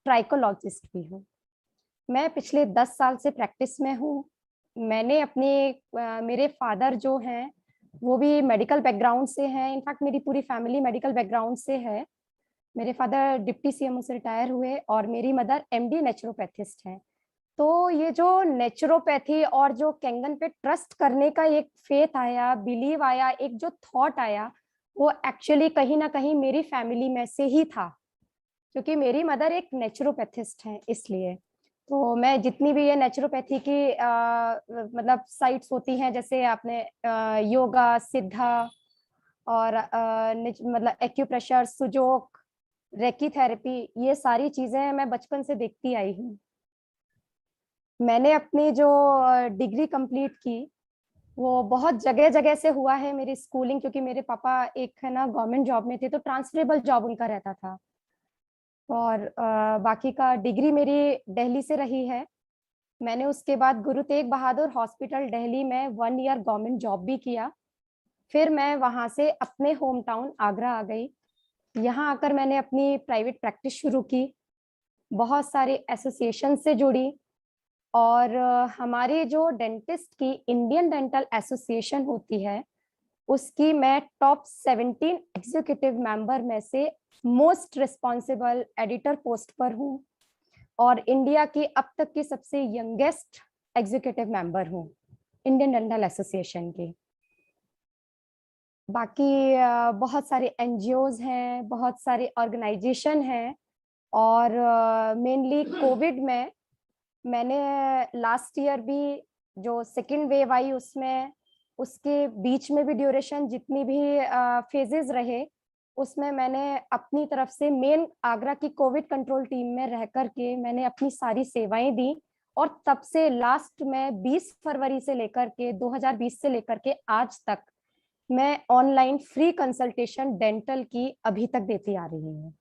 Trichologist भी हूँ। मैं पिछले 10 साल से प्रैक्टिस में हूँ। मैंने मेरे फादर जो हैं वो भी मेडिकल बैकग्राउंड से हैं। इनफैक्ट मेरी पूरी फैमिली मेडिकल बैकग्राउंड से है। मेरे फादर डिप्टी सीएमओ से रिटायर हुए और मेरी मदर एमडी नेचुरोपैथिस्ट हैं। तो ये जो नेचुरोपैथी और जो कैंगन पे ट्रस्ट करने का एक फेथ आया, बिलीव आया, एक जो थॉट आया, वो एक्चुअली कहीं ना कहीं मेरी फैमिली में से ही था, क्योंकि मेरी मदर एक नेचुरोपैथिस्ट हैं। इसलिए तो मैं जितनी भी ये नेचुरोपैथी की मतलब साइट्स होती हैं, जैसे आपने योगा, सिद्धा और मतलब एक्यूप्रेशर, सुजोक, रेकी थेरेपी, ये सारी चीजें मैं बचपन से देखती आई हूँ। मैंने अपनी जो डिग्री कंप्लीट की वो बहुत जगह जगह से हुआ है मेरी स्कूलिंग, क्योंकि मेरे पापा एक है ना गवर्नमेंट जॉब में थे, तो ट्रांसफरेबल जॉब उनका रहता था। और बाकी का डिग्री मेरी दिल्ली से रही है। मैंने उसके बाद गुरु तेग बहादुर हॉस्पिटल दिल्ली में 1 ईयर गवर्नमेंट जॉब भी किया। फिर मैं वहां से अपने होम टाउन आगरा आ गई। यहाँ आकर मैंने अपनी प्राइवेट प्रैक्टिस शुरू की, बहुत सारे एसोसिएशन से जुड़ी, और हमारी जो डेंटिस्ट की इंडियन डेंटल एसोसिएशन होती है उसकी मैं टॉप 17 एग्जीक्यूटिव मेंबर में से मोस्ट रिस्पॉन्सिबल एडिटर पोस्ट पर हूँ, और इंडिया की अब तक की सबसे यंगेस्ट एग्जीक्यूटिव मेंबर हूँ इंडियन डेंटल एसोसिएशन की। बाकी बहुत सारे एनजीओज हैं, बहुत सारे ऑर्गेनाइजेशन हैं, और मेनली कोविड में मैंने लास्ट ईयर भी जो सेकेंड वेव आई उसमें, उसके बीच में भी ड्यूरेशन जितनी भी फेजेस रहे, उसमें मैंने अपनी तरफ से मेन आगरा की कोविड कंट्रोल टीम में रह करके मैंने अपनी सारी सेवाएं दी। और तब से लास्ट में 20 फरवरी से लेकर के 2020 से लेकर के आज तक मैं ऑनलाइन फ्री कंसल्टेशन डेंटल की अभी तक देती आ रही हूँ।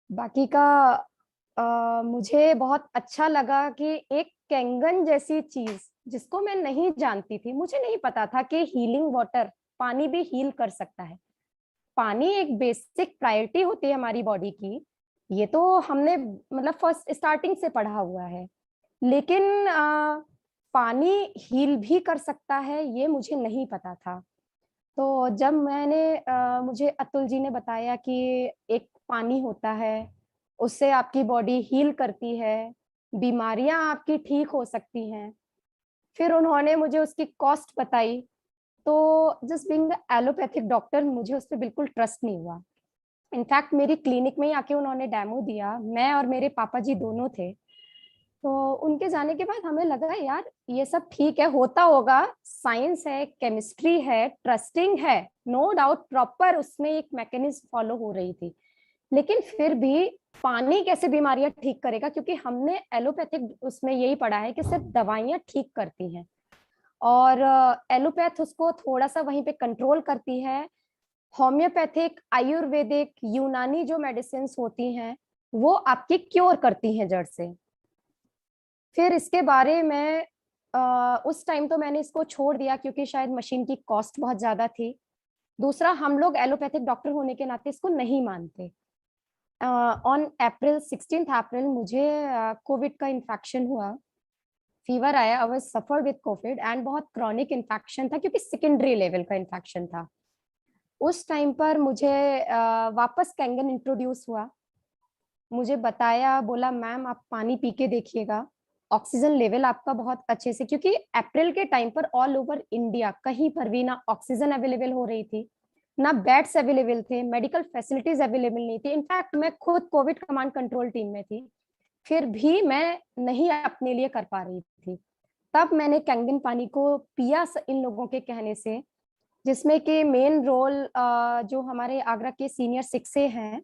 बाकी का मुझे बहुत अच्छा लगा कि एक कैंगन जैसी चीज जिसको मैं नहीं जानती थी, मुझे नहीं पता था कि हीलिंग वाटर, पानी भी हील कर सकता है। पानी एक बेसिक प्रायोरिटी होती है हमारी बॉडी की, ये तो हमने मतलब फर्स्ट स्टार्टिंग से पढ़ा हुआ है। लेकिन पानी हील भी कर सकता है ये मुझे नहीं पता था। तो जब मुझे अतुल जी ने बताया कि एक पानी होता है, उससे आपकी बॉडी हील करती है, बीमारियां आपकी ठीक हो सकती हैं, फिर उन्होंने मुझे उसकी कॉस्ट बताई, तो just being the allopathic doctor मुझे उस पर बिल्कुल ट्रस्ट नहीं हुआ। इनफैक्ट मेरी क्लिनिक में ही आके उन्होंने डेमो दिया, मैं और मेरे पापा जी दोनों थे। तो उनके जाने के बाद हमें लगा यार ये सब ठीक है, होता होगा, साइंस है, केमिस्ट्री है, ट्रस्टिंग है, नो डाउट प्रॉपर उसमें एक मैकेनिज्म फॉलो हो रही थी। लेकिन फिर भी पानी कैसे बीमारियां ठीक करेगा, क्योंकि हमने एलोपैथिक उसमें यही पढ़ा है कि सिर्फ दवाइयां ठीक करती हैं, और एलोपैथ उसको थोड़ा सा वहीं पे कंट्रोल करती है। होम्योपैथिक, आयुर्वेदिक, यूनानी जो मेडिसिन होती हैं वो आपकी क्योर करती हैं जड़ से। फिर इसके बारे में उस टाइम तो मैंने इसको छोड़ दिया क्योंकि शायद मशीन की कॉस्ट बहुत ज्यादा थी। दूसरा, हम लोग एलोपैथिक डॉक्टर होने के नाते इसको नहीं मानते। ऑन अप्रैल 16 अप्रैल मुझे कोविड का इन्फेक्शन हुआ, फीवर आया, I was suffer with Covid and बहुत क्रॉनिक इन्फेक्शन था क्योंकि सेकेंडरी लेवल का इन्फेक्शन था। उस टाइम पर मुझे वापस कैंगन इंट्रोड्यूस हुआ, मुझे बताया, बोला मैम आप पानी पी के देखिएगा, ऑक्सीजन लेवल आपका बहुत अच्छे से, क्योंकि अप्रैल के टाइम पर ऑल ओवर इंडिया कहीं पर भी ना ऑक्सीजन अवेलेबल हो रही थी, ना बेड्स अवेलेबल थे, मेडिकल फैसिलिटीज अवेलेबल नहीं थी। इनफैक्ट मैं खुद कोविड कमांड कंट्रोल टीम में थी, फिर भी मैं नहीं अपने लिए कर पा रही थी। तब मैंने कैंगन पानी को पिया इन लोगों के कहने से, जिसमें कि मेन रोल जो हमारे आगरा के सीनियर शिक्षे हैं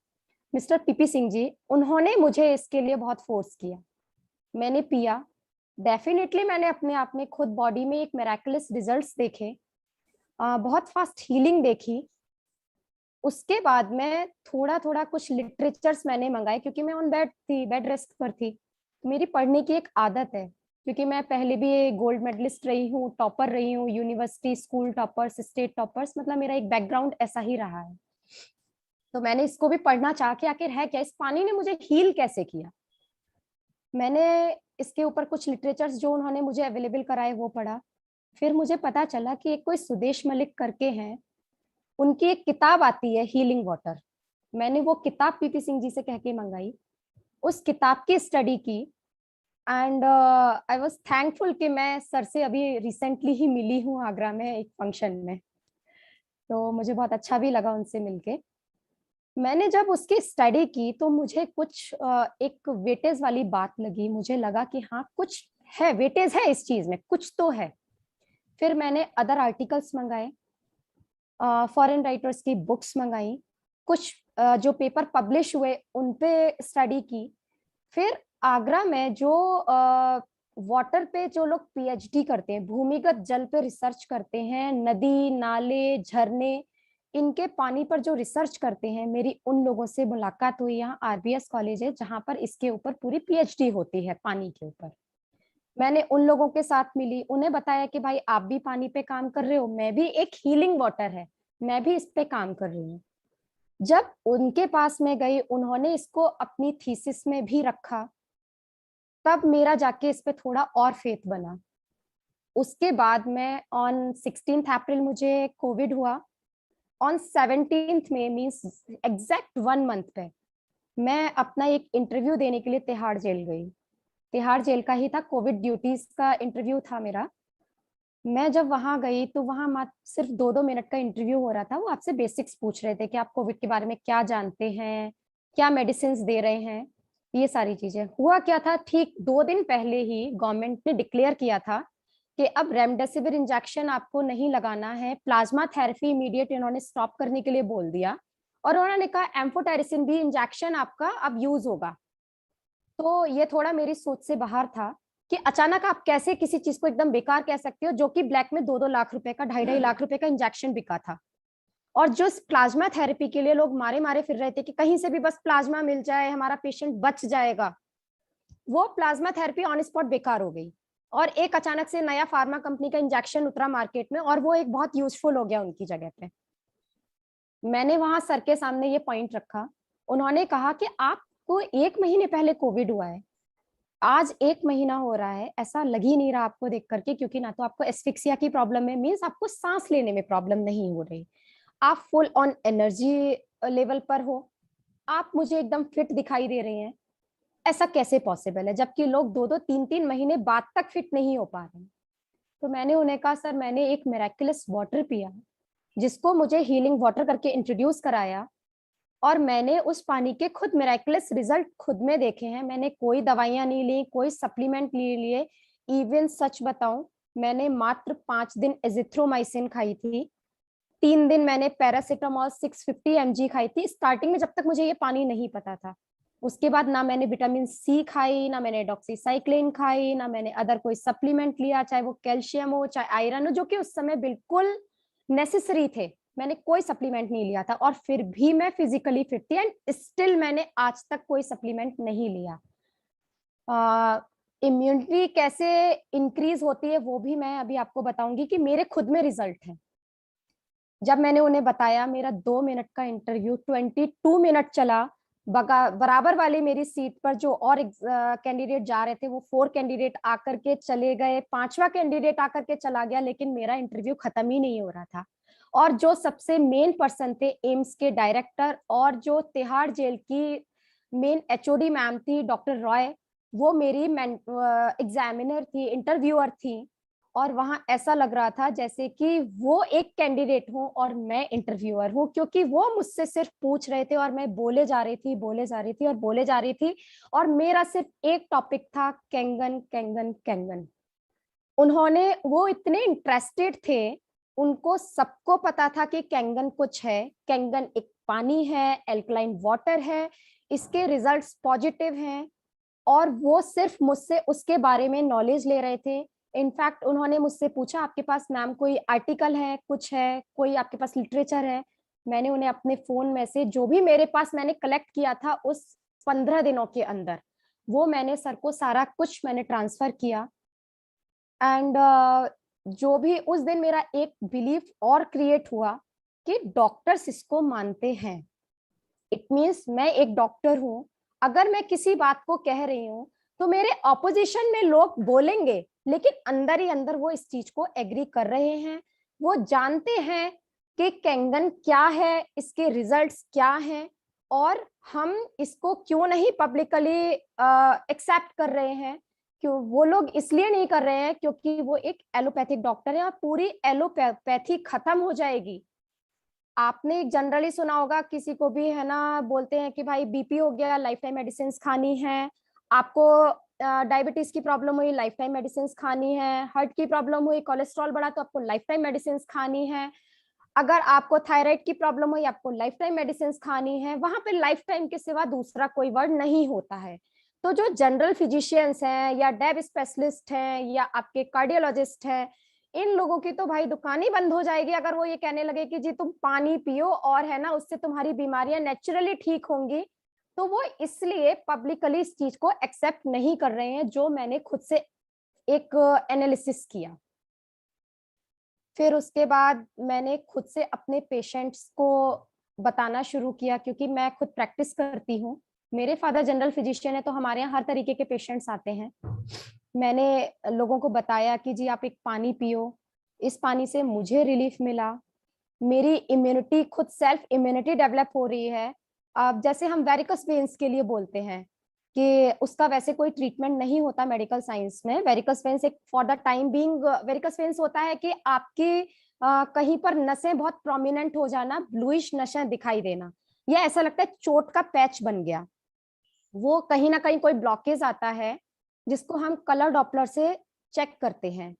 मिस्टर पीपी सिंह जी, उन्होंने मुझे इसके लिए बहुत फोर्स किया। मैंने पिया, डेफिनेटली मैंने अपने आप में खुद बॉडी में एक मेराकुलस रिजल्ट्स देखे, बहुत फास्ट हीलिंग देखी। उसके बाद में थोड़ा थोड़ा कुछ लिटरेचर्स मैंने मंगाए, क्योंकि मैं ऑन बेड थी, बेड रेस्ट पर थी, तो मेरी पढ़ने की एक आदत है, क्योंकि मैं पहले भी गोल्ड मेडलिस्ट रही हूँ, टॉपर रही हूँ, university, school toppers, state toppers, मतलब मेरा एक बैकग्राउंड ऐसा ही रहा है। तो मैंने इसको भी पढ़ना चाहा कि आखिर है क्या, इस पानी ने मुझे हील कैसे किया। मैंने इसके ऊपर कुछ लिटरेचर्स जो उन्होंने मुझे अवेलेबल कराए वो पढ़ा। फिर मुझे पता चला कि एक कोई सुदेश मलिक करके हैं, उनकी एक किताब आती है हीलिंग वाटर। मैंने वो किताब पीपी सिंह जी से कह के मंगाई, उस किताब की स्टडी की, एंड आई वाज थैंकफुल कि मैं सर से अभी रिसेंटली ही मिली हूँ आगरा में एक फंक्शन में। तो मुझे बहुत अच्छा भी लगा उनसे मिलके। मैंने जब उसकी स्टडी की तो मुझे कुछ एक वेटेज वाली बात लगी, मुझे लगा कि हाँ कुछ है, वेटेज है इस चीज में, कुछ तो है। फिर मैंने अदर आर्टिकल्स मंगाए, फॉरेन राइटर्स की बुक्स मंगाई, कुछ जो पेपर पब्लिश हुए उन पे स्टडी की। फिर आगरा में जो वाटर पे जो लोग पीएचडी करते हैं, भूमिगत जल पे रिसर्च करते हैं, नदी नाले झरने इनके पानी पर जो रिसर्च करते हैं, मेरी उन लोगों से मुलाकात हुई। यहाँ आरबीएस कॉलेज है जहाँ पर इसके ऊपर पूरी पीएचडी होती है पानी के ऊपर। मैंने उन लोगों के साथ मिली, उन्हें बताया कि भाई आप भी पानी पे काम कर रहे हो, मैं भी, एक हीलिंग वाटर है, मैं भी इस पे काम कर रही हूँ। जब उनके पास में गई, उन्होंने इसको अपनी थीसिस में भी रखा, तब मेरा जाके इस पे थोड़ा और फेथ बना। उसके बाद मैं ऑन 16 अप्रैल मुझे कोविड हुआ, ऑन 17 में मीन्स एग्जैक्ट 1 मंथ पे मैं अपना एक इंटरव्यू देने के लिए तिहाड़ जेल गई। तिहाड़ जेल का ही था, कोविड ड्यूटीज का इंटरव्यू था मेरा। मैं जब वहां गई तो वहां मात्र सिर्फ 2-2 मिनट का इंटरव्यू हो रहा था। वो आपसे बेसिक्स पूछ रहे थे कि आप कोविड के बारे में क्या जानते हैं, क्या मेडिसिन दे रहे हैं, ये सारी चीजें। हुआ क्या था, ठीक 2 दिन पहले ही गवर्नमेंट ने डिक्लेयर किया था कि अब रेमडेसिविर इंजेक्शन आपको नहीं लगाना है, प्लाज्मा थेरेपी इमीडिएट इन्होंने स्टॉप करने के लिए बोल दिया, और उन्होंने कहा एम्फोटेरिसिन भी इंजेक्शन आपका अब यूज होगा। तो ये थोड़ा मेरी सोच से बाहर था कि अचानक आप कैसे किसी चीज को एकदम बेकार कह सकते हो, जो कि ब्लैक में 2-2 लाख रुपए का, 2.5-2.5 लाख रुपए का इंजेक्शन बिका था। और जो प्लाज्मा थेरेपी के लिए लोग मारे मारे फिर रहे थे कि कहीं से भी बस प्लाज्मा मिल जाए, हमारा पेशेंट बच जाएगा, वो प्लाज्मा थेरेपी ऑन स्पॉट बेकार हो गई। और एक अचानक से नया फार्मा कंपनी का इंजेक्शन उतरा मार्केट में, और वो एक बहुत यूजफुल हो गया उनकी जगह पे। मैंने वहां सर के सामने ये पॉइंट रखा, उन्होंने कहा कि आपको 1 महीने पहले कोविड हुआ है, आज 1 महीना हो रहा है, ऐसा लग ही नहीं रहा आपको देख करके, क्योंकि ना तो आपको एस्फिक्सिया की प्रॉब्लम है, मीन्स आपको सांस लेने में प्रॉब्लम नहीं हो रही, आप फुल ऑन एनर्जी लेवल पर हो, आप मुझे एकदम फिट दिखाई दे रहे हैं। ऐसा कैसे पॉसिबल है, जबकि लोग 2-2 3-3 महीने बाद तक फिट नहीं हो पा रहे हैं। तो मैंने उन्हें कहा सर मैंने एक मिराकुलस वाटर पिया, जिसको मुझे हीलिंग वाटर करके इंट्रोड्यूस कराया, और मैंने उस पानी के खुद मिराकुलस रिजल्ट खुद में देखे हैं। मैंने कोई दवाइयां नहीं ली, कोई सप्लीमेंट नहीं लिए। इवन सच बताऊं, मैंने मात्र 5 दिन एजिथ्रोमाइसिन खाई थी, 3 दिन मैंने पैरासिटामोल 650 mg खाई थी, स्टार्टिंग में जब तक मुझे ये पानी नहीं पता था। उसके बाद ना मैंने विटामिन सी खाई, ना मैंने डॉक्सीसाइक्लिन खाई, ना मैंने अदर कोई सप्लीमेंट लिया, चाहे वो कैल्शियम हो चाहे आयरन हो, जो कि उस समय बिल्कुल नेसेसरी थे। मैंने कोई सप्लीमेंट नहीं लिया था, और फिर भी मैं फिजिकली फिट थी, एंड स्टिल मैंने आज तक कोई सप्लीमेंट नहीं लिया। इम्यूनिटी कैसे इंक्रीज होती है वो भी मैं अभी आपको बताऊंगी कि मेरे खुद में रिजल्ट है। जब मैंने उन्हें बताया, मेरा 2 मिनट का इंटरव्यू 22 मिनट चला। बराबर वाली मेरी सीट पर जो और कैंडिडेट जा रहे थे, वो 4 कैंडिडेट आकर के चले गए, 5वां कैंडिडेट आकर के चला गया, लेकिन मेरा इंटरव्यू खत्म ही नहीं हो रहा था। और जो सबसे मेन पर्सन थे, एम्स के डायरेक्टर और जो तिहाड़ जेल की मेन एचओडी मैम थी डॉक्टर रॉय, वो मेरी एग्जामिनर थी, इंटरव्यूअर थी। और वहां ऐसा लग रहा था जैसे कि वो एक कैंडिडेट हूँ और मैं इंटरव्यूअर हूँ, क्योंकि वो मुझसे सिर्फ पूछ रहे थे और मैं बोले जा रही थी, बोले जा रही थी और बोले जा रही थी, और मेरा सिर्फ एक टॉपिक था, कैंगन कैंगन कैंगन। उन्होंने, वो इतने इंटरेस्टेड थे, उनको सबको पता था कि कैंगन कुछ है, कैंगन एक पानी है, एल्कलाइन वाटर है, इसके रिजल्ट्स पॉजिटिव हैं, और वो सिर्फ मुझसे उसके बारे में नॉलेज ले रहे थे। इनफैक्ट उन्होंने मुझसे पूछा आपके पास मैम कोई आर्टिकल है, कुछ है, कोई आपके पास लिटरेचर है। मैंने उन्हें अपने फोन में से जो भी मेरे पास मैंने कलेक्ट किया था उस 15 दिनों के अंदर, वो मैंने सर को सारा कुछ मैंने ट्रांसफर किया। एंड जो भी उस दिन मेरा एक बिलीफ और क्रिएट हुआ कि डॉक्टर्स इसको मानते हैं। इट मीन्स मैं एक डॉक्टर हूँ, अगर मैं किसी बात को कह रही हूँ तो मेरे ऑपोजिशन में लोग बोलेंगे, लेकिन अंदर ही अंदर वो इस चीज को एग्री कर रहे हैं, वो जानते हैं कि कैंगन क्या है, इसके रिजल्ट्स क्या हैं, और हम इसको क्यों नहीं पब्लिकली एक्सेप्ट कर रहे हैं। क्यों वो लोग इसलिए नहीं कर रहे हैं क्योंकि वो एक एलोपैथिक डॉक्टर है और पूरी एलोपैथी खत्म हो जाएगी। आपने एक जनरली सुना होगा, किसी को भी है ना बोलते हैं कि भाई बीपी हो गया, लाइफ टाइम मेडिसिन खानी है। आपको डायबिटीज की प्रॉब्लम हुई, लाइफ टाइम मेडिसिन खानी है। हार्ट की प्रॉब्लम हुई, कोलेस्ट्रॉल बढ़ा, तो आपको लाइफ टाइम मेडिसिन खानी है। अगर आपको थायराइड की प्रॉब्लम हुई, आपको लाइफ टाइम मेडिसिन खानी है। वहां पे लाइफ टाइम के सिवा दूसरा कोई वर्ड नहीं होता है। तो जो जनरल फिजिशियंस हैं या डेब स्पेशलिस्ट हैं या आपके कार्डियोलॉजिस्ट हैं, इन लोगों की तो भाई दुकान ही बंद हो जाएगी अगर वो ये कहने लगे कि जी तुम पानी पियो और है ना उससे तुम्हारी बीमारियां नेचुरली ठीक होंगी। तो वो इसलिए पब्लिकली इस चीज को एक्सेप्ट नहीं कर रहे हैं, जो मैंने खुद से एक एनालिसिस किया। फिर उसके बाद मैंने खुद से अपने पेशेंट्स को बताना शुरू किया, क्योंकि मैं खुद प्रैक्टिस करती हूँ। मेरे फादर जनरल फिजिशियन है, तो हमारे यहाँ हर तरीके के पेशेंट्स आते हैं। मैंने लोगों को बताया कि जी आप एक पानी पियो, इस पानी से मुझे रिलीफ मिला, मेरी इम्यूनिटी, खुद सेल्फ इम्यूनिटी डेवलप हो रही है। अब जैसे हम वेरिकस वेन्स के लिए बोलते हैं कि उसका वैसे कोई ट्रीटमेंट नहीं होता मेडिकल साइंस में। वेरिकस वेन्स एक for the time being, varicose veins होता है कि आपकी कहीं पर नसें बहुत प्रोमिनेंट हो जाना, ब्लूइश नसें दिखाई देना, या ऐसा लगता है चोट का पैच बन गया। वो कहीं ना कहीं कोई ब्लॉकेज आता है, जिसको हम कलर डॉपलर से चेक करते हैं।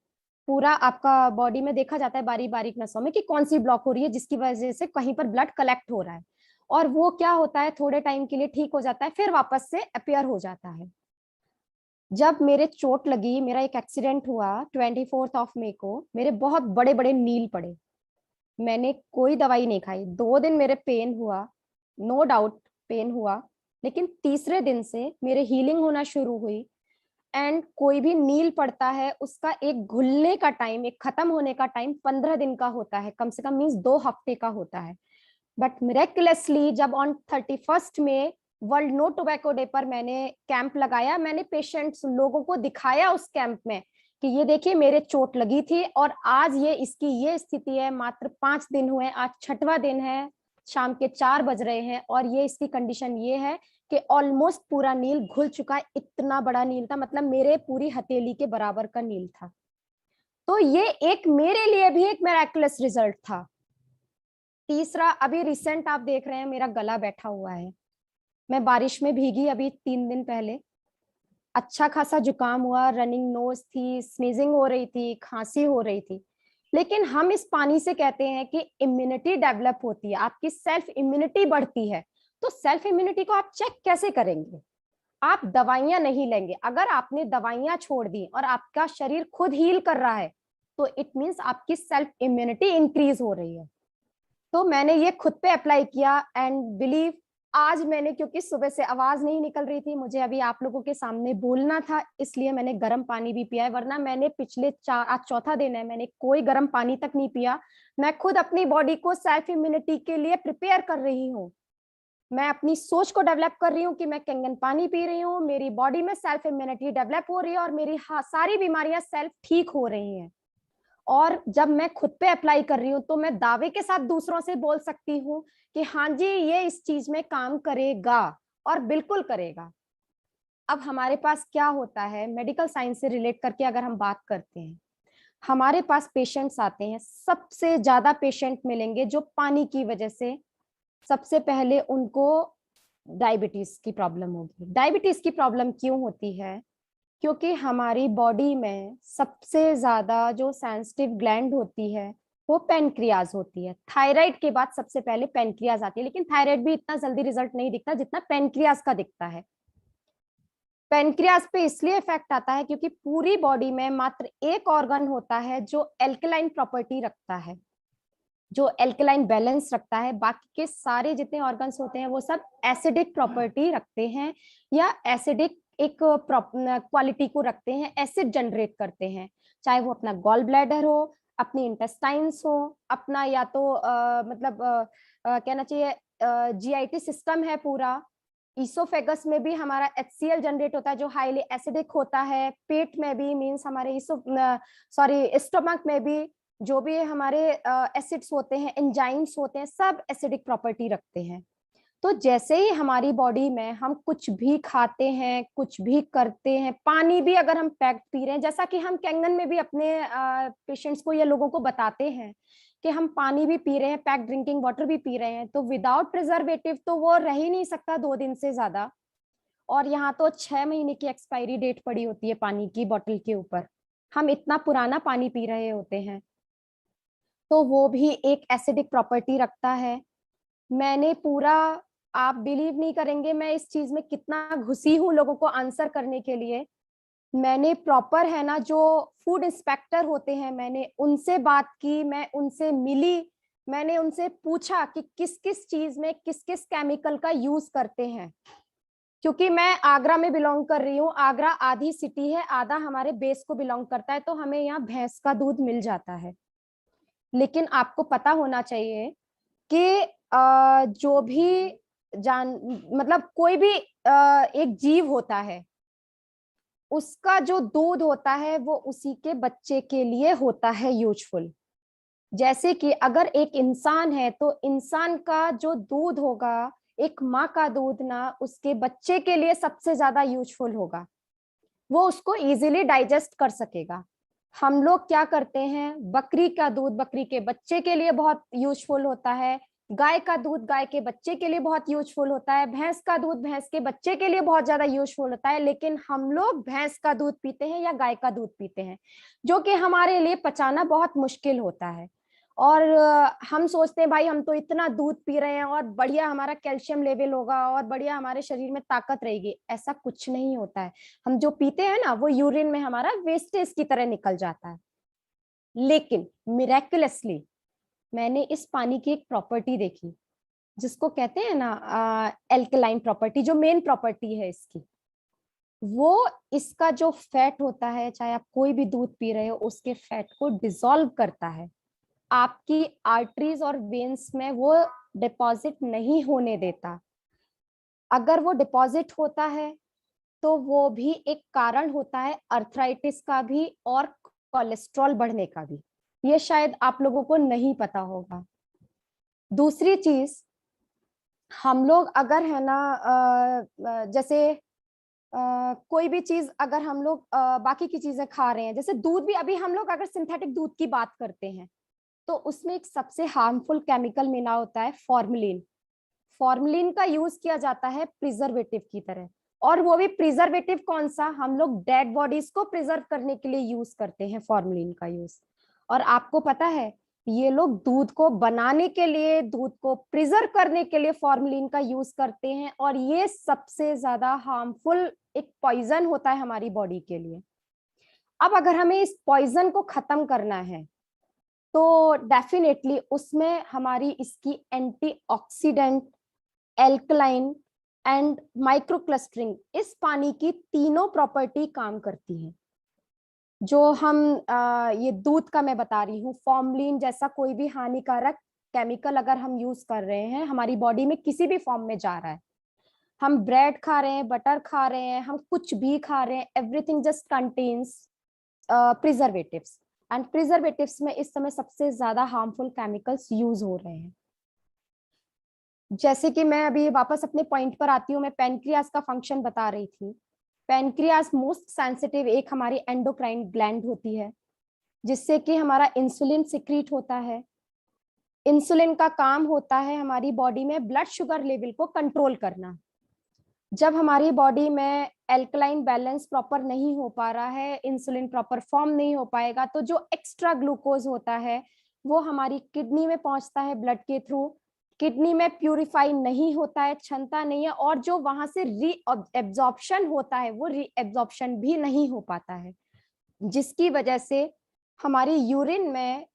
पूरा आपका बॉडी में देखा जाता है बारीक बारीक नसों में कि कौन सी ब्लॉक हो रही है, जिसकी वजह से कहीं पर ब्लड कलेक्ट हो रहा है। और वो क्या होता है, थोड़े टाइम के लिए ठीक हो जाता है, फिर वापस से अपीयर हो जाता है। जब मेरे चोट लगी, मेरा एक एक्सीडेंट हुआ 24 मई को, मेरे बहुत बड़े बड़े नील पड़े। मैंने कोई दवाई नहीं खाई, 2 दिन मेरे पेन हुआ, नो डाउट पेन हुआ, लेकिन तीसरे दिन से मेरे हीलिंग होना शुरू हुई। एंड कोई भी नील पड़ता है, उसका एक घुलने का टाइम, एक खत्म होने का टाइम 15 दिन का होता है, कम से कम मीन्स 2 हफ्ते का होता है। बट मिरेकुलसली जब ऑन 31 में वर्ल्ड नो टोबैको डे पर मैंने कैंप लगाया, मैंने पेशेंट्स लोगों को दिखाया उस कैंप में कि ये देखिए मेरे चोट लगी थी और आज ये इसकी ये स्थिति है, मात्र 5 दिन हुए, आज 6वां दिन है, शाम के 4 बज रहे हैं और ये इसकी कंडीशन ये है कि ऑलमोस्ट पूरा नील घुल चुका है। इतना बड़ा नील था, मतलब मेरे पूरी हथेली के बराबर का नील था। तो ये एक मेरे लिए भी एक मिरेकुलस रिजल्ट था। तीसरा, अभी रिसेंट आप देख रहे हैं मेरा गला बैठा हुआ है। मैं बारिश में भीगी अभी 3 दिन पहले, अच्छा खासा जुकाम हुआ, रनिंग नोज थी, स्नीजिंग हो रही थी, खांसी हो रही थी। लेकिन हम इस पानी से कहते हैं कि इम्यूनिटी डेवलप होती है, आपकी सेल्फ इम्यूनिटी बढ़ती है। तो सेल्फ इम्यूनिटी को आप चेक कैसे करेंगे? आप दवाइयां नहीं लेंगे। अगर आपने दवाइयां छोड़ दी और आपका शरीर खुद हील कर रहा है, तो इट मीन्स आपकी सेल्फ इम्यूनिटी इंक्रीज हो रही है। तो मैंने ये खुद पे अप्लाई किया एंड बिलीव, आज मैंने, क्योंकि सुबह से आवाज नहीं निकल रही थी, मुझे अभी आप लोगों के सामने बोलना था, इसलिए मैंने गर्म पानी भी पिया है, वरना मैंने पिछले आज 4था दिन है, मैंने कोई गर्म पानी तक नहीं पिया। मैं खुद अपनी बॉडी को सेल्फ इम्यूनिटी के लिए प्रिपेयर कर रही हूँ। मैं अपनी सोच को डेवलप कर रही हूँ कि मैं कैंगन पानी पी रही हूँ, मेरी बॉडी में सेल्फ इम्यूनिटी डेवलप हो रही है और मेरी सारी बीमारियां सेल्फ ठीक हो रही हैं। और जब मैं खुद पे अप्लाई कर रही हूँ, तो मैं दावे के साथ दूसरों से बोल सकती हूँ कि हाँ जी ये इस चीज में काम करेगा, और बिल्कुल करेगा। अब हमारे पास क्या होता है, मेडिकल साइंस से रिलेट करके अगर हम बात करते हैं, हमारे पास पेशेंट्स आते हैं, सबसे ज्यादा पेशेंट मिलेंगे जो पानी की वजह से, सबसे पहले उनको डायबिटीज की प्रॉब्लम होगी। डायबिटीज की प्रॉब्लम क्यों होती है? क्योंकि हमारी बॉडी में सबसे ज्यादा जो सेंसिटिव ग्लैंड होती है वो पेनक्रियाज होती है। थायराइड के बाद सबसे पहले पेनक्रियाज आती है, लेकिन थायराइड भी इतना जल्दी रिजल्ट नहीं दिखता जितना पेनक्रियाज का दिखता है। पेनक्रियाज पे इसलिए इफेक्ट आता है क्योंकि पूरी बॉडी में मात्र एक ऑर्गन होता है जो एल्कलाइन प्रॉपर्टी रखता है, जो एल्कलाइन बैलेंस रखता है। बाकी के सारे जितने ऑर्गन्स होते हैं वो सब एसिडिक प्रॉपर्टी रखते हैं, या एसिडिक एक क्वालिटी को रखते हैं, एसिड जनरेट करते हैं। चाहे वो अपना गॉल ब्लैडर हो, अपनी इंटेस्टाइन्स हो, अपना या तो कहना चाहिए जीआईटी सिस्टम है पूरा, इसोफेगस में भी हमारा HCl जनरेट होता है जो हाईली एसिडिक होता है, पेट में भी मींस हमारे स्टमक में भी जो भी हमारे एसिड्स होते हैं, एंजाइम्स होते हैं, सब एसिडिक प्रॉपर्टी रखते हैं। तो जैसे ही हमारी बॉडी में हम कुछ भी खाते हैं, कुछ भी करते हैं, पानी भी अगर हम पैक्ड पी रहे हैं, जैसा कि हम कैंगन में भी अपने पेशेंट्स को या लोगों को बताते हैं कि हम पानी भी पी रहे हैं, पैक्ड ड्रिंकिंग वाटर भी पी रहे हैं, तो विदाउट प्रिजर्वेटिव तो वो रह ही नहीं सकता 2 दिन से ज्यादा। और यहाँ तो 6 महीने की एक्सपायरी डेट पड़ी होती है पानी की बोतल के ऊपर, हम इतना पुराना पानी पी रहे होते हैं, तो वो भी एक एसिडिक प्रॉपर्टी रखता है। मैंने पूरा, आप बिलीव नहीं करेंगे मैं इस चीज में कितना घुसी हूँ लोगों को आंसर करने के लिए। मैंने प्रॉपर है ना जो फूड इंस्पेक्टर होते हैं, मैंने उनसे बात की, मैं उनसे मिली, मैंने उनसे पूछा कि किस किस चीज में किस किस केमिकल का यूज करते हैं, क्योंकि मैं आगरा में बिलोंग कर रही हूँ। आगरा आधी सिटी है, आधा हमारे बेस को बिलोंग करता है, तो हमें यहाँ भैंस का दूध मिल जाता है। लेकिन आपको पता होना चाहिए कि जो भी मतलब कोई भी एक जीव होता है, उसका जो दूध होता है वो उसी के बच्चे के लिए होता है यूजफुल। जैसे कि अगर एक इंसान है तो इंसान का जो दूध होगा, एक माँ का दूध ना उसके बच्चे के लिए सबसे ज्यादा यूजफुल होगा, वो उसको इजीली डाइजेस्ट कर सकेगा। हम लोग क्या करते हैं, बकरी का दूध बकरी के बच्चे के लिए बहुत यूजफुल होता है, गाय का दूध गाय के बच्चे के लिए बहुत यूजफुल होता है, भैंस का दूध भैंस के बच्चे के लिए बहुत ज्यादा यूजफुल होता है, लेकिन हम लोग भैंस का दूध पीते हैं या गाय का दूध पीते हैं, जो कि हमारे लिए पचाना बहुत मुश्किल होता है। और हम सोचते हैं भाई हम तो इतना दूध पी रहे हैं और बढ़िया हमारा कैल्शियम लेवल होगा और बढ़िया हमारे शरीर में ताकत रहेगी, ऐसा कुछ नहीं होता है। हम जो पीते हैं ना वो यूरिन में हमारा वेस्टेज की तरह निकल जाता है। लेकिन मिरेकुलसली मैंने इस पानी की एक प्रॉपर्टी देखी, जिसको कहते हैं ना एल्कलाइन प्रॉपर्टी, जो मेन प्रॉपर्टी है इसकी, वो इसका जो फैट होता है, चाहे आप कोई भी दूध पी रहे हो, उसके फैट को डिसॉल्व करता है, आपकी आर्टरीज और वेन्स में वो डिपॉजिट नहीं होने देता। अगर वो डिपॉजिट होता है तो वो भी एक कारण होता है अर्थराइटिस का भी और कोलेस्ट्रॉल बढ़ने का भी, ये शायद आप लोगों को नहीं पता होगा। दूसरी चीज, हम लोग अगर है ना जैसे कोई भी चीज अगर हम लोग बाकी की चीजें खा रहे हैं, जैसे दूध भी, अभी हम लोग अगर सिंथेटिक दूध की बात करते हैं तो उसमें एक सबसे हार्मफुल केमिकल मिला होता है फॉर्मलिन। फॉर्मलिन का यूज किया जाता है प्रिजर्वेटिव की तरह, और वो भी प्रिजर्वेटिव कौन सा, हम लोग डेड बॉडीज को प्रिजर्व करने के लिए यूज करते हैं फॉर्मलिन का यूज। और आपको पता है ये लोग दूध को बनाने के लिए, दूध को प्रिजर्व करने के लिए फॉर्मलिन का यूज करते हैं, और ये सबसे ज्यादा हार्मफुल एक पॉइजन होता है हमारी बॉडी के लिए। अब अगर हमें इस पॉइजन को खत्म करना है तो डेफिनेटली उसमें हमारी इसकी antioxidant, alkaline and micro clustering, इस पानी की तीनों प्रॉपर्टी काम करती हैं। जो हम ये दूध का मैं बता रही हूँ, फॉर्मलिन जैसा कोई भी हानिकारक केमिकल अगर हम यूज कर रहे हैं, हमारी बॉडी में किसी भी फॉर्म में जा रहा है, हम ब्रेड खा रहे हैं, बटर खा रहे हैं, हम कुछ भी खा रहे हैं, everything just contains preservatives. And preservatives में इस समय सबसे ज्यादा हार्मफुल केमिकल्स यूज हो रहे हैं। जैसे कि मैं अभी वापस अपने पॉइंट पर आती हूँ, मैं पेनक्रियास का फंक्शन बता रही थी। पेनक्रियास मोस्ट सेंसिटिव एक हमारी एंडोक्राइन ग्लैंड होती है, जिससे कि हमारा इंसुलिन सिक्रीट होता है। इंसुलिन का काम होता है हमारी बॉडी में ब्लड शुगर लेवल को कंट्रोल करना। जब हमारी बॉडी में एल्कलाइन बैलेंस प्रॉपर नहीं हो पा रहा है, इंसुलिन प्रॉपर फॉर्म नहीं हो पाएगा, तो जो एक्स्ट्रा ग्लूकोज होता है वो हमारी किडनी में पहुंचता है ब्लड के थ्रू, किडनी में प्यूरिफाई नहीं होता है, क्षमता नहीं है, और जो वहां से री एब्जॉर्प्शन होता है वो री एब्जॉर्प्शन भी नहीं हो पाता है, जिसकी वजह से हमारी यूरिन में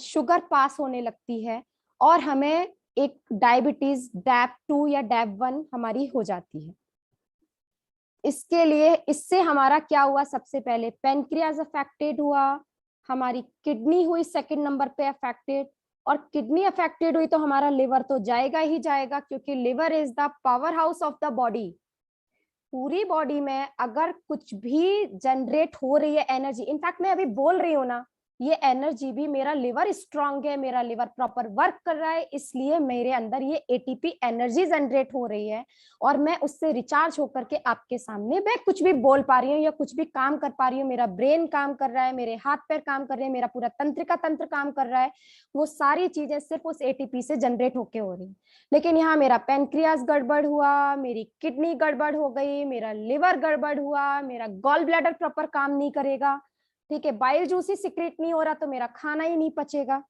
शुगर पास होने लगती है और हमें एक डायबिटीज डैप 2 या डैप 1 हमारी हो जाती है। इसके लिए, इससे हमारा क्या हुआ, सबसे पहले पेनक्रियाज अफेक्टेड हुआ, हमारी किडनी हुई सेकंड नंबर पे अफेक्टेड, और किडनी अफेक्टेड हुई तो हमारा लिवर तो जाएगा ही जाएगा, क्योंकि liver is the power house of the body. पूरी बॉडी में अगर कुछ भी जनरेट हो रही है एनर्जी, इनफैक्ट मैं अभी बोल रही हूँ ना, ये एनर्जी भी, मेरा लिवर स्ट्रांग है, मेरा लिवर प्रॉपर वर्क कर रहा है, इसलिए मेरे अंदर ये एटीपी एनर्जी जनरेट हो रही है और मैं उससे रिचार्ज होकर के आपके सामने मैं कुछ भी बोल पा रही हूँ या कुछ भी काम कर पा रही हूँ। मेरा ब्रेन काम कर रहा है, मेरे हाथ पैर काम कर रहे हैं, मेरा पूरा तंत्रिका तंत्र काम कर रहा है, वो सारी चीजें सिर्फ उस एटीपी से जनरेट होके हो रही है। लेकिन यहाँ मेरा पेनक्रियास गड़बड़ हुआ, मेरी किडनी गड़बड़ हो गई, मेरा लिवर गड़बड़ हुआ, मेरा गॉल ब्लैडर प्रॉपर काम नहीं करेगा, ठीक है, बाइल जूस ही सिक्रेट नहीं हो रहा तो मेरा खाना ही नहीं पचेगा,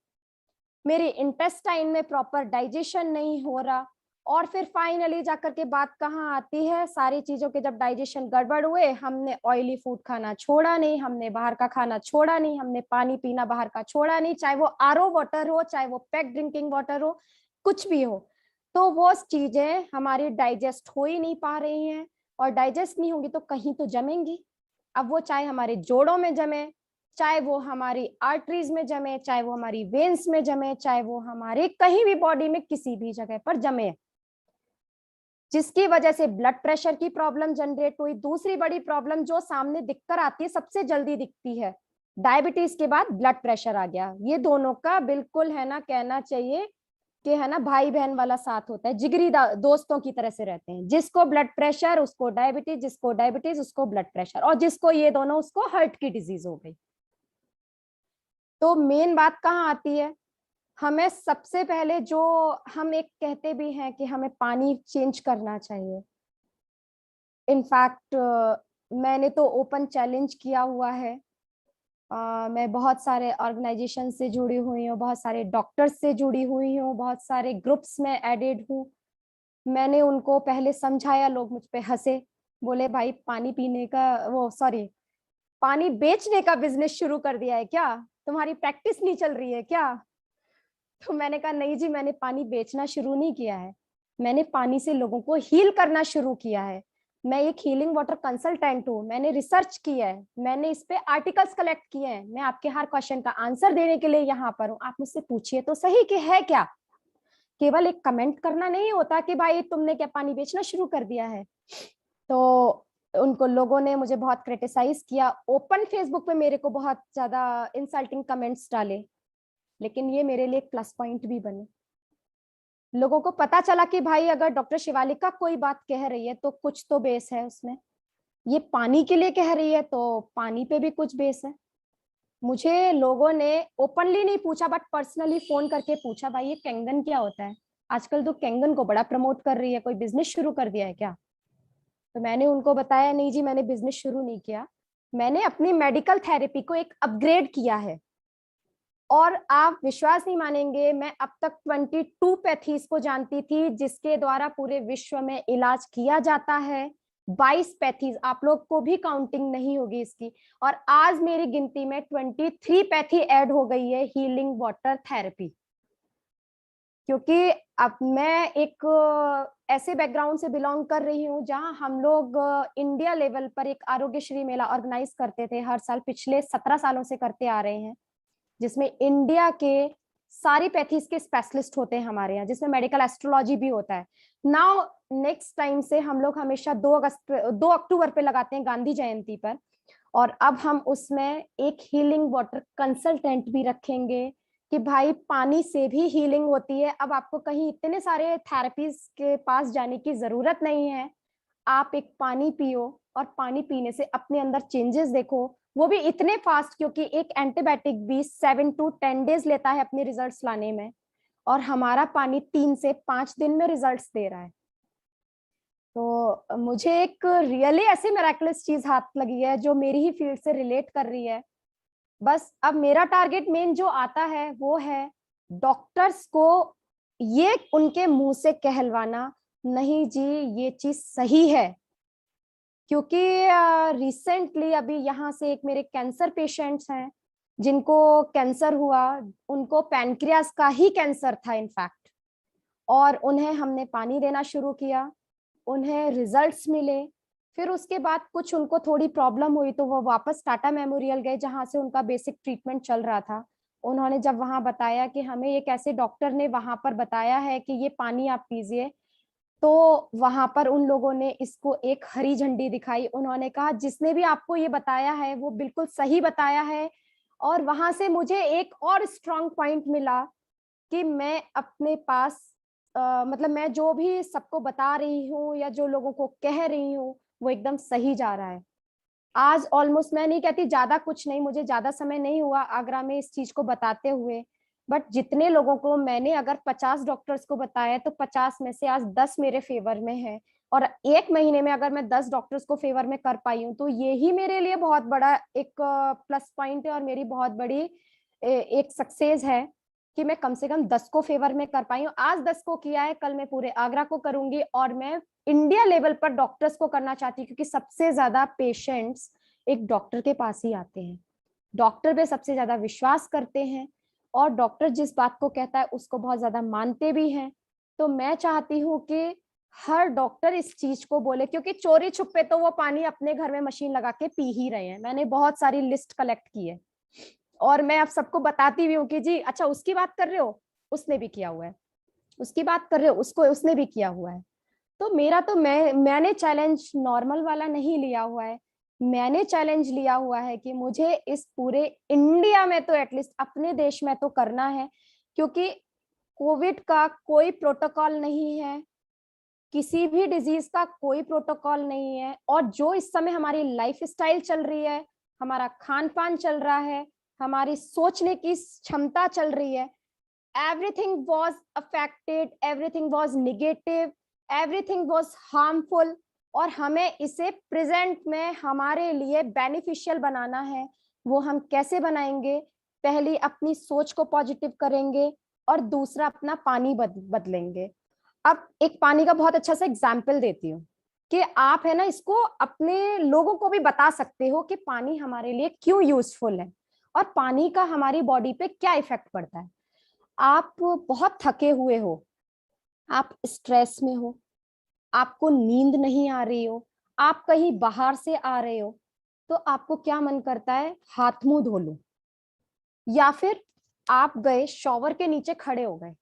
मेरे इंटेस्टाइन में प्रॉपर डाइजेशन नहीं हो रहा, और फिर फाइनली जाकर के बात कहाँ आती है, सारी चीजों के जब डाइजेशन गड़बड़ हुए, हमने ऑयली फूड खाना छोड़ा नहीं, हमने बाहर का खाना छोड़ा नहीं, हमने पानी पीना बाहर का छोड़ा नहीं, चाहे वो आरओ वाटर हो, चाहे वो पैक ड्रिंकिंग वाटर हो, कुछ भी हो, तो वो चीजें हमारी डाइजेस्ट हो ही नहीं पा रही हैं, और डाइजेस्ट नहीं होंगी तो कहीं तो जमेंगी। अब वो चाहे हमारे जोड़ों में जमे, चाहे वो हमारी आर्टरीज में जमे, चाहे वो हमारी वेन्स में जमे, चाहे वो हमारे कहीं भी बॉडी में किसी भी जगह पर जमे, जिसकी वजह से ब्लड प्रेशर की प्रॉब्लम जनरेट हुई। दूसरी बड़ी प्रॉब्लम जो सामने दिखकर आती है, सबसे जल्दी दिखती है, डायबिटीज के बाद ब्लड प्रेशर आ गया। ये दोनों का बिल्कुल है ना, कहना चाहिए कि है ना भाई बहन वाला साथ होता है, जिगरी दोस्तों की तरह से रहते हैं। जिसको ब्लड प्रेशर उसको डायबिटीज, जिसको डायबिटीज उसको ब्लड प्रेशर, और जिसको ये दोनों उसको हार्ट की डिजीज हो गई। तो मेन बात कहाँ आती है, हमें सबसे पहले जो हम एक कहते भी हैं कि हमें पानी चेंज करना चाहिए। इनफैक्ट मैंने तो ओपन चैलेंज किया हुआ है, मैं बहुत सारे ऑर्गेनाइजेशन से जुड़ी हुई हूँ, बहुत सारे डॉक्टर्स से जुड़ी हुई हूँ, बहुत सारे ग्रुप्स में एडेड हूँ। मैंने उनको पहले समझाया, लोग मुझ पे हंसे, बोले भाई पानी पीने का वो सॉरी पानी बेचने का बिजनेस शुरू कर दिया है क्या, तुम्हारी प्रैक्टिस नहीं चल रही है क्या? तो मैंने कहा नहीं जी, मैंने पानी बेचना शुरू नहीं किया है, मैंने पानी से लोगों को हील करना शुरू किया है। मैं एक हीलिंग वाटर कंसल्टेंट हूँ, मैंने रिसर्च किया है, मैंने इस पे आर्टिकल्स कलेक्ट किए हैं, मैं आपके हर क्वेश्चन का आंसर देने के लिए यहाँ पर हूँ। आप मुझसे पूछिए तो सही कि है क्या, केवल एक कमेंट करना नहीं होता कि भाई तुमने क्या पानी बेचना शुरू कर दिया है। तो उनको लोगों ने मुझे बहुत क्रिटिसाइज किया, ओपन फेसबुक पे मेरे को बहुत ज्यादा इंसल्टिंग कमेंट्स डाले, लेकिन ये मेरे लिए एक प्लस पॉइंट भी बने। लोगों को पता चला कि भाई अगर डॉक्टर शिवालिका कोई बात कह रही है तो कुछ तो बेस है उसमें, ये पानी के लिए कह रही है तो पानी पे भी कुछ बेस है। मुझे लोगों ने ओपनली नहीं पूछा, बट पर्सनली फोन करके पूछा, भाई ये कैंगन क्या होता है, आजकल तो कैंगन को बड़ा प्रमोट कर रही है, कोई बिजनेस शुरू कर दिया है क्या? तो मैंने उनको बताया नहीं जी, मैंने बिजनेस शुरू नहीं किया, मैंने अपनी मेडिकल थेरेपी को एक अपग्रेड किया है। और आप विश्वास नहीं मानेंगे, मैं अब तक 22 पैथीज को जानती थी जिसके द्वारा पूरे विश्व में इलाज किया जाता है। 22 पैथीज, आप लोग को भी काउंटिंग नहीं होगी इसकी, और आज मेरी गिनती में 23 पैथी ऐड हो गई है हीलिंग वाटर थेरेपी। क्योंकि अब मैं एक ऐसे बैकग्राउंड से बिलोंग कर रही हूँ जहां हम लोग इंडिया लेवल पर एक आरोग्यश्री मेला ऑर्गेनाइज करते थे हर साल, पिछले 17 सालों से करते आ रहे हैं, जिसमें इंडिया के सारी पैथीज के स्पेशलिस्ट होते हैं हमारे यहाँ, जिसमें मेडिकल एस्ट्रोलॉजी भी होता है। नाउ नेक्स्ट टाइम से हम लोग हमेशा 2 अक्टूबर पे लगाते हैं, गांधी जयंती पर, और अब हम उसमें एक हीलिंग वाटर कंसल्टेंट भी रखेंगे कि भाई पानी से भी हीलिंग होती है। अब आपको कहीं इतने सारे थेरेपीज के पास जाने की जरूरत नहीं है, आप एक पानी पियो और पानी पीने से अपने अंदर चेंजेस देखो, वो भी इतने फास्ट, क्योंकि एक एंटीबायोटिक भी 7 to 10 डेज लेता है अपने रिजल्ट्स लाने में, और हमारा पानी 3 से 5 दिन में रिजल्ट्स दे रहा है। तो मुझे एक रियली ऐसी मिरेकलस चीज हाथ लगी है जो मेरी ही फील्ड से रिलेट कर रही है। बस अब मेरा टारगेट मेन जो आता है वो है डॉक्टर्स को ये उनके मुंह से कहलवाना, नहीं जी ये चीज सही है। क्योंकि रिसेंटली अभी यहाँ से एक मेरे कैंसर पेशेंट्स हैं जिनको कैंसर हुआ, उनको पैनक्रियास का ही कैंसर था इनफैक्ट, और उन्हें हमने पानी देना शुरू किया, उन्हें रिजल्ट्स मिले। फिर उसके बाद कुछ उनको थोड़ी प्रॉब्लम हुई तो वो वापस टाटा मेमोरियल गए जहां से उनका बेसिक ट्रीटमेंट चल रहा था। उन्होंने जब वहां बताया कि हमें एक ऐसे डॉक्टर ने वहां पर बताया है कि ये पानी आप पीजिए, तो वहां पर उन लोगों ने इसको एक हरी झंडी दिखाई। उन्होंने कहा जिसने भी आपको ये बताया है वो बिल्कुल सही बताया है। और वहां से मुझे एक और स्ट्रांग पॉइंट मिला कि मैं अपने पास मतलब मैं जो भी सबको बता रही हूँ या जो लोगों को कह रही हूँ वो एकदम सही जा रहा है। आज ऑलमोस्ट, मैं नहीं कहती ज्यादा कुछ नहीं, मुझे ज्यादा समय नहीं हुआ आगरा में इस चीज को बताते हुए, बट जितने लोगों को मैंने अगर 50 डॉक्टर्स को बताया तो 50 में से आज 10 मेरे फेवर में है। और एक महीने में अगर मैं 10 डॉक्टर्स को फेवर में कर पाई हूँ तो ये ही मेरे लिए बहुत बड़ा एक प्लस पॉइंट है और मेरी बहुत बड़ी एक सक्सेस है कि मैं कम से कम 10 को फेवर में कर पाई हूँ। आज 10 को किया है, कल मैं पूरे आगरा को करूंगी और मैं इंडिया लेवल पर डॉक्टर्स को करना चाहती हूँ, क्योंकि सबसे ज्यादा पेशेंट्स एक डॉक्टर के पास ही आते हैं। डॉक्टर पे सबसे ज्यादा विश्वास करते हैं और डॉक्टर जिस बात को कहता है उसको बहुत ज्यादा मानते भी हैं। तो मैं चाहती हूँ कि हर डॉक्टर इस चीज को बोले, क्योंकि चोरी छुपे तो वो पानी अपने घर में मशीन लगा के पी ही रहे हैं। मैंने बहुत सारी लिस्ट कलेक्ट की है और मैं आप सबको बताती भी हूँ कि जी अच्छा उसकी बात कर रहे हो, उसने भी किया हुआ है, उसकी बात कर रहे हो, उसको उसने भी किया हुआ है। तो मेरा तो मैंने चैलेंज नॉर्मल वाला नहीं लिया हुआ है, मैंने चैलेंज लिया हुआ है कि मुझे इस पूरे इंडिया में तो एटलीस्ट अपने देश में तो करना है, क्योंकि कोविड का कोई प्रोटोकॉल नहीं है, किसी भी डिजीज का कोई प्रोटोकॉल नहीं है। और जो इस समय हमारी लाइफ स्टाइल चल रही है, हमारा खान पान चल रहा है, हमारी सोचने की क्षमता चल रही है, everything was affected, everything was negative, everything was harmful। और हमें इसे प्रेजेंट में हमारे लिए बेनिफिशियल बनाना है। वो हम कैसे बनाएंगे? पहली अपनी सोच को पॉजिटिव करेंगे और दूसरा अपना पानी बदलेंगे। अब एक पानी का बहुत अच्छा सा एग्जाम्पल देती हूँ कि आप है ना इसको अपने लोगों को भी बता सकते हो कि पानी हमारे लिए क्यों यूजफुल है और पानी का हमारी बॉडी पे क्या इफेक्ट पड़ता है। आप बहुत थके हुए हो, आप स्ट्रेस में हो, आपको नींद नहीं आ रही हो, आप कहीं बाहर से आ रहे हो, तो आपको क्या मन करता है? हाथ मुंह धो लो। या फिर आप गए शॉवर के नीचे खड़े हो गए,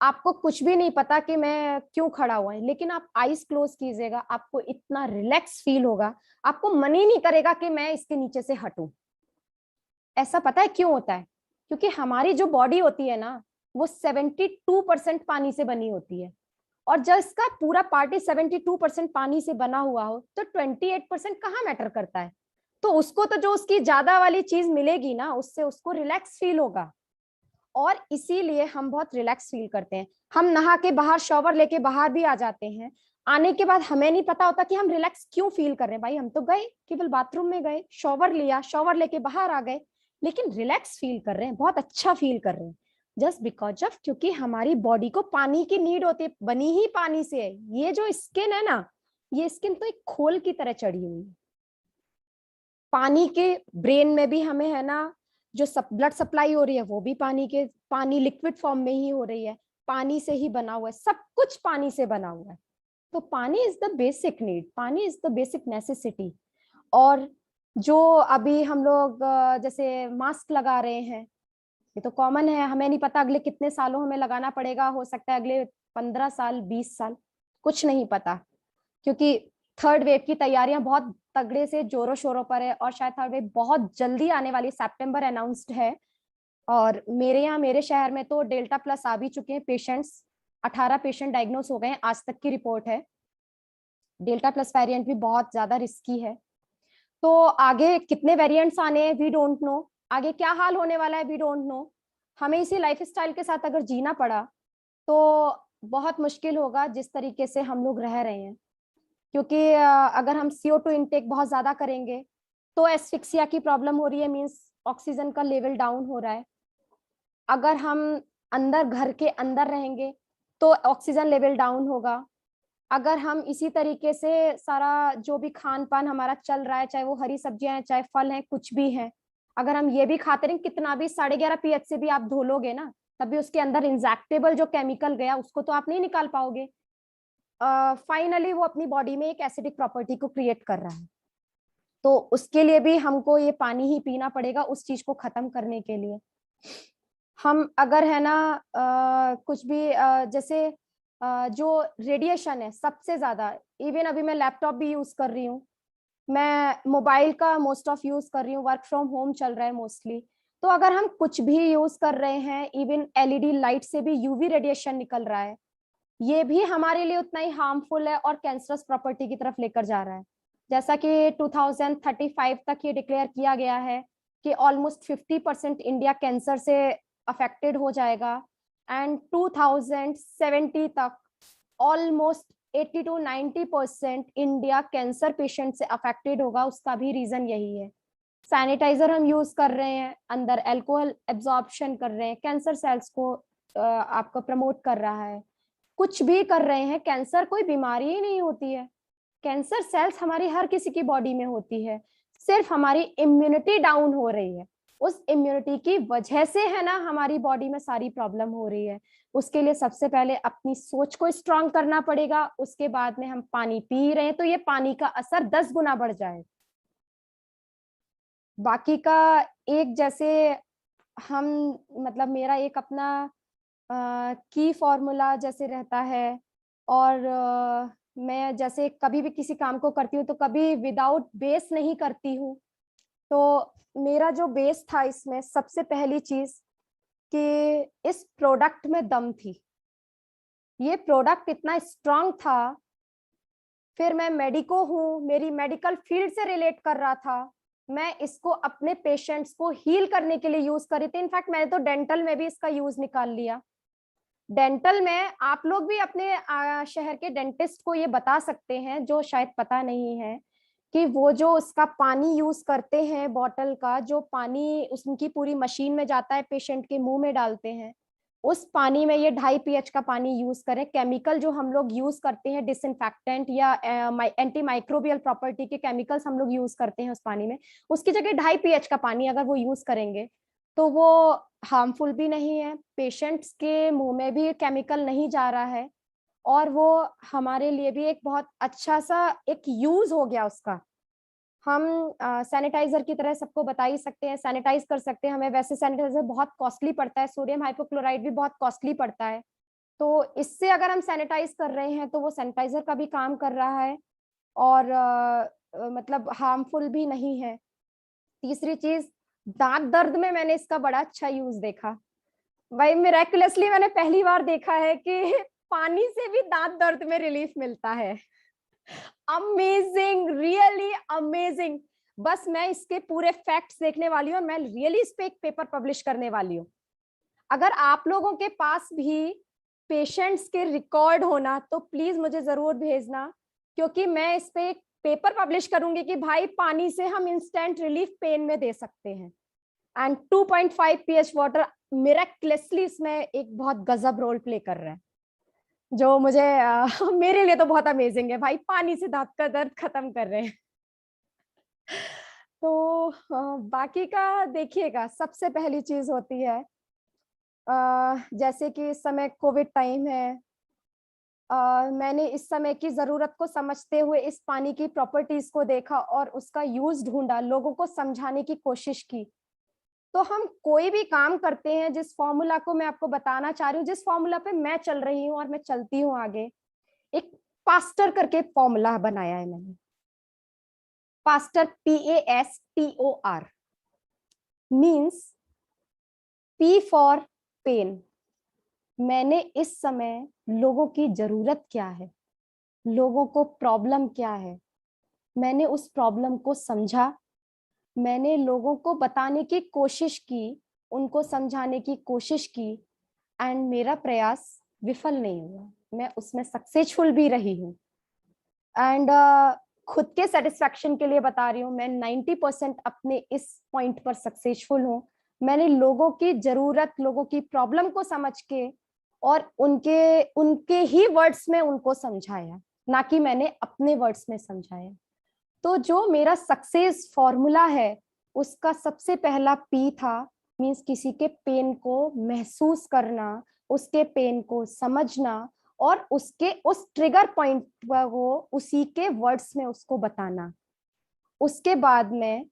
आपको कुछ भी नहीं पता कि मैं क्यों खड़ा हुआ है, लेकिन आप आईज क्लोज कीजिएगा, आपको इतना रिलैक्स फील होगा, आपको मन ही नहीं करेगा कि मैं इसके नीचे से हटूं। ऐसा पता है क्यों होता है? क्योंकि हमारी जो बॉडी होती है ना वो 72% पानी से बनी होती है। और जब इसका पूरा पार्टी 72% पानी से बना हुआ हो तो 28% कहाँ मैटर करता है? तो उसको तो जो उसकी ज्यादा वाली चीज मिलेगी ना उससे उसको रिलैक्स फील होगा। और इसीलिए हम बहुत रिलैक्स फील करते हैं। हम नहा के बाहर शॉवर लेके बाहर भी आ जाते हैं, आने के बाद हमें नहीं पता होता कि हम रिलैक्स क्यों फील कर रहे हैं। भाई हम तो गए, केवल बाथरूम में गए, शॉवर लिया, शॉवर लेके बाहर आ गए, लेकिन रिलैक्स फील कर रहे हैं, बहुत अच्छा फील कर रहे हैं। जस्ट बिकॉज ऑफ, क्योंकि हमारी बॉडी को पानी की नीड होती है, बनी ही पानी से है। ये जो स्किन है ना, ये स्किन तो एक खोल की तरह चढ़ी हुई है। पानी के ब्रेन में भी हमें है ना जो ब्लड सप्लाई हो रही है वो भी पानी लिक्विड फॉर्म में ही हो रही है, पानी से ही बना हुआ है, सब कुछ पानी से बना हुआ है। तो पानी इज द बेसिक नीड, पानी इज द बेसिक नेसेसिटी। और जो अभी हम लोग जैसे मास्क लगा रहे हैं, ये तो कॉमन है, हमें नहीं पता अगले कितने सालों हमें लगाना पड़ेगा, हो सकता है अगले 15 साल 20 साल, कुछ नहीं पता। क्योंकि थर्ड वेव की तैयारियां बहुत तगड़े से जोरों शोरों पर है और शायद थर्ड वेव बहुत जल्दी आने वाली, सितंबर अनाउंस्ड है। और मेरे यहाँ मेरे शहर में तो डेल्टा प्लस आ भी चुके हैं पेशेंट्स, 18 पेशेंट डायग्नोस हो गए हैं, आज तक की रिपोर्ट है। डेल्टा प्लस वेरिएंट भी बहुत ज्यादा रिस्की है। तो आगे कितने वेरिएंट्स आने हैं वी डोंट नो, आगे क्या हाल होने वाला है वी डोंट नो। हमें इसी लाइफस्टाइल के साथ अगर जीना पड़ा तो बहुत मुश्किल होगा जिस तरीके से हम लोग रह रहे हैं। क्योंकि अगर हम CO2 इनटेक बहुत ज्यादा करेंगे तो एस्फिक्सिया की प्रॉब्लम हो रही है, मींस ऑक्सीजन का लेवल डाउन हो रहा है। अगर हम अंदर घर के अंदर रहेंगे तो ऑक्सीजन लेवल डाउन होगा। अगर हम इसी तरीके से सारा जो भी खान पान हमारा चल रहा है, चाहे वो हरी सब्जियां हैं चाहे फल हैं कुछ भी है, अगर हम ये भी खाते रहें, कितना भी 11.5 pH से भी आप धो लोगे ना तभी उसके अंदर इंजेक्टेबल जो केमिकल गया उसको तो आप नहीं निकाल पाओगे। फाइनली वो अपनी बॉडी में एक एसिडिक प्रॉपर्टी को क्रिएट कर रहा है। तो उसके लिए भी हमको ये पानी ही पीना पड़ेगा उस चीज को खत्म करने के लिए। हम अगर है ना कुछ भी जैसे जो रेडिएशन है सबसे ज्यादा, इवन अभी मैं लैपटॉप भी यूज कर रही हूँ, मैं मोबाइल का मोस्ट ऑफ यूज कर रही हूँ, वर्क फ्रॉम होम चल रहा है मोस्टली। तो अगर हम कुछ भी यूज कर रहे हैं, इवन एलईडी लाइट से भी यूवी रेडिएशन निकल रहा है, ये भी हमारे लिए उतना ही हार्मफुल है और कैंसरस प्रॉपर्टी की तरफ लेकर जा रहा है। जैसा कि 2035 तक ये डिक्लेयर किया गया है कि ऑलमोस्ट 50% इंडिया कैंसर से अफेक्टेड हो जाएगा, एंड 2070 तक almost 80 to 90% India cancer patient से अफेक्टेड होगा। उसका भी रीजन यही है, सैनिटाइजर हम यूज कर रहे हैं, अंदर अल्कोहल एब्जॉर्प्शन कर रहे हैं, कैंसर सेल्स को आपको प्रमोट कर रहा है। कुछ भी कर रहे हैं, कैंसर कोई बीमारी ही नहीं होती है। कैंसर सेल्स हमारी हर किसी की बॉडी में होती है, सिर्फ हमारी इम्यूनिटी डाउन हो रही है। उस इम्यूनिटी की वजह से है ना हमारी बॉडी में सारी प्रॉब्लम हो रही है। उसके लिए सबसे पहले अपनी सोच को स्ट्रांग करना पड़ेगा। उसके बाद में हम पानी पी रहे हैं तो ये पानी का असर 10 गुना बढ़ जाए। बाकी का एक जैसे हम मतलब मेरा एक अपना की फॉर्मूला जैसे रहता है, और मैं जैसे कभी भी किसी काम को करती हूँ तो कभी विदाउट बेस नहीं करती हूँ। तो मेरा जो बेस था इसमें सबसे पहली चीज कि इस प्रोडक्ट में दम थी, ये प्रोडक्ट इतना स्ट्रांग था। फिर मैं मेडिको हूँ, मेरी मेडिकल फील्ड से रिलेट कर रहा था, मैं इसको अपने पेशेंट्स को हील करने के लिए यूज कर रही थी। इनफैक्ट मैंने तो डेंटल में भी इसका यूज निकाल लिया। डेंटल में आप लोग भी अपने शहर के डेंटिस्ट को ये बता सकते हैं, जो शायद पता नहीं है, कि वो जो उसका पानी यूज करते हैं, बॉटल का जो पानी उनकी पूरी मशीन में जाता है, पेशेंट के मुंह में डालते हैं, उस पानी में ये 2.5 pH का पानी यूज करें। केमिकल जो हम लोग यूज करते हैं डिसइंफेक्टेंट या एंटी माइक्रोबियल प्रॉपर्टी के केमिकल्स हम लोग यूज करते हैं उस पानी में, उसकी जगह 2.5 pH का पानी अगर वो यूज करेंगे तो वो हार्मफुल भी नहीं है, पेशेंट्स के मुंह में भी केमिकल नहीं जा रहा है, और वो हमारे लिए भी एक बहुत अच्छा सा एक यूज हो गया उसका। हम सैनिटाइजर की तरह सबको बता ही सकते हैं, सैनिटाइज कर सकते हैं। हमें वैसे सैनिटाइजर बहुत कॉस्टली पड़ता है, सोडियम हाइपोक्लोराइड भी बहुत कॉस्टली पड़ता है, तो इससे अगर हम सैनिटाइज कर रहे हैं तो वो सैनिटाइजर का भी काम कर रहा है, और मतलब हार्मफुल भी नहीं है। तीसरी चीज, दांत दर्द में मैंने इसका बड़ा अच्छा यूज देखा। भाई मिरेकुलसली मैंने पहली बार देखा है कि पानी से भी दांत दर्द में रिलीफ मिलता है। Amazing, really amazing. बस मैं इसके पूरे फैक्ट्स देखने वाली हूँ और मैं रियली इस पे एक पेपर पब्लिश करने वाली हूँ। अगर आप लोगों के पास भी पेशेंट्स के रिकॉर्ड होना तो प्लीज मुझे जरूर भेजना, क्योंकि मैं इस पे एक पेपर पब्लिश करूंगी कि भाई पानी से हम इंस्टेंट रिलीफ पेन में दे सकते हैं। एंड 2.5 pH वाटर मिरेक्युलसली इसमें एक बहुत गजब रोल प्ले कर रहा है, जो मुझे मेरे लिए तो बहुत अमेजिंग है। भाई पानी से दांत का दर्द खत्म कर रहे हैं। तो बाकी का देखिएगा, सबसे पहली चीज होती है जैसे कि इस समय कोविड टाइम है, मैंने इस समय की जरूरत को समझते हुए इस पानी की प्रॉपर्टीज को देखा और उसका यूज ढूंढा, लोगों को समझाने की कोशिश की। तो हम कोई भी काम करते हैं, जिस फॉर्मूला को मैं आपको बताना चाह रही हूँ, जिस फॉर्मूला पे मैं चल रही हूँ और मैं चलती हूँ आगे, एक पास्टर करके फॉर्मूला बनाया है मैंने। Pastor, PASTOR means P for pen. मैंने इस समय लोगों की जरूरत क्या है, लोगों को प्रॉब्लम क्या है, मैंने उस प्रॉब्लम को समझा, मैंने लोगों को बताने की कोशिश की, उनको समझाने की कोशिश की, एंड मेरा प्रयास विफल नहीं हुआ, मैं उसमें सक्सेसफुल भी रही हूँ। एंड खुद के सेटिस्फैक्शन के लिए बता रही हूँ, मैं 90% अपने इस पॉइंट पर सक्सेसफुल हूँ। मैंने लोगों की जरूरत, लोगों की प्रॉब्लम को समझ के और उनके उनके ही वर्ड्स में उनको समझाया, ना कि मैंने अपने वर्ड्स में समझाया। तो जो मेरा सक्सेस फॉर्मूला है उसका सबसे पहला पी था, मीन्स किसी के पेन को महसूस करना, उसके पेन को समझना और उसके उस ट्रिगर पॉइंट को उसी के वर्ड्स में उसको बताना। उसके बाद में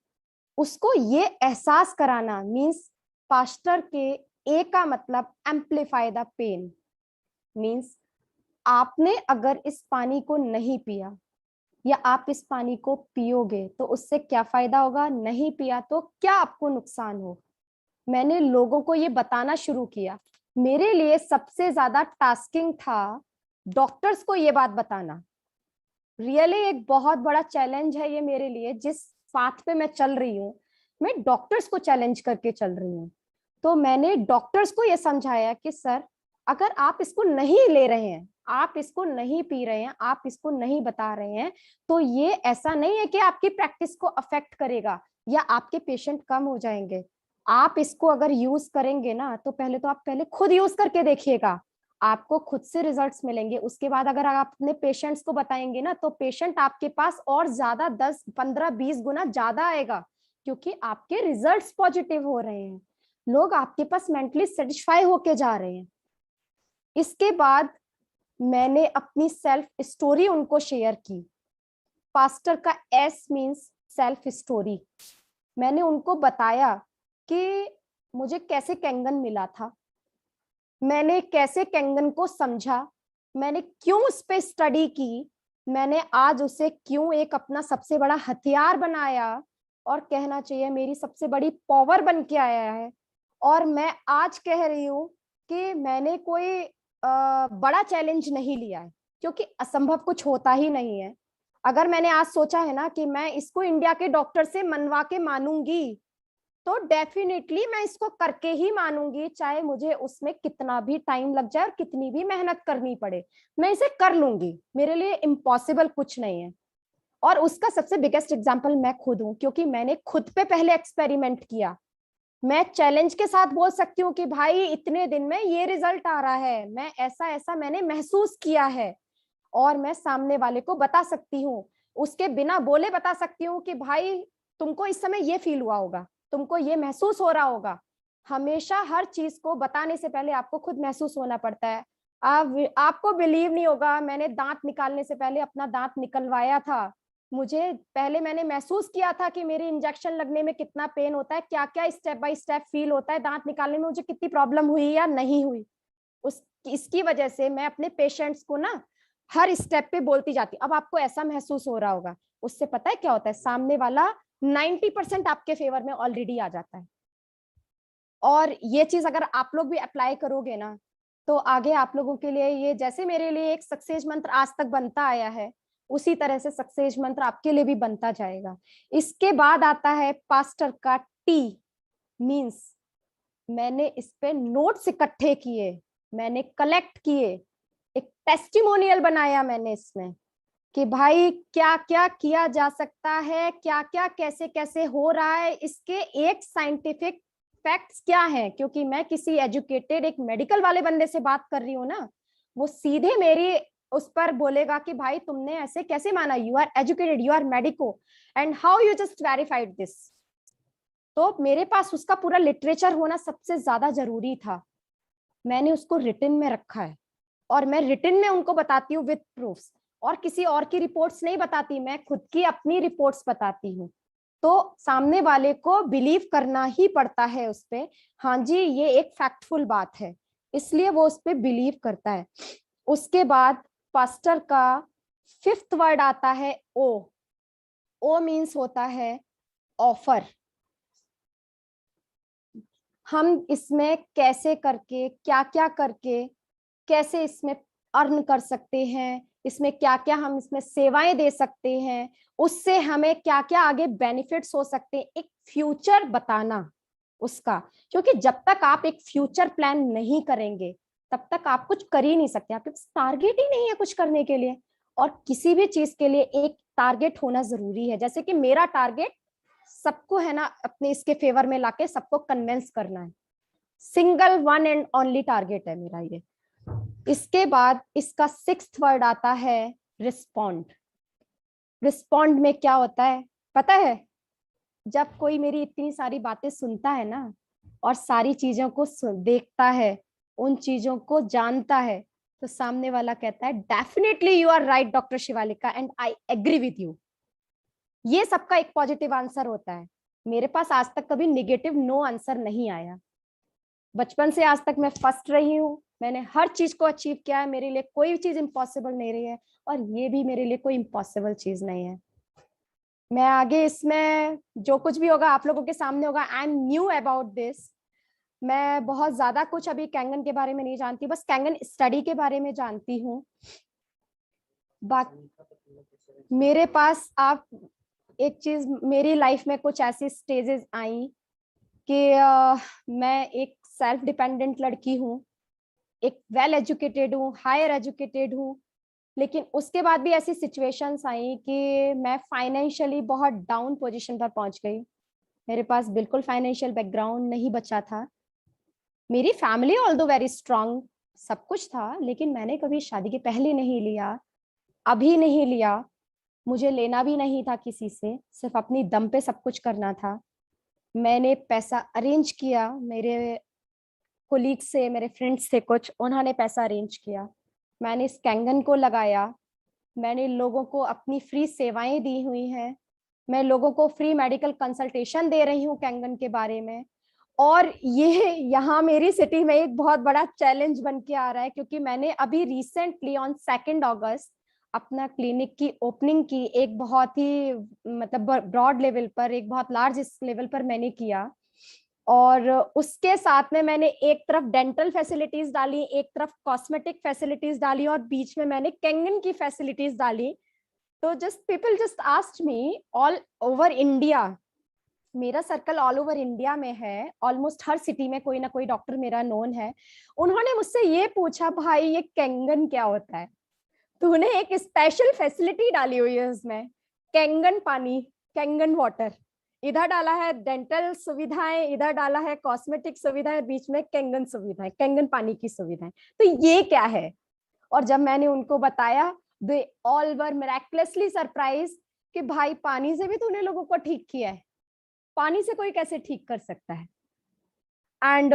उसको ये एहसास कराना, मीन्स पास्टर के ए का मतलब एम्पलीफाई द पेन, मीन्स आपने अगर इस पानी को नहीं पिया या आप इस पानी को पियोगे तो उससे क्या फायदा होगा, नहीं पिया तो क्या आपको नुकसान हो। मैंने लोगों को ये बताना शुरू किया। मेरे लिए सबसे ज्यादा टास्किंग था डॉक्टर्स को ये बात बताना। रियली एक बहुत बड़ा चैलेंज है ये मेरे लिए, जिस पाथ पे मैं चल रही हूँ, मैं डॉक्टर्स को चैलेंज करके चल रही हूँ। तो मैंने डॉक्टर्स को ये समझाया कि सर, अगर आप इसको नहीं ले रहे हैं, आप इसको नहीं पी रहे हैं, आप इसको नहीं बता रहे हैं, तो ये ऐसा नहीं है कि आपकी प्रैक्टिस को अफेक्ट करेगा या आपके पेशेंट कम हो जाएंगे। आप इसको अगर यूज करेंगे ना, तो पहले तो आप पहले खुद यूज करके देखिएगा, आपको खुद से रिजल्ट्स मिलेंगे। उसके बाद अगर आप अपने पेशेंट्स को बताएंगे ना, तो पेशेंट आपके पास और ज्यादा 10, 15, 20 गुना ज्यादा आएगा, क्योंकि आपके रिजल्ट्स पॉजिटिव हो रहे हैं, लोग आपके पास मेंटली सेटिस्फाई होके जा रहे हैं। इसके बाद मैंने अपनी सेल्फ स्टोरी उनको शेयर की। पास्टर का एस मीन्स सेल्फ स्टोरी। मैंने उनको बताया कि मुझे कैसे कैंगन मिला था, मैंने कैसे कैंगन को समझा, मैंने क्यों उस पे स्टडी की, मैंने आज उसे क्यों एक अपना सबसे बड़ा हथियार बनाया, और कहना चाहिए मेरी सबसे बड़ी पावर बन के आया है। और मैं आज कह रही हूँ कि मैंने कोई बड़ा चैलेंज नहीं लिया है, क्योंकि असंभव कुछ होता ही नहीं है। अगर मैंने आज सोचा है ना कि मैं इसको इंडिया के डॉक्टर से मनवा के मानूंगी, तो डेफिनेटली मैं इसको करके ही मानूंगी, चाहे मुझे उसमें कितना भी टाइम लग जाए और कितनी भी मेहनत करनी पड़े, मैं इसे कर लूंगी। मेरे लिए इम्पॉसिबल कुछ नहीं है। और उसका सबसे बिगेस्ट एग्जांपल मैं खुद हूं, क्योंकि मैंने खुद पे पहले एक्सपेरिमेंट किया। मैं चैलेंज के साथ बोल सकती हूँ कि भाई इतने दिन में ये रिजल्ट आ रहा है, मैं ऐसा ऐसा मैंने महसूस किया है, और मैं सामने वाले को बता सकती हूँ, उसके बिना बोले बता सकती हूँ कि भाई तुमको इस समय ये फील हुआ होगा, तुमको ये महसूस हो रहा होगा। हमेशा हर चीज को बताने से पहले आपको खुद महसूस होना पड़ता है। आपको बिलीव नहीं होगा, मैंने दांत निकालने से पहले अपना दांत निकलवाया था। मुझे पहले मैंने महसूस किया था कि मेरे इंजेक्शन लगने में कितना पेन होता है, क्या क्या स्टेप बाय स्टेप फील होता है, दांत निकालने में मुझे कितनी प्रॉब्लम हुई या नहीं हुई। उस इसकी वजह से मैं अपने पेशेंट्स को ना हर स्टेप पे बोलती जाती, अब आपको ऐसा महसूस हो रहा होगा। उससे पता है क्या होता है, सामने वाला 90% आपके फेवर में ऑलरेडी आ जाता है। और ये चीज अगर आप लोग भी अप्लाई करोगे ना, तो आगे आप लोगों के लिए ये, जैसे मेरे लिए एक सक्सेस मंत्र आज तक बनता आया है, उसी तरह से सक्सेस मंत्र आपके लिए भी बनता जाएगा। इसके बाद आता है पास्टर का टी, मींस मैंने इस पे नोट्स इकट्ठे किए, मैंने कलेक्ट किए, एक टेस्टिमोनियल बनाया मैंने इसमें कि भाई क्या क्या किया जा सकता है, क्या क्या कैसे कैसे हो रहा है, इसके एक साइंटिफिक फैक्ट्स क्या है। क्योंकि मैं किसी एजुकेटेड एक मेडिकल वाले बंदे से बात कर रही हूँ ना, वो सीधे मेरी उस पर बोलेगा कि भाई तुमने ऐसे कैसे माना, you are educated, you are medico, and how you just verified this. तो मेरे पास उसका पूरा लिटरेचर होना सबसे ज्यादा जरूरी था। मैंने उसको रिटन में रखा है, और मैं रिटन में उनको बताती हूँ विद प्रूफ्स, और किसी और की रिपोर्ट्स नहीं बताती, मैं खुद की अपनी रिपोर्ट्स बताती हूँ। तो सामने वाले को बिलीव करना ही पड़ता है उस पे, हाँ जी ये एक फैक्टफुल बात है, इसलिए वो उस पे बिलीव करता है। उसके बाद पास्टर का फिफ्थ वर्ड आता है ओ। ओ मीन्स होता है ऑफर। हम इसमें कैसे करके, क्या क्या करके, कैसे इसमें अर्न कर सकते हैं, इसमें क्या क्या हम इसमें सेवाएं दे सकते हैं, उससे हमें क्या क्या आगे बेनिफिट्स हो सकते हैं, एक फ्यूचर बताना उसका। क्योंकि जब तक आप एक फ्यूचर प्लान नहीं करेंगे, तब तक आप कुछ कर ही नहीं सकते, आपके पास टारगेट ही नहीं है कुछ करने के लिए। और किसी भी चीज के लिए एक टारगेट होना जरूरी है। जैसे कि मेरा टारगेट सबको है ना अपने इसके फेवर में लाके सबको कन्विंस करना है, single one and only target है मेरा ये। इसके बाद इसका सिक्स्थ वर्ड आता है रिस्पॉन्ड। रिस्पॉन्ड में क्या होता है पता है, जब कोई मेरी इतनी सारी बातें सुनता है ना, और सारी चीजों को देखता है, उन चीजों को जानता है, तो सामने वाला कहता है definitely you are right doctor Shivalika and I agree with you. ये सबका एक पॉजिटिव आंसर होता है। मेरे पास आज तक कभी निगेटिव नो आंसर नहीं आया। बचपन से आज तक मैं फर्स्ट रही हूँ, मैंने हर चीज को अचीव किया है, मेरे लिए कोई चीज इम्पॉसिबल नहीं रही है और ये भी मेरे लिए कोई इम्पॉसिबल चीज नहीं है। मैं आगे इसमें जो कुछ भी होगा आप लोगों के सामने होगा। I am knew about this. मैं बहुत ज्यादा कुछ अभी कैंगन के बारे में नहीं जानती, बस कैंगन स्टडी के बारे में जानती हूँ। बाकी मेरे पास आप एक चीज, मेरी लाइफ में कुछ ऐसी स्टेजेस आई कि मैं एक सेल्फ डिपेंडेंट लड़की हूँ, एक वेल एजुकेटेड हूँ, हायर एजुकेटेड हूँ, लेकिन उसके बाद भी ऐसी सिचुएशंस आई कि मैं फाइनेंशियली बहुत डाउन पोजीशन पर पहुंच गई। मेरे पास बिल्कुल फाइनेंशियल बैकग्राउंड नहीं बचा था। मेरी फैमिली ऑल्दो वेरी स्ट्रांग, सब कुछ था, लेकिन मैंने कभी शादी के पहले नहीं लिया, अभी नहीं लिया, मुझे लेना भी नहीं था किसी से, सिर्फ अपनी दम पे सब कुछ करना था। मैंने पैसा अरेंज किया, मेरे कोलीग से, मेरे फ्रेंड्स से, कुछ उन्होंने पैसा अरेंज किया, मैंने इस कैंगन को लगाया, मैंने लोगों को अपनी फ्री सेवाएं दी हुई हैं, मैं लोगों को फ्री मेडिकल कंसल्टेशन दे रही हूँ कैंगन के बारे में। और ये यहाँ मेरी सिटी में एक बहुत बड़ा चैलेंज बन के आ रहा है, क्योंकि मैंने अभी रिसेंटली ऑन 2 अगस्त अपना क्लिनिक की ओपनिंग की, एक बहुत ही मतलब ब्रॉड लेवल पर, एक बहुत लार्ज लेवल पर मैंने किया। और उसके साथ में मैंने एक तरफ डेंटल फैसिलिटीज डाली, एक तरफ कॉस्मेटिक फैसिलिटीज डाली और बीच में मैंने कैंगन की फैसिलिटीज डाली। तो just people just asked me all over India, मेरा सर्कल ऑल ओवर इंडिया में है, ऑलमोस्ट हर सिटी में कोई ना कोई डॉक्टर मेरा नोन है। उन्होंने मुझसे ये पूछा, भाई ये कैंगन क्या होता है, तूने एक स्पेशल फैसिलिटी डाली हुई है उसमें, कैंगन पानी, कैंगन वाटर, इधर डाला है डेंटल सुविधाएं, इधर डाला है कॉस्मेटिक सुविधाएं, बीच में कैंगन सुविधाएं, कैंगन पानी की सुविधाएं, तो ये क्या है। और जब मैंने उनको बताया, they all were miraculously surprise कि भाई पानी से भी तूने लोगों को ठीक किया है, पानी से कोई कैसे ठीक कर सकता है। एंड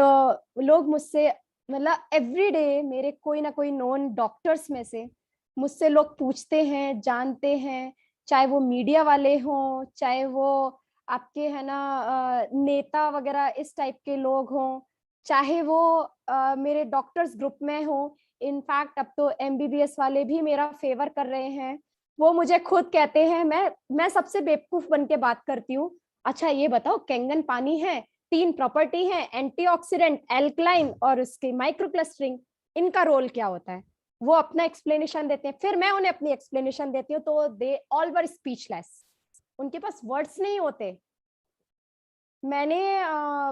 लोग मुझसे, मतलब एवरी डे मेरे कोई ना कोई नोन डॉक्टर्स में से मुझसे लोग पूछते हैं, जानते हैं, चाहे वो मीडिया वाले हों, चाहे वो आपके है ना नेता वगैरह इस टाइप के लोग हों, चाहे वो मेरे डॉक्टर्स ग्रुप में हो। इनफैक्ट अब तो एमबीबीएस वाले भी मेरा फेवर कर रहे हैं। वो मुझे खुद कहते हैं, मैं सबसे बेवकूफ बन के बात करती हूँ, अच्छा ये बताओ कैंगन पानी है, 3 प्रॉपर्टी है, एंटीऑक्सीडेंट, एल्कलाइन और उसके माइक्रो क्लस्टरिंग, इनका रोल क्या होता है। वो अपना एक्सप्लेनेशन देते हैं, फिर मैं उन्हें अपनी एक्सप्लेनेशन देती हूँ, तो दे ऑल वर स्पीचलेस, उनके पास वर्ड्स नहीं होते। मैंने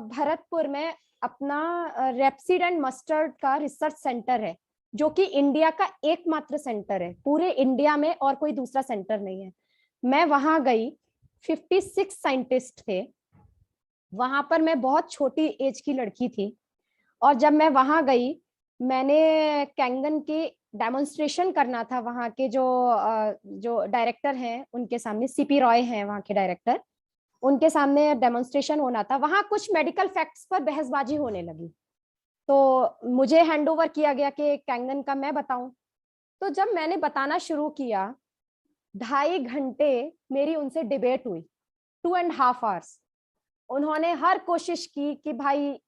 भरतपुर में अपना रेपसीड एंड मस्टर्ड का रिसर्च सेंटर है, जो कि इंडिया का एकमात्र सेंटर है, पूरे इंडिया में और कोई दूसरा सेंटर नहीं है। मैं वहां गई, 56 साइंटिस्ट थे वहां पर, मैं बहुत छोटी एज की लड़की थी। और जब मैं वहां गई, मैंने कैंगन की डेमोन्स्ट्रेशन करना था, वहां के जो डायरेक्टर हैं उनके सामने, सीपी रॉय हैं वहां के डायरेक्टर, उनके सामने डेमोन्स्ट्रेशन होना था। वहां कुछ मेडिकल फैक्ट्स पर बहसबाजी होने लगी, तो मुझे हैंडओवर किया गया कि कैंगन का मैं बताऊं। तो जब मैंने बताना शुरू किया, 2.5 घंटे मेरी उनसे डिबेट हुई, 2.5 hours। उन्होंने हर कोशिश की कि भाई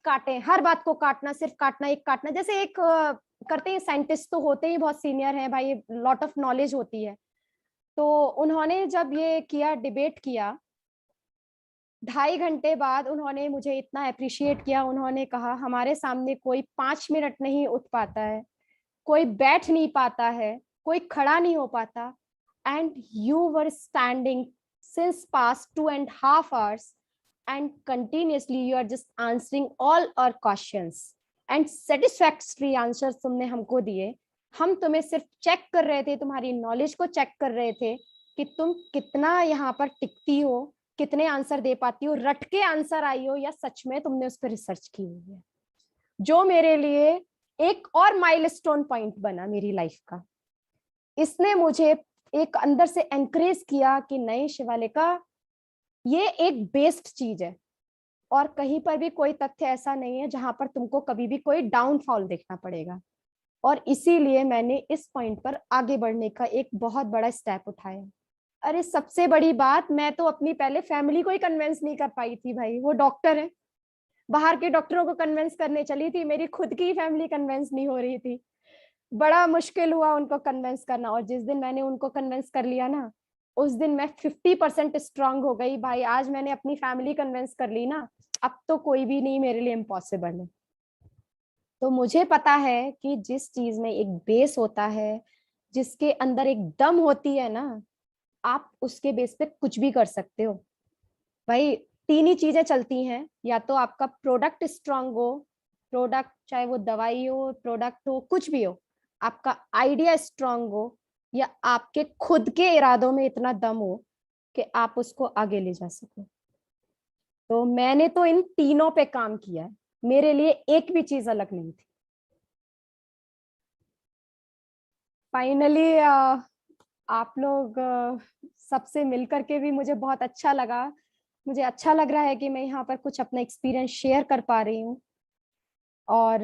काटें, हर बात को काटना, सिर्फ काटना, एक काटना, जैसे एक करते हैं साइंटिस्ट, तो होते ही बहुत सीनियर हैं भाई, लॉट ऑफ नॉलेज होती है। तो उन्होंने जब ये किया, डिबेट किया, 2.5 घंटे बाद उन्होंने मुझे इतना अप्रिशिएट किया। उन्होंने कहा, हमारे सामने कोई 5 मिनट नहीं उठ पाता है, कोई बैठ नहीं पाता है, कोई खड़ा नहीं हो पाता, and you were standing since past 2.5 hours and continuously you are just answering all our questions and satisfactory answers तुमने हमको दिए। हम तुम्हें सिर्फ चेक कर रहे थे, तुम्हारी नॉलेज को चेक कर रहे थे कि तुम कितना यहाँ पर टिकती हो, कितने आंसर दे पाती हो, रट के आंसर आई हो या सच में तुमने उस पर रिसर्च की हुई है। जो मेरे लिए एक और माइलस्टोन पॉइंट बना मेरी लाइफ का। इसने मुझे एक अंदर से एनकरेज किया कि नहीं शिवालिका, ये एक बेस्ड चीज है और कहीं पर भी कोई तथ्य ऐसा नहीं है जहां पर तुमको कभी भी कोई डाउनफॉल देखना पड़ेगा। और इसीलिए मैंने इस पॉइंट पर आगे बढ़ने का एक बहुत बड़ा स्टेप उठाया। अरे सबसे बड़ी बात, मैं तो अपनी पहले फैमिली को ही कन्विंस नहीं कर पाई थी, भाई वो डॉक्टर है, बाहर के डॉक्टरों को कन्विंस करने चली थी, मेरी खुद की फैमिली कन्विंस नहीं हो रही थी। बड़ा मुश्किल हुआ उनको कन्विंस करना, और जिस दिन मैंने उनको कन्विंस कर लिया ना, उस दिन मैं 50% स्ट्रांग हो गई। भाई आज मैंने अपनी फैमिली कन्विंस कर ली ना, अब तो कोई भी नहीं मेरे लिए इम्पॉसिबल है। तो मुझे पता है कि जिस चीज में एक बेस होता है, जिसके अंदर एक दम होती है ना, आप उसके बेस पे कुछ भी कर सकते हो। भाई तीन ही चीजें चलती हैं, या तो आपका प्रोडक्ट स्ट्रांग हो, प्रोडक्ट चाहे वो दवाई हो, प्रोडक्ट हो, कुछ भी हो, आपका आइडिया स्ट्रांग हो, या आपके खुद के इरादों में इतना दम हो कि आप उसको आगे ले जा सको। तो मैंने तो इन तीनों पे काम किया है, मेरे लिए एक भी चीज अलग नहीं थी। फाइनली आप लोग सबसे मिलकर के भी मुझे बहुत अच्छा लगा। मुझे अच्छा लग रहा है कि मैं यहाँ पर कुछ अपना एक्सपीरियंस शेयर कर पा रही हूँ, और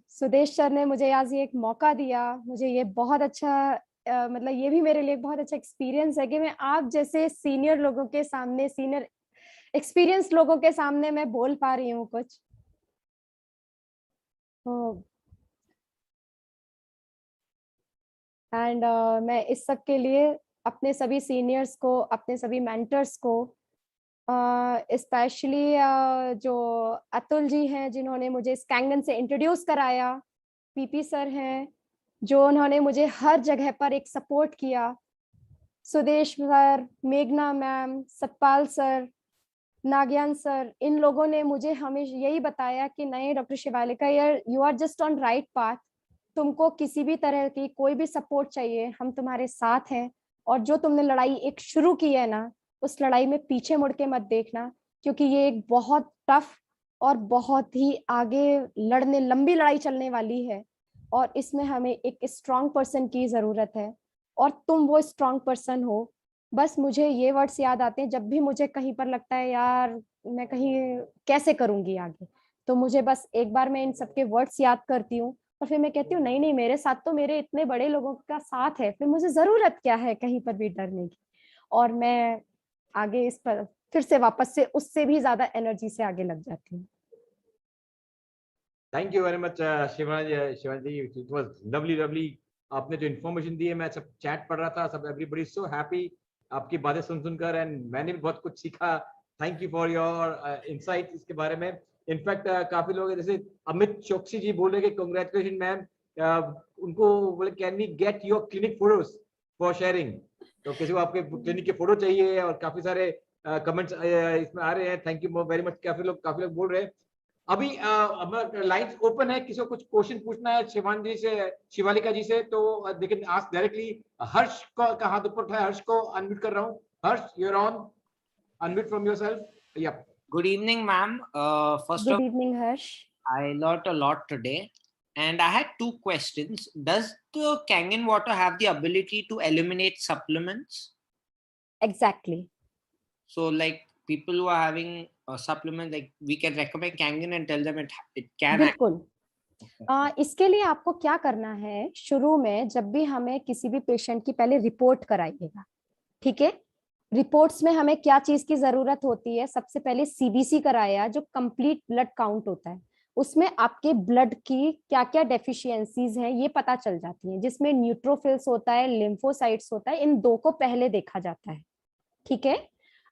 सुदेश सर ने मुझे आज ये एक मौका दिया। मुझे ये बहुत अच्छा मतलब ये भी मेरे लिए बहुत अच्छा एक्सपीरियंस है कि मैं आप जैसे सीनियर लोगों के सामने, सीनियर एक्सपीरियंस लोगों के सामने मैं बोल पा रही हूँ कुछ। तो एंड मैं इस सब के लिए अपने सभी सीनियर्स को, अपने सभी मेंटर्स को, स्पेशली जो अतुल जी हैं जिन्होंने मुझे स्कैंगन से इंट्रोड्यूस कराया, पीपी सर हैं जो उन्होंने मुझे हर जगह पर एक सपोर्ट किया, सुदेश सर, मेघना मैम, सतपाल सर, नागयान सर, इन लोगों ने मुझे हमेशा यही बताया कि नहीं डॉक्टर शिवालिका, यार you are just on right path. तुमको किसी भी तरह की कोई भी सपोर्ट चाहिए, हम तुम्हारे साथ हैं। और जो तुमने लड़ाई एक शुरू की है ना, उस लड़ाई में पीछे मुड़ के मत देखना, क्योंकि ये एक बहुत टफ और बहुत ही आगे लड़ने, लंबी लड़ाई चलने वाली है, और इसमें हमें एक स्ट्रांग पर्सन की जरूरत है, और तुम वो स्ट्रांग पर्सन हो। बस मुझे ये वर्ड्स याद आते हैं जब भी मुझे कहीं पर लगता है यार मैं कहीं कैसे करूंगी आगे, तो मुझे बस एक बार मैं इन सबके वर्ड्स याद करती हूँ, और फिर मैं कहती हूँ नहीं नहीं, मेरे साथ तो मेरे इतने बड़े लोगों का साथ है, फिर मुझे जरूरत क्या है कहीं पर भी डरने की। और मैं आगे इस पर फिर से वापस से उससे भी ज्यादा एनर्जी से आगे लग जाती हूँ। Thank you very much Shivani, it was lovely lovely. आपने जो इन्फॉर्मेशन दी है, मैं सब चैट पढ़ रहा था, सब एवरीबॉडी सो हैप्पी आपकी बातें सुन सुनकर, एंड मैंने भी बहुत कुछ सीखा। Thank you for your insight इसके बारे में। इनफैक्ट काफी लोग जैसे अमित चौकसी जी बोल रहे कि कांग्रेचुलेशन मैम, उनको बोले can we get your clinic photos for sharing. तो किसी को आपके क्लिनिक के फोटो चाहिए, और काफी सारे कमेंट्स इसमें आ रहे हैं। Thank you very much. काफी लोग बोल रहे हैं। अभी लाइंस ओपन है, किसी को कुछ क्वेश्चन पूछना है शिवानी जी से, शिवालिका जी से, तो दे कैन आस्क डायरेक्टली। हर्ष का हाथ ऊपर उठाया, हर्ष को अनम्यूट कर रहा हूँ। Harsh, you are on, unmute from yourself. या Good evening, ma'am. First good of evening Harsh. I learnt a lot today, and I had two questions. Does the Kangen water have the ability to eliminate supplements? Exactly. So, like people who are having a supplement, like we can recommend Kangen and tell them it can. बिल्कुल। इसके लिए आपको क्या करना है, शुरू में जब भी हमें किसी भी पेशेंट की पहले रिपोर्ट कराइएगा, ठीक है। रिपोर्ट्स में हमें क्या चीज की जरूरत होती है, सबसे पहले सीबीसी कराया, जो कंप्लीट ब्लड काउंट होता है, उसमें आपके ब्लड की क्या क्या डेफिशिएंसीज हैं ये पता चल जाती हैं, जिसमें न्यूट्रोफिल्स होता है, लिम्फोसाइट्स होता है, इन दो को पहले देखा जाता है, ठीक है।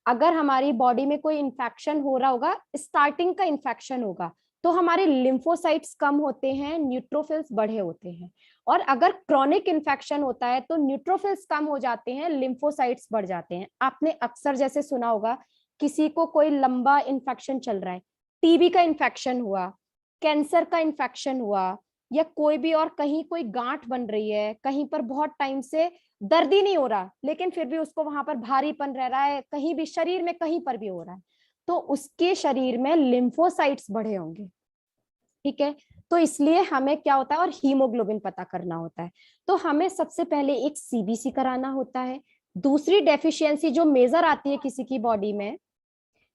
अगर हमारी बॉडी में कोई इन्फेक्शन हो रहा होगा, स्टार्टिंग का इन्फेक्शन होगा, तो हमारे लिम्फोसाइट्स कम होते हैं, न्यूट्रोफिल्स बढ़े होते हैं। और अगर क्रॉनिक इन्फेक्शन होता है तो न्यूट्रोफिल्स कम हो जाते हैं, लिम्फोसाइट्स बढ़ जाते हैं। आपने अक्सर जैसे सुना होगा, किसी को कोई लंबा इन्फेक्शन चल रहा है, टीबी का इन्फेक्शन हुआ, कैंसर का इन्फेक्शन हुआ, या कोई भी और कहीं कोई गांठ बन रही है, कहीं पर बहुत टाइम से दर्द ही नहीं हो रहा, लेकिन फिर भी उसको वहां पर भारीपन रह रहा है, कहीं भी शरीर में कहीं पर भी हो रहा है, तो उसके शरीर में लिम्फोसाइट्स बढ़े होंगे, ठीक है। तो इसलिए हमें क्या होता है, और हीमोग्लोबिन पता करना होता है, तो हमें सबसे पहले एक सीबीसी कराना होता है। दूसरी डेफिशिएंसी जो मेजर आती है किसी की बॉडी में,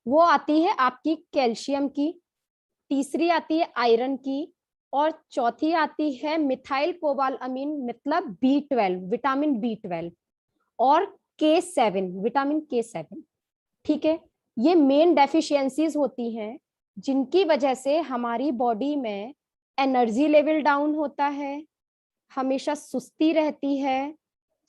वो आती है आपकी कैल्शियम की, तीसरी आती है आयरन की, और चौथी आती है मिथाइल कोबालामीन, मतलब B12, विटामिन B12, और K7, विटामिन K7, ठीक है। ये मेन डेफिशिएंसीज होती हैं जिनकी वजह से हमारी बॉडी में एनर्जी लेवल डाउन होता है, हमेशा सुस्ती रहती है,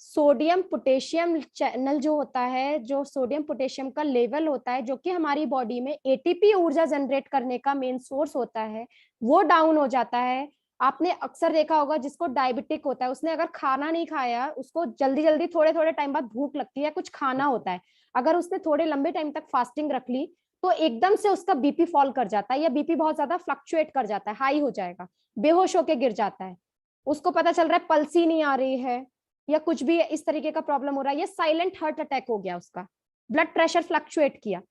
सोडियम पोटेशियम चैनल जो होता है, जो सोडियम पोटेशियम का लेवल होता है, जो कि हमारी बॉडी में एटीपी ऊर्जा जनरेट करने का मेन सोर्स होता है, वो डाउन हो जाता है। आपने अक्सर देखा होगा जिसको डायबिटिक होता है, उसने अगर खाना नहीं खाया, उसको जल्दी जल्दी थोड़े थोड़े टाइम बाद भूख लगती है, कुछ खाना होता है, अगर उसने थोड़े लंबे टाइम तक फास्टिंग रख ली तो एकदम से उसका बीपी फॉल कर जाता है, या बीपी बहुत ज्यादा फ्लक्चुएट कर जाता है, हाई हो जाएगा, बेहोश होके गिर जाता है, उसको पता चल रहा है पल्स ही नहीं आ रही है, या कुछ भी इस तरीके का प्रॉब्लम हो रहा है, या साइलेंट हार्ट अटैक हो गया, उसका ब्लड प्रेशर फ्लक्चुएट किया,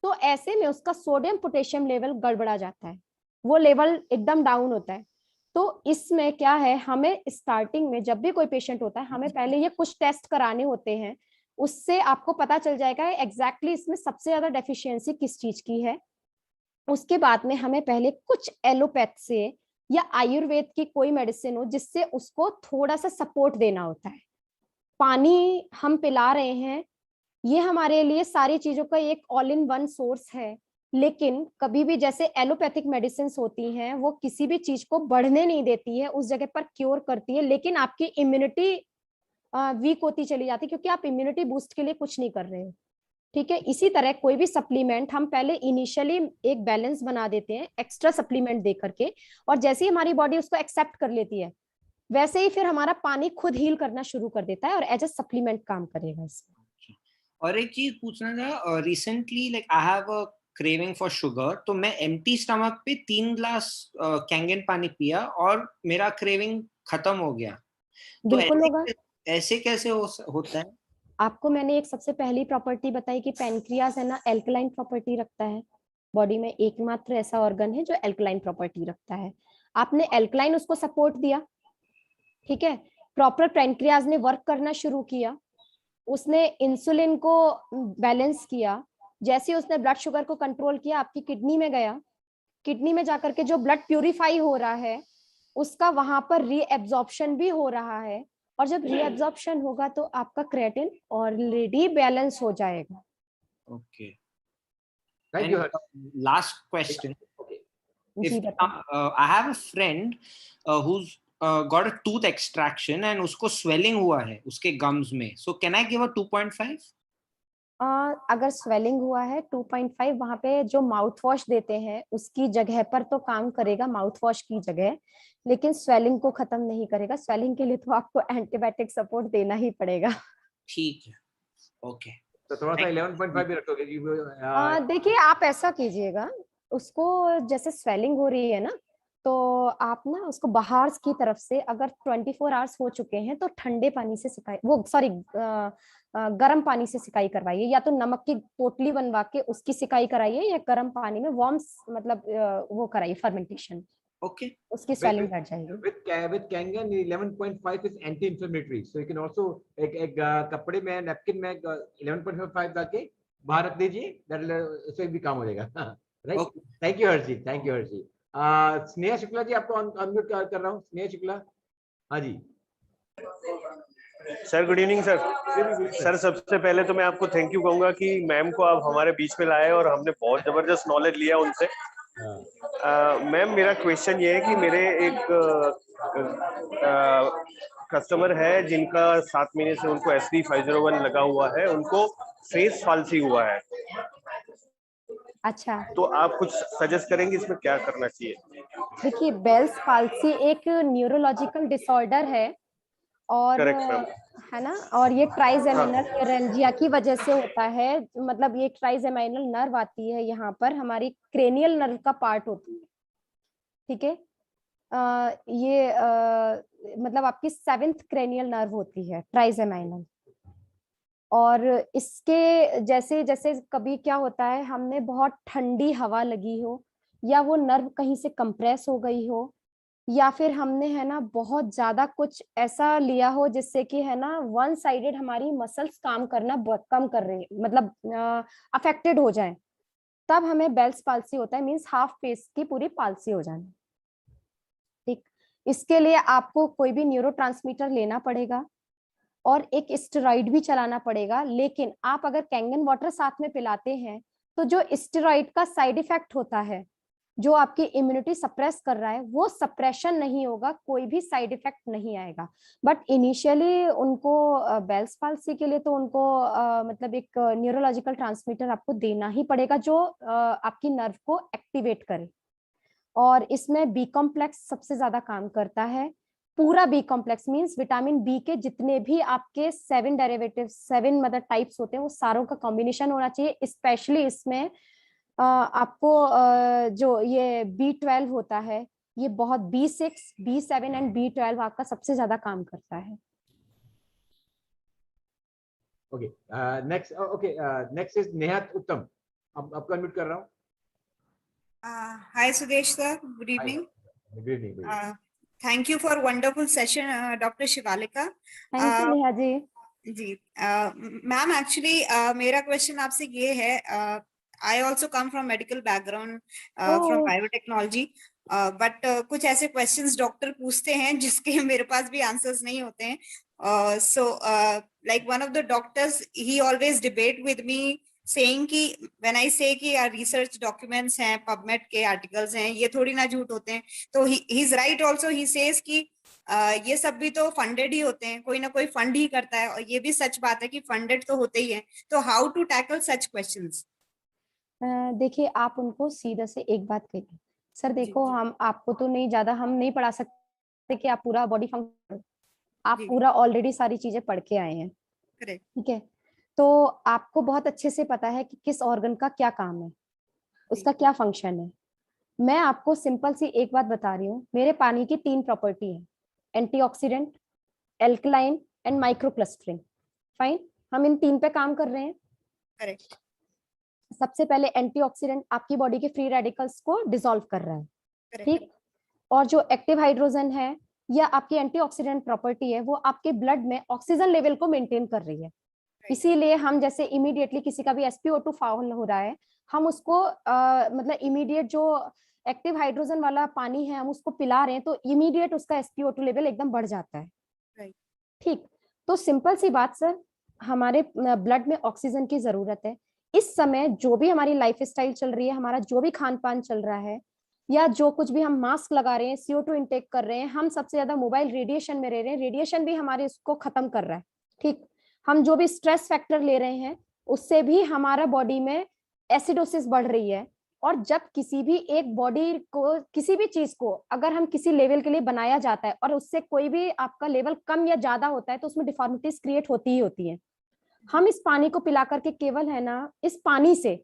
तो ऐसे में उसका सोडियम पोटेशियम लेवल गड़बड़ा जाता है, वो लेवल एकदम डाउन होता है। तो इसमें क्या है, हमें स्टार्टिंग में जब भी कोई पेशेंट होता है, हमें पहले ये कुछ टेस्ट कराने होते हैं, उससे आपको पता चल जाएगा एग्जैक्टली इसमें सबसे ज्यादा डेफिशिएंसी किस चीज की है। उसके बाद में हमें पहले कुछ एलोपैथ से या आयुर्वेद की कोई मेडिसिन हो जिससे उसको थोड़ा सा सपोर्ट देना होता है। पानी हम पिला रहे हैं, ये हमारे लिए सारी चीजों का एक ऑल इन वन सोर्स है, लेकिन कभी भी जैसे एलोपैथिक मेडिसिन होती हैं, वो किसी भी चीज को बढ़ने नहीं देती है, उस जगह पर क्योर करती है, लेकिन आपकी इम्यूनिटी वीक होती चली जाती है, क्योंकि आप इम्यूनिटी बूस्ट के लिए कुछ नहीं कर रहे हो। ठीक है, इसी तरह कोई भी सप्लीमेंट हम पहले इनिशियली एक बैलेंस बना देते हैं एक्स्ट्रा सप्लीमेंट दे करके, और जैसे ही हमारी बॉडी उसको एक्सेप्ट कर लेती है, वैसे ही फिर हमारा पानी खुद हील करना शुरू कर देता है और एज ए सप्लीमेंट काम करेगा इसमें। और एक चीज पूछना था, recently like I have a craving for sugar, तो मैं एम्प्टी स्टमक पे 3 ग्लास कैंगन पानी पिया और मेरा क्रेविंग खत्म हो गया। तो बिल्कुल होगा। ऐसे कैसे होता है? आपको मैंने एक सबसे पहली प्रॉपर्टी बताई कि पैनक्रियाज है ना, एल्कलाइन प्रॉपर्टी रखता है, बॉडी में एकमात्र ऐसा ऑर्गन है जो एल्कलाइन प्रॉपर्टी रखता है। आपने एल्कलाइन उसको सपोर्ट दिया, ठीक है, प्रॉपर पैनक्रियाज ने वर्क करना शुरू किया, उसने इंसुलिन को बैलेंस किया, जैसे ही उसने ब्लड शुगर को कंट्रोल किया, आपकी किडनी में गया, किडनी में जाकर के जो ब्लड प्यूरिफाई हो रहा है उसका वहां पर रीएब्जॉर्प्शन भी हो रहा है, और जब रीएब्जॉर्प्शन होगा तो आपका क्रेटिन ऑलरेडी बैलेंस हो जाएगा। Okay, thank you. Last question, जी बताइए। I have a friend who's got a tooth extraction and उसको swelling हुआ है उसके gums में, so can I give a 2.5? अगर स्वेलिंग हुआ है 2.5, वहां पे जो माउथ वॉश देते हैं उसकी जगह पर तो काम करेगा, माउथ वॉश की जगह, लेकिन स्वेलिंग को खत्म नहीं करेगा। स्वेलिंग के लिए तो आपको एंटीबायोटिक सपोर्ट देना ही पड़ेगा। ठीक है, ओके। तो थोड़ा सा 11.5 भी रखोगे जी? देखिए आप ऐसा कीजिएगा, उसको जैसे स्वेलिंग हो रही है ना, तो आप ना उसको बाहर की तरफ से, अगर 24 आवर्स हो चुके हैं तो ठंडे पानी से सिकाई, वो सॉरी गर्म पानी से सिकाई करवाइए, या तो नमक की पोटली बनवा के उसकी सिकाई कराइए, या गर्म पानी में वार्म मतलब वो कराइए फर्मेंटेशन, ओके, उसकी स्वेलिंग हट जाएगी। with Kangen 11.5 is anti-inflammatory, so you can also एक कपड़े में नैपकिन में 11.5 डाके बाहर रख दीजिए, उससे भी काम हो जाएगा। Right, thank you Harshi, thank you Harshi. Sneha Shukla ji, आपको अनम्यूट कर रहा हूँ। स्नेहा शुक्ला, हाँ जी sir. Good evening sir. Sir सबसे पहले तो मैं आपको थैंक यू कहूंगा कि मैम को आप हमारे बीच में लाए और हमने बहुत जबरदस्त नॉलेज लिया उनसे। मैम मेरा क्वेश्चन ये है कि मेरे एक कस्टमर है जिनका 7 महीने से उनको SD501 लगा हुआ है, उनको फेस फाल्सी हुआ है। अच्छा, तो आप कुछ सजेस्ट करेंगे इसमें क्या करना चाहिए? देखिए बेल्स पाल्सी एक न्यूरोलॉजिकल डिसऑर्डर है, और है ना, और ये ट्राइजेमिनल न्यूरल्जिया की वजह से होता है। मतलब ये ट्राइजेमिनल नर्व आती है, यहाँ पर हमारी क्रेनियल नर्व का पार्ट होती है, ठीक है। ये मतलब आपकी 7th क्रेनियल नर्व होती है ट्राइजेमिनल, और इसके जैसे जैसे कभी क्या होता है, हमने बहुत ठंडी हवा लगी हो, या वो नर्व कहीं से कंप्रेस हो गई हो, या फिर हमने है ना बहुत ज्यादा कुछ ऐसा लिया हो जिससे कि है ना वन साइडेड हमारी मसल्स काम करना बहुत कम कर रही है, मतलब अफेक्टेड हो जाए, तब हमें बेल्स पाल्सी होता है, मींस हाफ फेस की पूरी पाल्सी हो जाना। ठीक, इसके लिए आपको कोई भी न्यूरोट्रांसमीटर लेना पड़ेगा और एक स्टेरॉइड भी चलाना पड़ेगा, लेकिन आप अगर कैंगन वाटर साथ में पिलाते हैं तो जो स्टेरॉइड का साइड इफेक्ट होता है जो आपकी इम्यूनिटी सप्रेस कर रहा है वो सप्रेशन नहीं होगा, कोई भी साइड इफेक्ट नहीं आएगा। बट इनिशियली उनको बेल्स पाल्सी के लिए तो उनको मतलब एक न्यूरोलॉजिकल ट्रांसमीटर आपको देना ही पड़ेगा जो आपकी नर्व को एक्टिवेट करे, और इसमें बी कॉम्प्लेक्स सबसे ज्यादा काम करता है। पूरा B complex means vitamin B के जितने भी आपके 7 डेरिवेटिव 7 मतलब टाइप्स होते हैं वो सारों का कॉम्बिनेशन होना चाहिए। स्पेशली इसमें आपको जो ये B12 होता है, ये बहुत B6, B7 एंड B12 आपका सबसे ज्यादा काम करता है। ओके, नेक्स्ट इज नेहात उत्तम। अब आपको अनम्यूट कर रहा हूँ। Hi Sudesh sir, good evening. Good evening. Thank you for wonderful session, Dr. Shivalika. Thank you Neha ji. जी मैम, एक्चुअली मेरा क्वेश्चन आपसे ये है, I also come from medical background from biotechnology, but कुछ ऐसे क्वेश्चंस डॉक्टर पूछते हैं जिसके मेरे पास भी आंसर्स नहीं होते हैं। So like one of the doctors he always debate with me saying कि when I say कि रिसर्च डॉक्यूमेंट्स हैं, पबमेड के आर्टिकल्स हैं, ये थोड़ी ना झूठ होते हैं, तो he is right also, he says कि ये सब भी तो फंडेड ही होते हैं, कोई ना कोई फंड ही करता है, और ये भी सच बात है कि फंडेड तो होते ही हैं। तो how to tackle such questions? देखिए, आप उनको सीधा से एक बात कहिए, सर देखो जी। हम आपको तो नहीं ज्यादा हम नहीं पढ़ा सकते कि आप पूरा बॉडी फंक्शन, आप जी। पूरा ऑलरेडी सारी चीजें पढ़ के आए हैं, करेक्ट। ठीक है, तो आपको बहुत अच्छे से पता है कि किस ऑर्गन का क्या काम है, उसका क्या फंक्शन है। मैं आपको सिंपल सी एक बात बता रही हूँ, मेरे पानी की 3 प्रॉपर्टी है, एंटीऑक्सीडेंट, एल्कलाइन एंड माइक्रोक्लस्टरिंग। फाइन, हम इन 3 पे काम कर रहे हैं। करेक्ट। सबसे पहले एंटीऑक्सीडेंट आपकी बॉडी के फ्री रेडिकल्स को डिसॉल्व कर रहा है, करेक्ट। ठीक, और जो एक्टिव हाइड्रोजन है या आपकी एंटीऑक्सीडेंट प्रॉपर्टी है वो आपके ब्लड में ऑक्सीजन लेवल को मेंटेन कर रही है। इसीलिए हम जैसे इमीडिएटली किसी का भी SpO2 फाउल हो रहा है, हम उसको मतलब इमीडिएट जो एक्टिव हाइड्रोजन वाला पानी है हम उसको पिला रहे हैं तो इमीडिएट उसका SpO2 लेवल एकदम बढ़ जाता है। राइट। ठीक, तो सिंपल सी बात सर, हमारे ब्लड में ऑक्सीजन की जरूरत है। इस समय जो भी हमारी लाइफ स्टाइल चल रही है, हमारा जो भी खान पान चल रहा है, या जो कुछ भी हम मास्क लगा रहे हैं, CO2 इनटेक कर रहे हैं, हम सबसे ज्यादा मोबाइल रेडिएशन में रह रहे हैं, रेडिएशन भी हमारे इसको खत्म कर रहा है। ठीक, हम जो भी स्ट्रेस फैक्टर ले रहे हैं उससे भी हमारा बॉडी में एसिडोसिस बढ़ रही है। और जब किसी भी एक बॉडी को किसी भी चीज को अगर हम किसी लेवल के लिए बनाया जाता है और उससे कोई भी आपका लेवल कम या ज्यादा होता है तो उसमें डिफॉर्मिटीज क्रिएट होती ही होती है। हम इस पानी को पिला करके केवल है ना, इस पानी से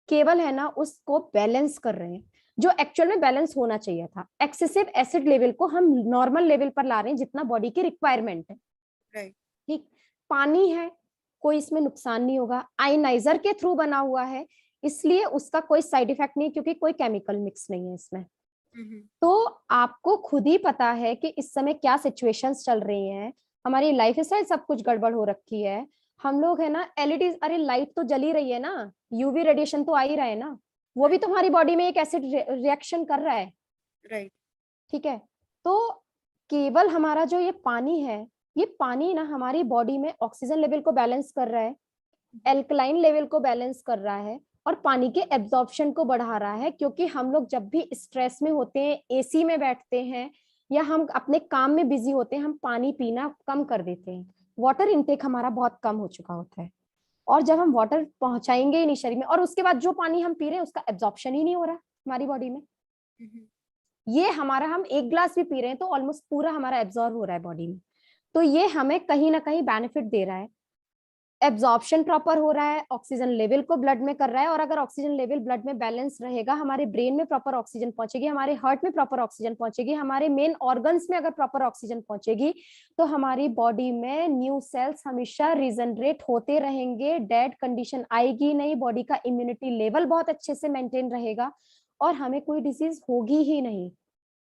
केवल है ना उसको बैलेंस कर रहे हैं, जो एक्चुअल में बैलेंस होना चाहिए था। एक्सेसिव एसिड लेवल को हम नॉर्मल लेवल पर ला रहे हैं जितना बॉडी की रिक्वायरमेंट है। राइट। ठीक, पानी है, कोई इसमें नुकसान नहीं होगा, आयनाइजर के थ्रू बना हुआ है इसलिए उसका कोई साइड इफेक्ट नहीं, क्योंकि कोई केमिकल मिक्स नहीं है इसमें। तो आपको खुद ही पता है कि इस समय क्या सिचुएशंस चल रही हैं, हमारी लाइफ स्टाइल सब कुछ गड़बड़ हो रखी है। हम लोग है ना LED, अरे लाइट तो जली रही है ना, UV रेडिएशन तो आ ही रहा है ना, वो भी तुम्हारी बॉडी में एक एसिड रिएक्शन कर रहा है। राइट। ठीक है, तो केवल हमारा जो ये पानी है, ये पानी ना हमारी बॉडी में ऑक्सीजन लेवल को बैलेंस कर रहा है, एल्कलाइन लेवल को बैलेंस कर रहा है और पानी के एब्जॉर्प्शन को बढ़ा रहा है। क्योंकि हम लोग जब भी स्ट्रेस में होते हैं, AC में बैठते हैं या हम अपने काम में बिजी होते हैं, हम पानी पीना कम कर देते हैं, वाटर इनटेक हमारा बहुत कम हो चुका होता है। और जब हम वाटर पहुंचाएंगे ही नहीं शरीर में और उसके बाद जो पानी हम पी रहे हैं उसका एब्जॉर्प्शन ही नहीं हो रहा हमारी बॉडी में, ये हमारा हम 1 ग्लास भी पी रहे हैं तो ऑलमोस्ट पूरा हमारा एब्जॉर्ब हो रहा है बॉडी में। तो ये हमें कहीं ना कहीं बेनिफिट दे रहा है, एब्जॉर्प्शन प्रॉपर हो रहा है, ऑक्सीजन लेवल को ब्लड में कर रहा है। और अगर ऑक्सीजन लेवल ब्लड में बैलेंस रहेगा, हमारे ब्रेन में प्रॉपर ऑक्सीजन पहुंचेगी, हमारे हार्ट में प्रॉपर ऑक्सीजन पहुंचेगी, हमारे मेन ऑर्गन्स में अगर प्रॉपर ऑक्सीजन पहुंचेगी तो हमारी बॉडी में न्यू सेल्स हमेशा रिजनरेट होते रहेंगे, डेड कंडीशन आएगी नहीं, बॉडी का इम्यूनिटी लेवल बहुत अच्छे से मेंटेन रहेगा और हमें कोई डिजीज होगी ही नहीं।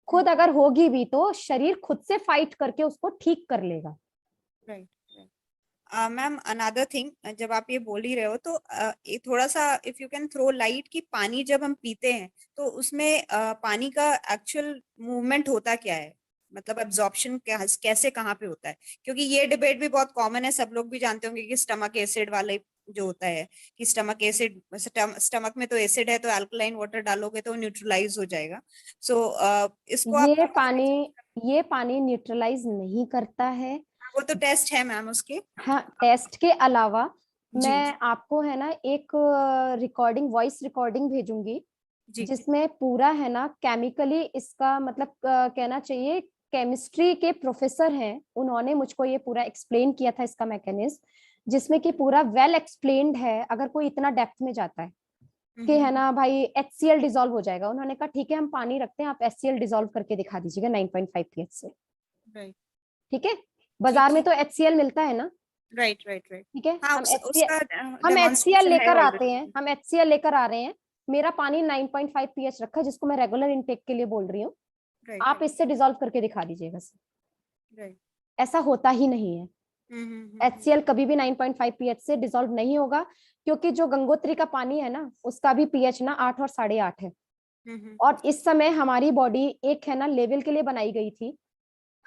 खुद अगर होगी भी तो शरीर खुद से फाइट करके उसको ठीक कर लेगा। राइट। मैम, अनदर थिंग, जब आप ये बोल ही रहे हो तो ये थोड़ा सा if you can throw light कि पानी जब हम पीते हैं तो उसमें पानी का एक्चुअल मूवमेंट होता क्या है, मतलब एब्जॉर्प्शन कैसे कहाँ पे होता है, क्योंकि ये डिबेट भी बहुत कॉमन है, सब लोग भी जानते होंगे कि स्टमक एसिड वाले जो होता है कि स्टमक एसिड, स्टमक में तो एसिड है तो अल्कलाइन वाटर डालोगे तो न्यूट्रलाइज हो जाएगा। सो इसको ये पानी न्यूट्रलाइज नहीं करता है। वो तो टेस्ट है मैम उसके। हाँ, टेस्ट के अलावा जी मैं आपको है ना एक रिकॉर्डिंग, वॉइस रिकॉर्डिंग भेजूंगी जी जिसमें पूरा है ना केमिकली इसका मतलब कहना चाहिए केमिस्ट्री के प्रोफेसर हैं, उन्होंने मुझको ये पूरा एक्सप्लेन किया था इसका मैकेनिज्म, जिसमें कि पूरा वेल एक्सप्लेन्ड है। अगर कोई इतना डेप्थ में जाता है कि है ना भाई HCl डिसॉल्व हो जाएगा, उन्होंने कहा ठीक है हम पानी रखते हैं, आप HCl डिसॉल्व करके दिखा दीजिएगा 9.5 pH से। राइट ठीक है, बाजार में तो HCl मिलता है ना। Right right right. ठीक है, हाँ, हम उसका HCl demonstration है लेकर आते already। हैं, हम HCl लेकर आ रहे हैं। मेरा पानी 9.5 pH रखा है, जिसको मैं रेगुलर इनटेक के लिए बोल रही हूँ। राइट आप इससे डिसॉल्व करके दिखा दीजिएगा सर। राइट। ऐसा होता ही नहीं है। HCl कभी भी 9.5 pH से डिसॉल्व नहीं होगा, क्योंकि जो गंगोत्री का पानी है ना उसका भी pH ना 8 और 8.5 है। और इस समय हमारी बॉडी एक है ना लेवल के लिए बनाई गई थी,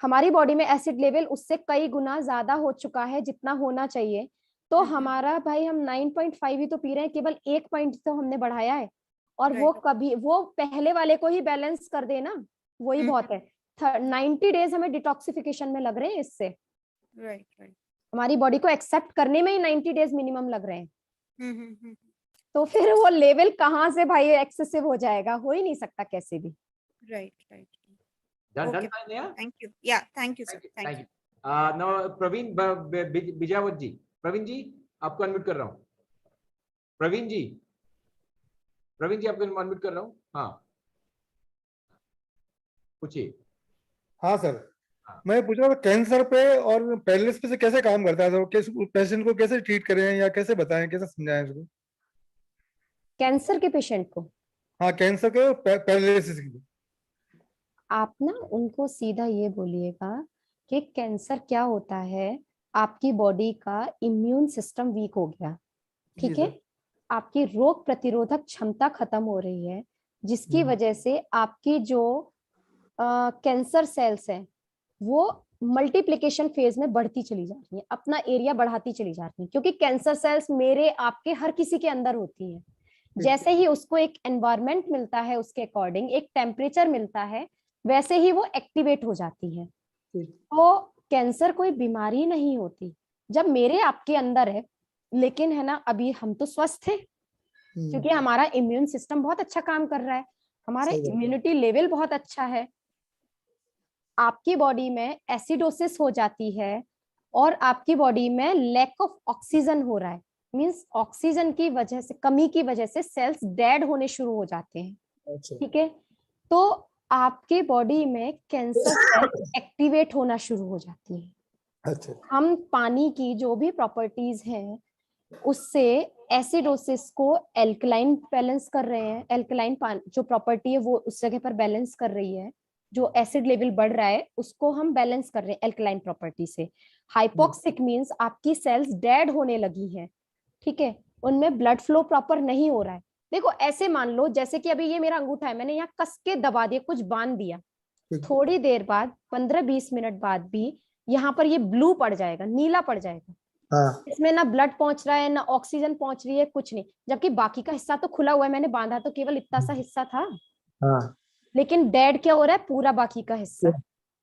हमारी बॉडी में एसिड लेवल उससे कई गुना ज्यादा हो चुका है जितना होना चाहिए। तो हमारा भाई हम 9.5 ही तो पी रहे हैं, केवल 1 पॉइंट तो हमने बढ़ाया है, और वो कभी वो पहले वाले को ही बैलेंस कर देना, वही बहुत है। 90 डेज हमें डिटॉक्सिफिकेशन में लग रहे हैं इससे। Right right. हमारी बॉडी को एक्सेप्ट करने में ही 90 डेज मिनिमम लग रहे हैं। तो फिर वो लेवल कहाँ से भाई एक्सेसिव हो जाएगा, हो ही नहीं सकता कैसे भी। Right right. Done, Okay. done, fine, yeah? Thank you. Yeah, thank you, sir. Thank you. Now, Praveen Bijawat जी, प्रवीण जी आपको अनम्यूट कर रहा हूँ। प्रवीण जी आपको अनम्यूट कर रहा हूँ। हाँ, पूछिए। हाँ सर, मैं पूछ रहा था कैंसर पे और पैरालिसिस पे से कैसे काम करता है, तो कैसे पेशेंट को कैसे ट्रीट करें या कैसे बताएं, कैसे समझाएं इसको? कैंसर के पेशेंट को? हाँ, कैंसर के पैरालिसिस की। आप ना उनको सीधा ये बोलिएगा कि कैंसर क्या होता है, आपकी बॉडी का इम्यून सिस्टम वीक हो गया। ठीक है, आपकी रोग प्रतिरोधक क्षमता खत्म हो रही है, जिसकी वजह से आपकी जो कैंसर सेल्स हैं वो मल्टीप्लिकेशन फेज में बढ़ती चली जा रही है, अपना एरिया बढ़ाती चली जा रही है, क्योंकि कैंसर सेल्स मेरे आपके हर किसी के अंदर होती है। जैसे ही उसको एक एनवायरनमेंट मिलता है, उसके अकॉर्डिंग एक टेम्परेचर मिलता है, वैसे ही वो एक्टिवेट हो जाती है। तो कैंसर कोई बीमारी नहीं होती जब मेरे आपके अंदर है, लेकिन है ना अभी हम तो स्वस्थ थे क्योंकि हमारा इम्यून सिस्टम बहुत अच्छा काम कर रहा है, हमारा इम्यूनिटी लेवल बहुत अच्छा है। आपकी बॉडी में एसिडोसिस हो जाती है और आपकी बॉडी में लैक ऑफ ऑक्सीजन हो रहा है, मींस ऑक्सीजन की वजह से, कमी की वजह से सेल्स डेड होने शुरू हो जाते हैं। ठीक है, तो आपके बॉडी में कैंसर सेल्स एक्टिवेट होना शुरू हो जाती है। हम पानी की जो भी प्रॉपर्टीज हैं उससे एसिडोसिस को एल्कलाइन बैलेंस कर रहे हैं, एल्कलाइन जो प्रॉपर्टी है वो उस जगह पर बैलेंस कर रही है, जो एसिड लेवल बढ़ रहा है उसको हम बैलेंस कर रहे हैं एल्कलाइन प्रॉपर्टी से। हाइपोक्सिक मींस आपकी सेल्स डेड होने लगी हैं। ठीक है, उनमें ब्लड फ्लो प्रॉपर नहीं हो रहा है। देखो ऐसे मान लो जैसे कि अभी ये मेरा अंगूठा है, मैंने यहाँ कस के दबा दिया, कुछ बांध दिया, थोड़ी देर बाद 15-20 मिनट बाद भी यहाँ पर ये ब्लू पड़ जाएगा, नीला पड़ जाएगा। इसमें ना ब्लड पहुंच रहा है ना ऑक्सीजन पहुंच रही है, कुछ नहीं, जबकि बाकी का हिस्सा तो खुला हुआ है, मैंने बांधा तो केवल इतना सा हिस्सा था। लेकिन डेड क्या हो रहा है, पूरा बाकी का हिस्सा,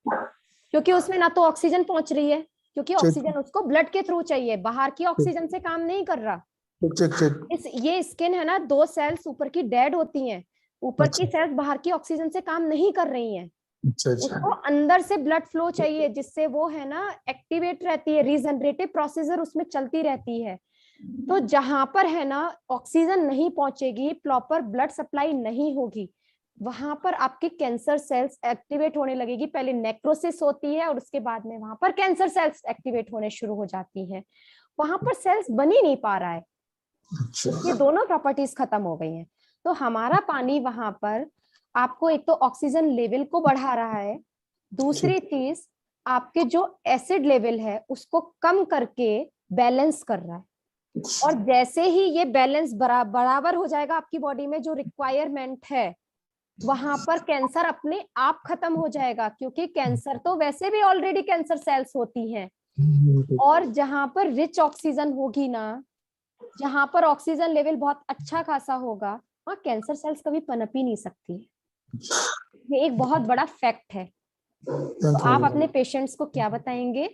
क्योंकि उसमें ना तो ऑक्सीजन पहुंच रही है, क्योंकि ऑक्सीजन उसको ब्लड के थ्रू चाहिए, बाहर की ऑक्सीजन से काम नहीं कर रहा। ये स्किन है ना, 2 सेल्स ऊपर की डेड होती हैं, ऊपर की सेल्स बाहर की ऑक्सीजन से काम नहीं कर रही हैं। उसको अंदर से ब्लड फ्लो चाहिए, जिससे वो है ना एक्टिवेट रहती है, रीजनरेटिव प्रोसीजर उसमें चलती रहती है। तो जहां पर है ना ऑक्सीजन नहीं पहुंचेगी, प्रॉपर ब्लड सप्लाई नहीं होगी, वहां पर आपकी कैंसर सेल्स एक्टिवेट होने लगेगी। पहले नेक्रोसिस होती है और उसके बाद में वहां पर कैंसर सेल्स एक्टिवेट होने शुरू हो जाती हैं। वहां पर सेल्स बन ही नहीं पा रहा है, ये दोनों प्रॉपर्टीज खत्म हो गई हैं। तो हमारा पानी वहां पर आपको एक तो ऑक्सीजन लेवल को बढ़ा रहा है, दूसरी चीज आपके जो एसिड लेवल है उसको कम करके बैलेंस कर रहा है। और जैसे ही ये बैलेंस बराबर हो जाएगा आपकी बॉडी में, जो रिक्वायरमेंट है वहां पर कैंसर अपने आप खत्म हो जाएगा, क्योंकि कैंसर तो वैसे भी ऑलरेडी कैंसर सेल्स होती हैं। और जहां पर रिच ऑक्सीजन होगी ना, जहां पर ऑक्सीजन लेवल बहुत अच्छा खासा होगा, वहाँ कैंसर सेल्स कभी पनप ही नहीं सकती। ये एक बहुत बड़ा फैक्ट है। तो आप अपने पेशेंट्स को क्या बताएंगे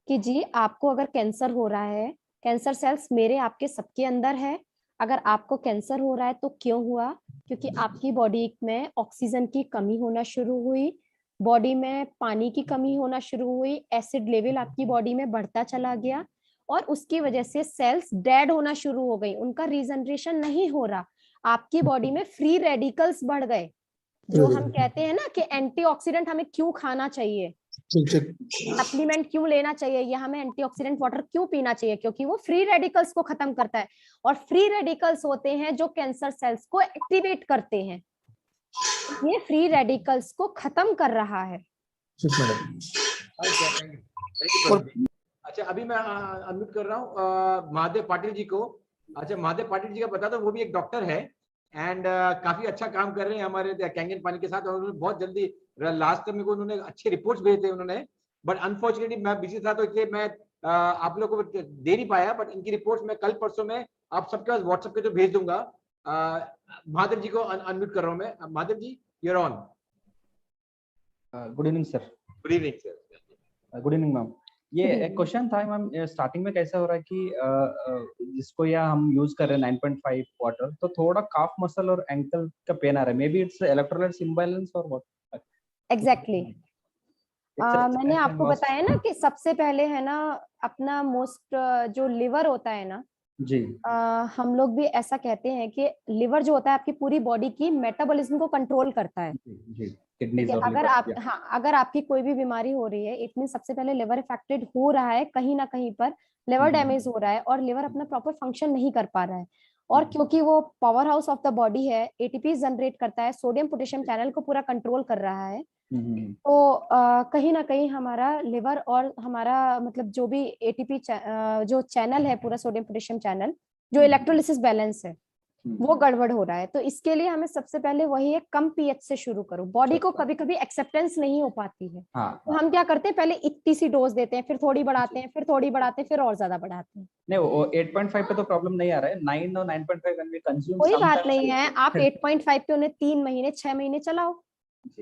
कि जी आपको अगर कैंसर हो रहा है, कैंसर सेल्स मेरे आपके सबके अंदर है। अगर आपको कैंसर हो रहा है तो क्यों हुआ? क्योंकि आपकी बॉडी में ऑक्सीजन की कमी होना शुरू हुई, बॉडी में पानी की कमी होना शुरू हुई, एसिड लेवल आपकी बॉडी में बढ़ता चला गया और उसकी वजह से सेल्स डेड होना शुरू हो गई, उनका रीजनरेशन नहीं हो रहा। आपकी बॉडी में फ्री रेडिकल्स बढ़ गए। जो हम कहते हैं ना कि एंटीऑक्सीडेंट हमें क्यों खाना चाहिए, सप्लीमेंट क्यों लेना चाहिए, या हमें एंटीऑक्सीडेंट वाटर क्यों पीना चाहिए, क्योंकि वो फ्री रेडिकल्स को खत्म करता है। और फ्री रेडिकल्स होते हैं जो कैंसर सेल्स को एक्टिवेट करते हैं। ये फ्री रेडिकल्स को खत्म कर रहा है। अच्छा, अभी मैं अनम्यूट कर रहा हूँ महादेव पाटिल जी को। अच्छा, महादेव पाटिल जी का बता दो, वो भी एक डॉक्टर है एंड काफी अच्छा काम कर रहे हैं हमारे कैंगन पानी के साथ। और उन्होंने बहुत जल्दी लास्ट टाइम को उन्होंने अच्छे रिपोर्ट्स भेजे थे उन्होंने, बट अनफॉर्चुनेटली मैं बिजी था तो इसलिए मैं आप लोगों को दे नहीं पाया। बट इनकी रिपोर्ट्स मैं कल परसों में आप सबके पास व्हाट्सएप पे तो भेज दूंगा। महादेव जी को अनम्यूट कर रहा हूँ मैं। Mahadev ji, you're on. Good evening sir. Good evening sir. Good evening ma'am. ये एक क्वेश्चन था मैम, स्टार्टिंग में कैसा हो रहा है कि जिसको या हम यूज कर रहे हैं 9.5 वाटर, तो थोड़ा काफ मसल और एंकल का पेन आ रहा है। May be it's electrolytes imbalance और व्हाट? एग्जैक्टली। मैंने आपको बताया ना कि सबसे पहले है ना अपना मोस्ट जो लिवर होता है ना जी, हम लोग भी ऐसा कहते हैं कि लिवर जो होता है आपकी पूरी बॉडी की मेटाबॉलिज्म को कंट्रोल करता है। जी, किडनीज और अगर आप अगर आपकी कोई भी बीमारी हो रही है, इट मीन सबसे पहले लिवर इफेक्टेड हो रहा है, कहीं ना कहीं पर लिवर डैमेज हो रहा है और लिवर अपना प्रॉपर फंक्शन नहीं कर पा रहा है। और क्योंकि वो power house of the body है, एटीपी जनरेट करता है, सोडियम पोटेशियम चैनल को पूरा कंट्रोल कर रहा है, तो कहीं ना कहीं हमारा लिवर और हमारा मतलब जो भी एटीपी जो चैनल है, पूरा सोडियम पोटेशियम चैनल, जो इलेक्ट्रोलिसिस बैलेंस है, वो गड़बड़ हो रहा है। तो इसके लिए हमें सबसे पहले वही एक कम पीएच से शुरू करो। बॉडी को कभी कभी एक्सेप्टेंस नहीं हो पाती है, तो हम क्या करते हैं, पहले इतनी सी डोज देते हैं, फिर थोड़ी बढ़ाते हैं, फिर थोड़ी बढ़ाते हैं, फिर और ज्यादा बढ़ाते हैं। नहीं, वो 8.5 पे तो प्रॉब्लम नहीं आ रहा है। 9 और 9.5 when we consume कोई बात नहीं है, आप 8.5 पे उन्हें 3 महीने 6 महीने चलाओ,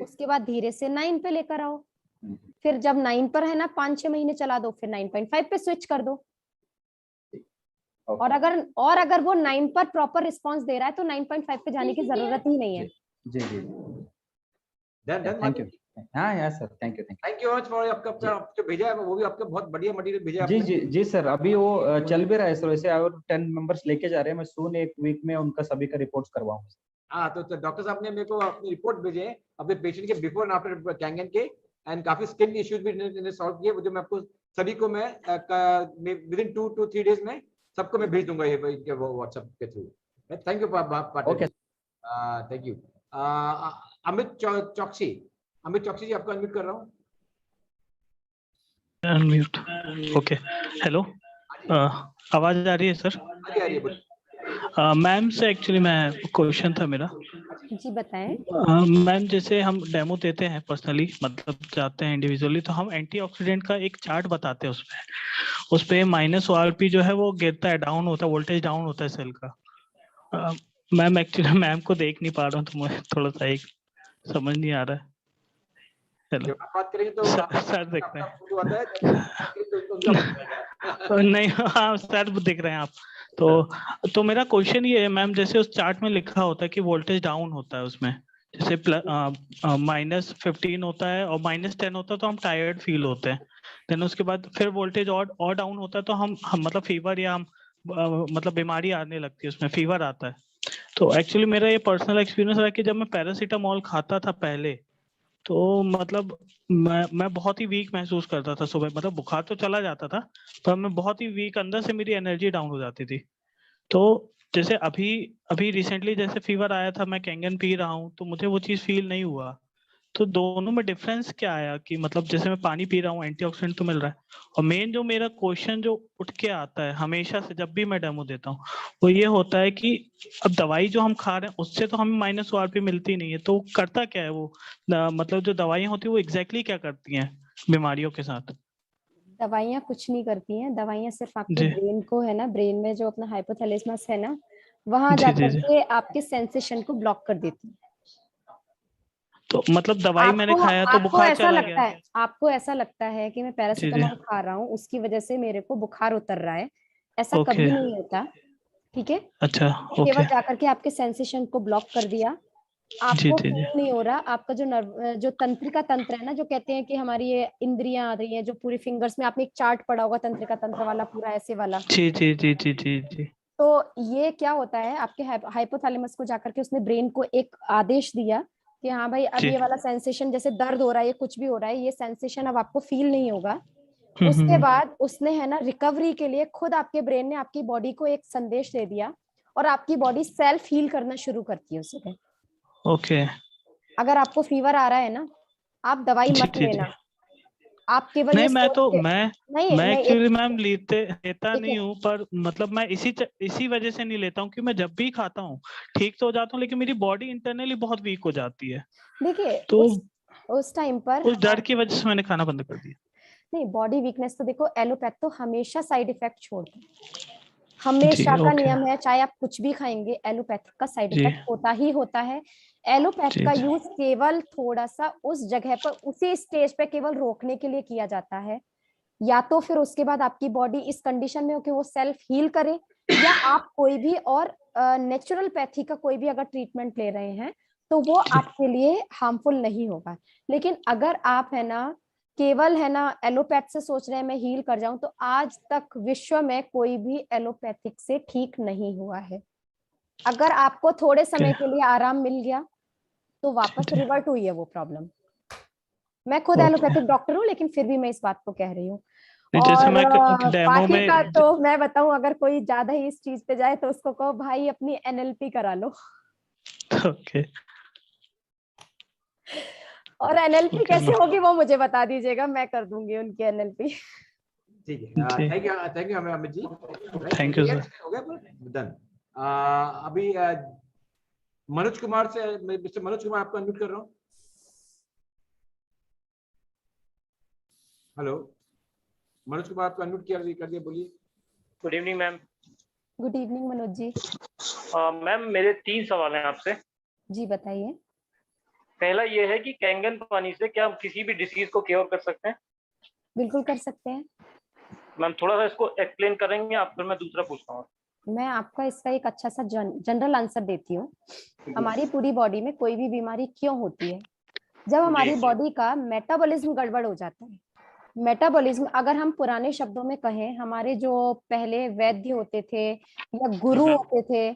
उसके बाद धीरे से 9 पे लेकर आओ। फिर जब 9 पर है ना 5-6 महीने चला दो, फिर 9.5 पे स्विच कर दो। और अगर वो 9 पर प्रॉपर रिस्पांस दे रहा है तो 9.5 पे जाने की जरूरत ही नहीं है। जी जी, थैंक यू। हाँ यार sir, thank you much for आपका जो भेजा है, वो भी आपका बहुत बढ़िया मटेरियल भेजा जी जी जी सर। अभी वो चल भी रहा है सर, वैसे और 10 मेंबर्स लेके जा रहे हैं। मैं सून एक वीक में उनका सभी का रिपोर्ट्स करवाऊंगा। हाँ, तो डॉक्टर साहब ने मेरे को अपनी रिपोर्ट भेजे हैं अपने पेशेंट के बिफोर एंड आफ्टर कैंगन के, एंड काफी स्किन इश्यूज भी इन्होंने सॉल्व किए, जो मैं आपको सभी को मैं विद इन 2 to 3 डेज में सबको मैं भेज दूंगा ये व्हाट्सएप के through. Thank you Patil. Thank you. Amit चौकसी जी, आपको अनम्यूट कर रहा हूँ। Unmute, okay. हेलो, आवाज आ रही है सर? आ रही है। मैम से एक्चुअली मैं क्वेश्चन था मेरा। जी बताएं। मैम, जैसे हम डेमो देते हैं पर्सनली, मतलब जाते हैं इंडिविजुअली, तो हम एंटीऑक्सीडेंट का एक चार्ट बताते हैं। उसपे माइनस ओआरपी जो है वो गिरता है, डाउन होता है, वोल्टेज डाउन होता है सेल का। मैम एक्चुअली मैम को देख नहीं पा रहा हूँ, तो मुझे थोड़ा सा एक समझ नहीं आ रहा है। हेलो, बात करेंगे तो सर देखते हैं। नहीं, हाँ सर दिख रहे हैं आप। तो मेरा क्वेश्चन ये है मैम, जैसे उस चार्ट में लिखा होता है कि वोल्टेज डाउन होता है उसमें, जैसे -15 होता है और -10 होता है तो हम टायर्ड फील होते हैं। देन उसके बाद फिर वोल्टेज और डाउन होता है तो हम मतलब फीवर या मतलब बीमारी आने लगती है, उसमें फीवर आता है। तो एक्चुअली मेरा ये पर्सनल एक्सपीरियंस रहा कि जब मैं पैरासीटामोल खाता था पहले, तो मतलब मैं बहुत ही वीक महसूस करता था सुबह। मतलब बुखार तो चला जाता था, पर मैं बहुत ही वीक, अंदर से मेरी एनर्जी डाउन हो जाती थी। तो जैसे अभी रिसेंटली जैसे फीवर आया था, मैं कैंगन पी रहा हूँ तो मुझे वो चीज फील नहीं हुआ। तो दोनों में डिफरेंस क्या आया कि मतलब जैसे मैं पानी पी रहा हूँ एंटीऑक्सीडेंट तो मिल रहा है, और मेन जो मेरा क्वेश्चन जो उठ के आता है हमेशा से जब भी मैं डेमो देता हूँ वो ये होता है कि अब दवाई जो हम खा रहे हैं उससे तो हमें -ORP मिलती नहीं है, तो करता क्या है वो मतलब जो दवाइयाँ होती है वो एग्जैक्टली क्या करती हैं बीमारियों के साथ? दवाइयाँ कुछ नहीं करती हैं, दवाइयाँ सिर्फ आपके जी ब्रेन को है ना, ब्रेन में जो अपना हाइपोथैलेमस है ना, वहां जी जी जाकर जी। के आपके सेंसेशन को ब्लॉक कर देती है। तो मतलब दवाई मैंने आपको खाया तो आपको बुखार ऐसा चला लगता गया? है, आपको ऐसा लगता है कि मैं जी जी। पैरासिटामोल खा रहा हूँ उसकी वजह से मेरे को बुखार उतर रहा है, ऐसा ओके। कभी नहीं होता। ठीक है, अच्छा। केवल ओके। जाकर के आपके सेंसेशन को ब्लॉक कर दिया, जी आपको जी जी फील नहीं हो रहा, आपका जो नर्व जो तंत्रिका तंत्र है ना, जो कहते हैं कि हमारी ये इंद्रियां आ रही हैं, जो पूरी फिंगर्स में आपने एक चार्ट पढ़ा होगा तंत्रिका तंत्र वाला, पूरा ऐसे वाला, जी जी जी जी जी जी। तो ये क्या होता है, आपके हाइपोथैलेमस को जाकर के उसने ब्रेन को एक आदेश दिया कि हाँ भाई अब जी। ये वाला सेंसेशन, जैसे दर्द हो रहा है, ये कुछ भी हो रहा है, ये सेंसेशन अब आपको फील नहीं होगा। उसके बाद उसने है ना रिकवरी के लिए खुद आपके ब्रेन ने आपकी बॉडी को एक संदेश दे दिया, और आपकी बॉडी सेल्फ हील करना शुरू करती है उससे। ओके। अगर आपको फीवर आ रहा है ना, आप दवाई जी मत जी जी। लेना, आप केवल नहीं ये मैं सोच तो के, नहीं मैं नहीं, एक्चुअली एक मैम लेता नहीं देखिए, हूँ, पर मतलब मैं इसी वजह से नहीं लेता हूँ कि मैं जब भी खाता हूँ ठीक तो हो जाता हूँ, लेकिन मेरी बॉडी इंटरनली बहुत वीक हो जाती है, देखिए तो उस टाइम पर उस डर की वजह से मैंने खाना बंद कर दिया। नहीं, बॉडी वीकनेस तो देखो, एलोपैथ तो हमेशा साइड इफेक्ट छोड़ते हैं, जी हमेशा का ओके। नियम है, चाहे आप कुछ भी खाएंगे एलोपैथिक का साइड जी इफेक्ट होता ही होता है। एलोपैथ जी का जी यूज केवल थोड़ा सा उस जगह पर, उसी स्टेज पे केवल रोकने के लिए किया जाता है, या तो फिर उसके बाद आपकी बॉडी इस कंडीशन में हो कि वो सेल्फ हील करे, या आप कोई भी और नेचुरल पैथी का कोई भी अगर ट्रीटमेंट ले रहे हैं तो वो जी। आपके लिए हार्मफुल नहीं होगा। लेकिन अगर आप है ना केवल है ना एलोपैथ से सोच रहे हैं मैं हील कर जाऊं, तो आज तक विश्व में कोई भी एलोपैथिक से ठीक नहीं हुआ है। अगर आपको थोड़े समय के लिए आराम मिल गया तो वापस जी रिवर्ट हुई है वो प्रॉब्लम। मैं खुद ओके। एलोपैथिक डॉक्टर हूँ, लेकिन फिर भी मैं इस बात को कह रही हूँ। जैसे और मैं डेमो बाकी का में तो मैं बताऊं, अगर कोई ज्यादा ही इस चीज पे जाए तो उसको कहो भाई अपनी NLP करा लो, ओके और NLP ओके कैसे होगी वो मुझे बता दीजिएगा, मैं कर दूंगी उनकी NLP। ठीक है, जी thank you Amit ji. Thank you sir. हो गया डन। अभी मनोज कुमार से, मिस्टर मनोज कुमार आपको अनम्यूट कर रहा हूँ। हेलो मनोज कुमार, आपको अनम्यूट कर दिया, बोलिए। Good evening ma'am. Good evening Manoj ji. Ma'am मेरे 3 सवाल हैं आपसे। जी बताइए। पहला ये है कि कैंगन पानी से क्या हम किसी भी डिसीज को क्योर कर सकते हैं? बिल्कुल कर सकते हैं। मैम थोड़ा सा इसको एक्सप्लेन करेंगे आप, फिर मैं दूसरा पूछता हूँ। मैं आपका इसका एक अच्छा सा जनरल आंसर देती हूँ। हमारी पूरी बॉडी में कोई भी बीमारी क्यों होती है? जब हमारी बॉडी का मेटाबॉलिज्म गड़बड़ हो जाता है। मेटाबॉलिज्म अगर हम पुराने शब्दों में कहें, हमारे जो पहले वैद्य होते थे या गुरु होते थे,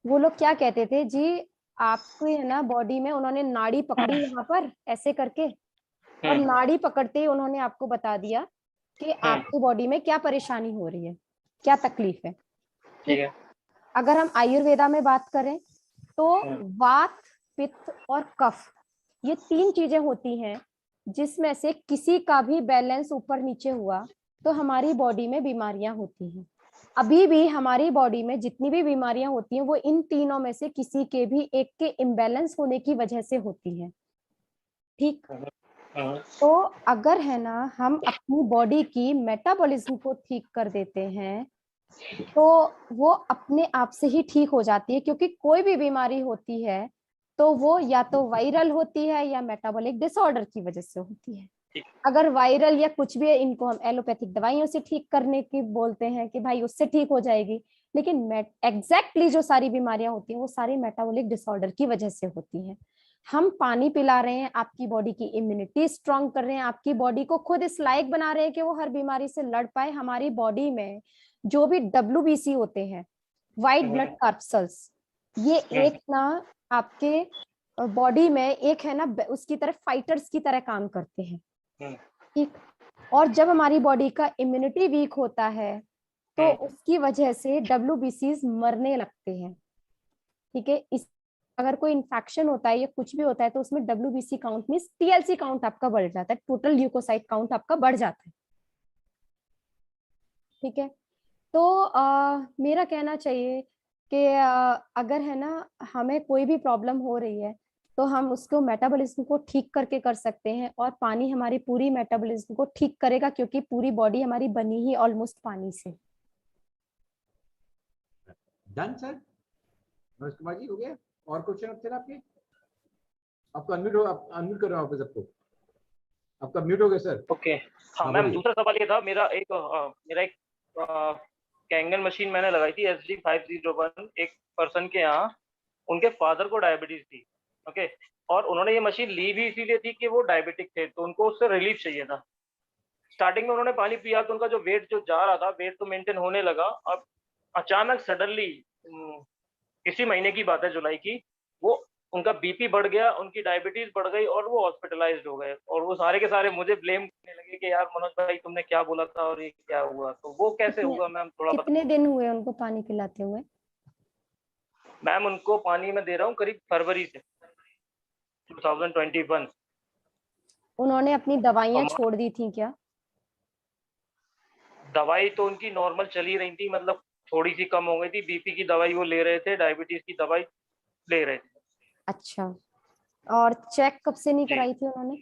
वो लोग क्या कहते थे जी, आपको है ना बॉडी में उन्होंने नाड़ी पकड़ी यहाँ पर ऐसे करके, और नाड़ी पकड़ते ही उन्होंने आपको बता दिया कि आपकी बॉडी में क्या परेशानी हो रही है, क्या तकलीफ है। ठीक है। अगर हम आयुर्वेदा में बात करें तो वात, पित्त और कफ, ये 3 चीजें होती हैं जिसमें से किसी का भी बैलेंस ऊपर नीचे हुआ तो हमारी बॉडी में बीमारियां होती हैं। अभी भी हमारी बॉडी में जितनी भी बीमारियां होती हैं वो इन तीनों में से किसी के भी एक के इम्बैलेंस होने की वजह से होती हैं। ठीक, तो अगर है ना हम अपनी बॉडी की मेटाबॉलिज्म को ठीक कर देते हैं तो वो अपने आप से ही ठीक हो जाती है, क्योंकि कोई भी बीमारी होती है तो वो या तो वायरल होती है या मेटाबॉलिक डिसऑर्डर की वजह से होती है। अगर वायरल या कुछ भी है, इनको हम एलोपैथिक दवाइयों से ठीक करने की बोलते हैं कि भाई उससे ठीक हो जाएगी, लेकिन एग्जैक्टली जो सारी बीमारियां होती हैं वो सारी मेटाबॉलिक डिसऑर्डर की वजह से होती हैं। हम पानी पिला रहे हैं, आपकी बॉडी की इम्यूनिटी स्ट्रांग कर रहे हैं, आपकी बॉडी को खुद इस लायक बना रहे हैं कि वो हर बीमारी से लड़ पाए। हमारी बॉडी में जो भी WBC होते हैं, व्हाइट ब्लड कॉर्पसल्स, ये एक ना आपके बॉडी में एक है ना उसकी तरह फाइटर्स की तरह काम करते हैं। ठीक, और जब हमारी बॉडी का इम्यूनिटी वीक होता है तो उसकी वजह से WBCs मरने लगते हैं। ठीक है, अगर कोई इन्फेक्शन होता है या कुछ भी होता है तो उसमें WBC count means TLC count आपका बढ़ जाता है, टोटल ल्यूकोसाइट काउंट आपका बढ़ जाता है। ठीक है, तो मेरा कहना चाहिए कि अगर है ना हमें कोई भी प्रॉब्लम हो रही है तो हम उसको मेटाबॉलिज्म को ठीक करके कर सकते हैं, और पानी हमारी पूरी मेटाबॉलिज्म को ठीक करेगा क्योंकि पूरी बॉडी हमारी बनी ही ऑलमोस्ट पानी से। डन सर, मनोज कुमार जी हो गया? और क्वेश्चन थे आपके? आपको अनम्यूट हो, आप अनम्यूट कर रहा हूँ सबको, आपका म्यूट हो गया सर। ओके हाँ मैम, दूसरा सवाल ये था मेरा, एक कैंगन मशीन मैंने लगाई थी SD501 एक पर्सन के यहाँ, उनके फादर को डायबिटीज थी। ओके, और उन्होंने ये मशीन ली भी इसीलिए थी कि वो डायबिटिक थे, तो उनको उससे रिलीफ चाहिए था। स्टार्टिंग में उन्होंने पानी पिया तो उनका जो वेट जो जा रहा था, वेट तो मेंटेन होने लगा। अब अचानक सडनली इसी महीने की बात है, जुलाई की, वो उनका BP बढ़ गया, उनकी डायबिटीज बढ़ गई और वो हॉस्पिटलाइज्ड हो गए। और वो सारे के सारे मुझे ब्लेम करने लगे कि यार मनोज भाई तुमने क्या बोला था और ये क्या हुआ। तो वो कैसे हुआ मैम, थोड़ा कितने दिन हुए उनको पानी पिलाते हुए? मैम उनको पानी में दे रहा हूँ करीब फरवरी से 2021। उन्होंने अपनी दवाइयाँ छोड़ दी थी क्या? दवाई तो उनकी नॉर्मल चली रही थी, मतलब थोड़ी सी कम हो गई थी। BP की दवाई वो ले रहे थे, डायबिटीज की दवाई ले रहे थे। अच्छा, और चेक कब से नहीं कराई थी उन्होंने?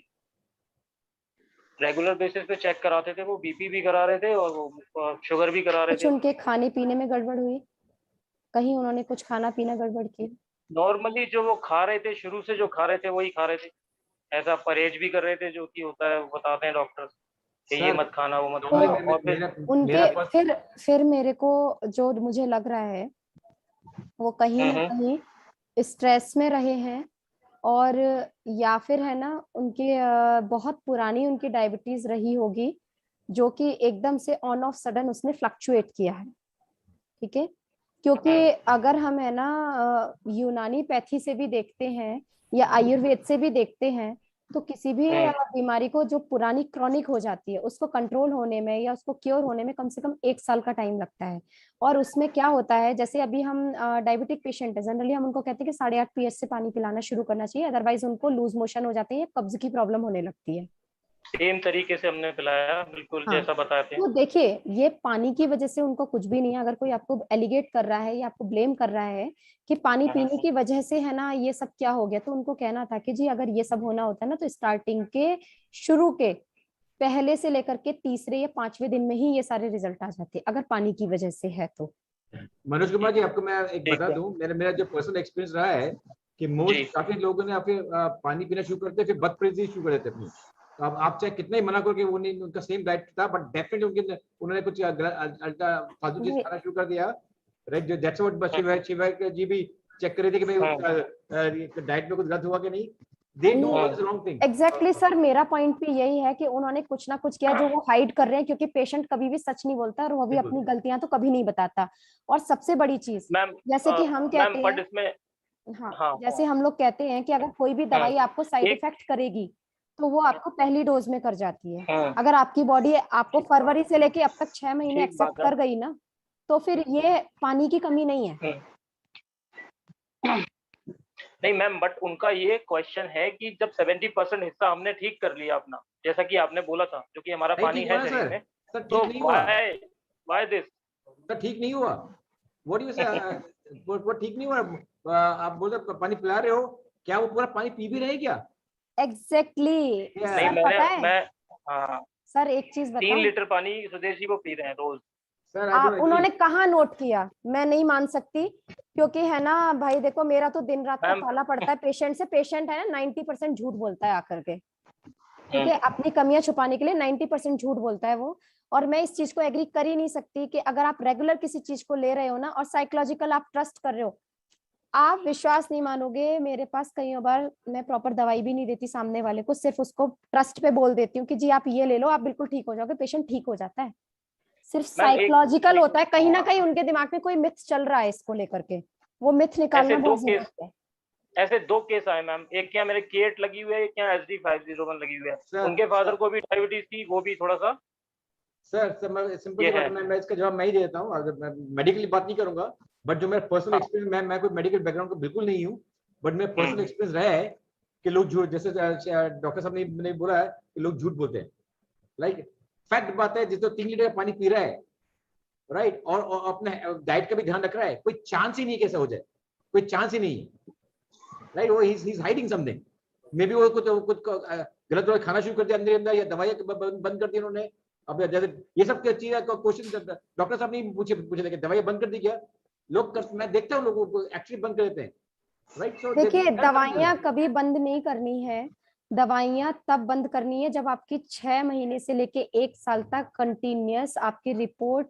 रेगुलर बेसिस पे चेक कराते थे वो, BP भी करा रहे थे और वो शुगर भी करा रहे कुछ थे। उनके खाने पीने में गड़बड़ हुई? कहीं उन्होंने कुछ खाना पीना गड़बड़ की? नॉर्मली जो वो खा रहे थे, शुरू से जो खा रहे थे वही खा रहे थे। ऐसा परहेज भी कर रहे थे जो कि होता है, वो बताते हैं डॉक्टर कि ये मत खाना वो मत खाना। और उनके फिर मेरे को जो मुझे लग रहा है वो कहीं ना कहीं स्ट्रेस में रहे हैं, और या फिर है ना उनकी बहुत पुरानी उनकी डायबिटीज रही होगी जो कि एकदम से ऑन ऑफ सडन उसने फ्लक्चुएट किया है। ठीक है, क्योंकि अगर हम है ना यूनानी पैथी से भी देखते हैं या आयुर्वेद से भी देखते हैं तो किसी भी बीमारी को जो पुरानी क्रॉनिक हो जाती है उसको कंट्रोल होने में या उसको क्योर होने में कम से कम 1 साल का टाइम लगता है। और उसमें क्या होता है, जैसे अभी हम डायबिटिक पेशेंट है, जनरली हम उनको कहते हैं कि 8.5 pH से पानी पिलाना शुरू करना चाहिए, अदरवाइज उनको लूज मोशन हो जाते हैं, कब्ज की प्रॉब्लम होने लगती है। सेम तरीके से हमने पिलाया, बिल्कुल जैसा बताते हैं। तो देखिए ये पानी की वजह से उनको कुछ भी नहीं है। अगर कोई आपको एलिगेट कर रहा है या आपको ब्लेम कर रहा है कि पानी पीने की वजह से है ना ये सब क्या हो गया, तो उनको कहना था कि जी अगर ये सब होना होता है ना तो स्टार्टिंग के शुरू के पहले से लेकर के तीसरे या 5वें दिन में ही ये सारे रिजल्ट आ जाते अगर पानी की वजह से है तो। मनोज कुमार जी आपको मैं एक बता दूं, मेरा जो पर्सनल एक्सपीरियंस रहा है कि मोस्ट काफी लोगों ने आपके पानी पीना शुरू करते फिर बदपरहेजी शुरू कर देते अपनी। तो अब आप चाहे कितना ही मना करो कि वो नहीं, उनका सेम डाइट था बट डेफिनेटली उन्होंने कुछ फालतू चीज खाना शुरू कर दिया, राइट? दैट्स व्हाट शिवाय जी भी चेक कर रहे थे कि भाई डाइट में कुछ गलत हुआ कि नहीं। एग्जैक्टली सर, मेरा पॉइंट भी यही है कि उन्होंने कुछ ना कुछ किया जो वो हाइड कर रहे हैं, क्योंकि पेशेंट कभी भी सच नहीं बोलता और वो भी अपनी गलतियां तो कभी नहीं बताता। और सबसे बड़ी चीज जैसे कि हम कहते हैं, हाँ जैसे हम लोग कहते हैं कि अगर कोई भी दवाई आपको साइड इफेक्ट करेगी तो वो आपको पहली डोज में कर जाती है। अगर आपकी बॉडी आपको फरवरी से लेके अब तक 6 महीने एक्सेप्ट कर गई ना, तो फिर ये पानी की कमी नहीं है। नहीं मैम, बट उनका ये क्वेश्चन है कि जब 70% हिस्सा हमने ठीक कर लिया अपना, जैसा कि आपने बोला था, जो कि हमारा पानी है शरीर में, तो व्हाई दिस? सर ठीक नहीं हुआ। व्हाट यू से वो ठीक नहीं हुआ। आप बोल रहे पानी पिला रहे हो, क्या वो पूरा पानी पी भी रहे क्या? एग्जैक्टली सर, पता है सर एक चीज बताऊं, 3 लीटर पानी स्वदेशी वो पी रहे हैं रोज। उन्होंने कहाँ नोट किया? मैं नहीं मान सकती, क्योंकि है ना भाई देखो मेरा तो दिन रात का पाला पड़ता है पेशेंट से। पेशेंट है ना 90% झूठ बोलता है आकर के, ठीक है, अपनी कमियां छुपाने के लिए 90% झूठ बोलता है वो। और मैं इस चीज को एग्री कर ही नहीं सकती कि अगर आप रेगुलर किसी चीज को ले रहे हो ना और साइकोलॉजिकल आप ट्रस्ट कर रहे हो, आप विश्वास नहीं मानोगे, मेरे पास कई बार मैं प्रॉपर दवाई भी नहीं देती सामने वाले को, सिर्फ उसको ट्रस्ट पे बोल देती हूँ कि जी आप ये ले लो, आप बिल्कुल ठीक हो जाओगे। पेशेंट ठीक हो जाता है, सिर्फ साइकोलॉजिकल होता है। कहीं ना कहीं उनके दिमाग में कोई मिथ चल रहा है इसको लेकर के, वो मिथ निकालना बहुत जरूरी है। ऐसे 2 केस आए मैम, एक क्या मेरे केट लगी हुई है, एक क्या SD501 लगी हुई है। उनके फादर को भी डायबिटीज थी, वो भी थोड़ा सा। सर मैं सिंपल मैं इसका जवाब मैं ही देता हूँ, अगर मैं मेडिकली बात नहीं करूंगा, बट जो मेरा पर्सनल एक्सपीरियंस, मैं कोई मेडिकल बैकग्राउंड का बिल्कुल नहीं हूँ, बट मैं पर्सनल एक्सपीरियंस रहा है कि लोग झूठ, जैसे डॉक्टर साहब ने बोला है कि लोग झूठ बोलते हैं। लाइक फैक्ट बात है, जिसको 3 लीटर पानी पी रहा है, राइट, और अपने डाइट का भी ध्यान रख रहा है, कोई चांस ही नहीं कैसे हो जाए, कोई चांस ही नहीं, राइट। वो he is hiding something, may be वो कुछ गलत दवाई खाना शुरू कर दिया अंदर अंदर, या दवाइयां बंद कर दी उन्होंने। अब जैसे ये सब चीजें का क्वेश्चन डॉक्टर साहब ने पूछे थे कि दवाइयां बंद कर दी क्या, लोग मैं देखता हूँ लोगों को एक्चुअली बंद कर देते हैं, राइट। सो देखिए, दवाइयां कभी बंद नहीं करनी है। दवाइयां तब बंद करनी है जब आपकी 6 महीने से लेके 1 साल तक कंटिन्यूअस आपकी रिपोर्ट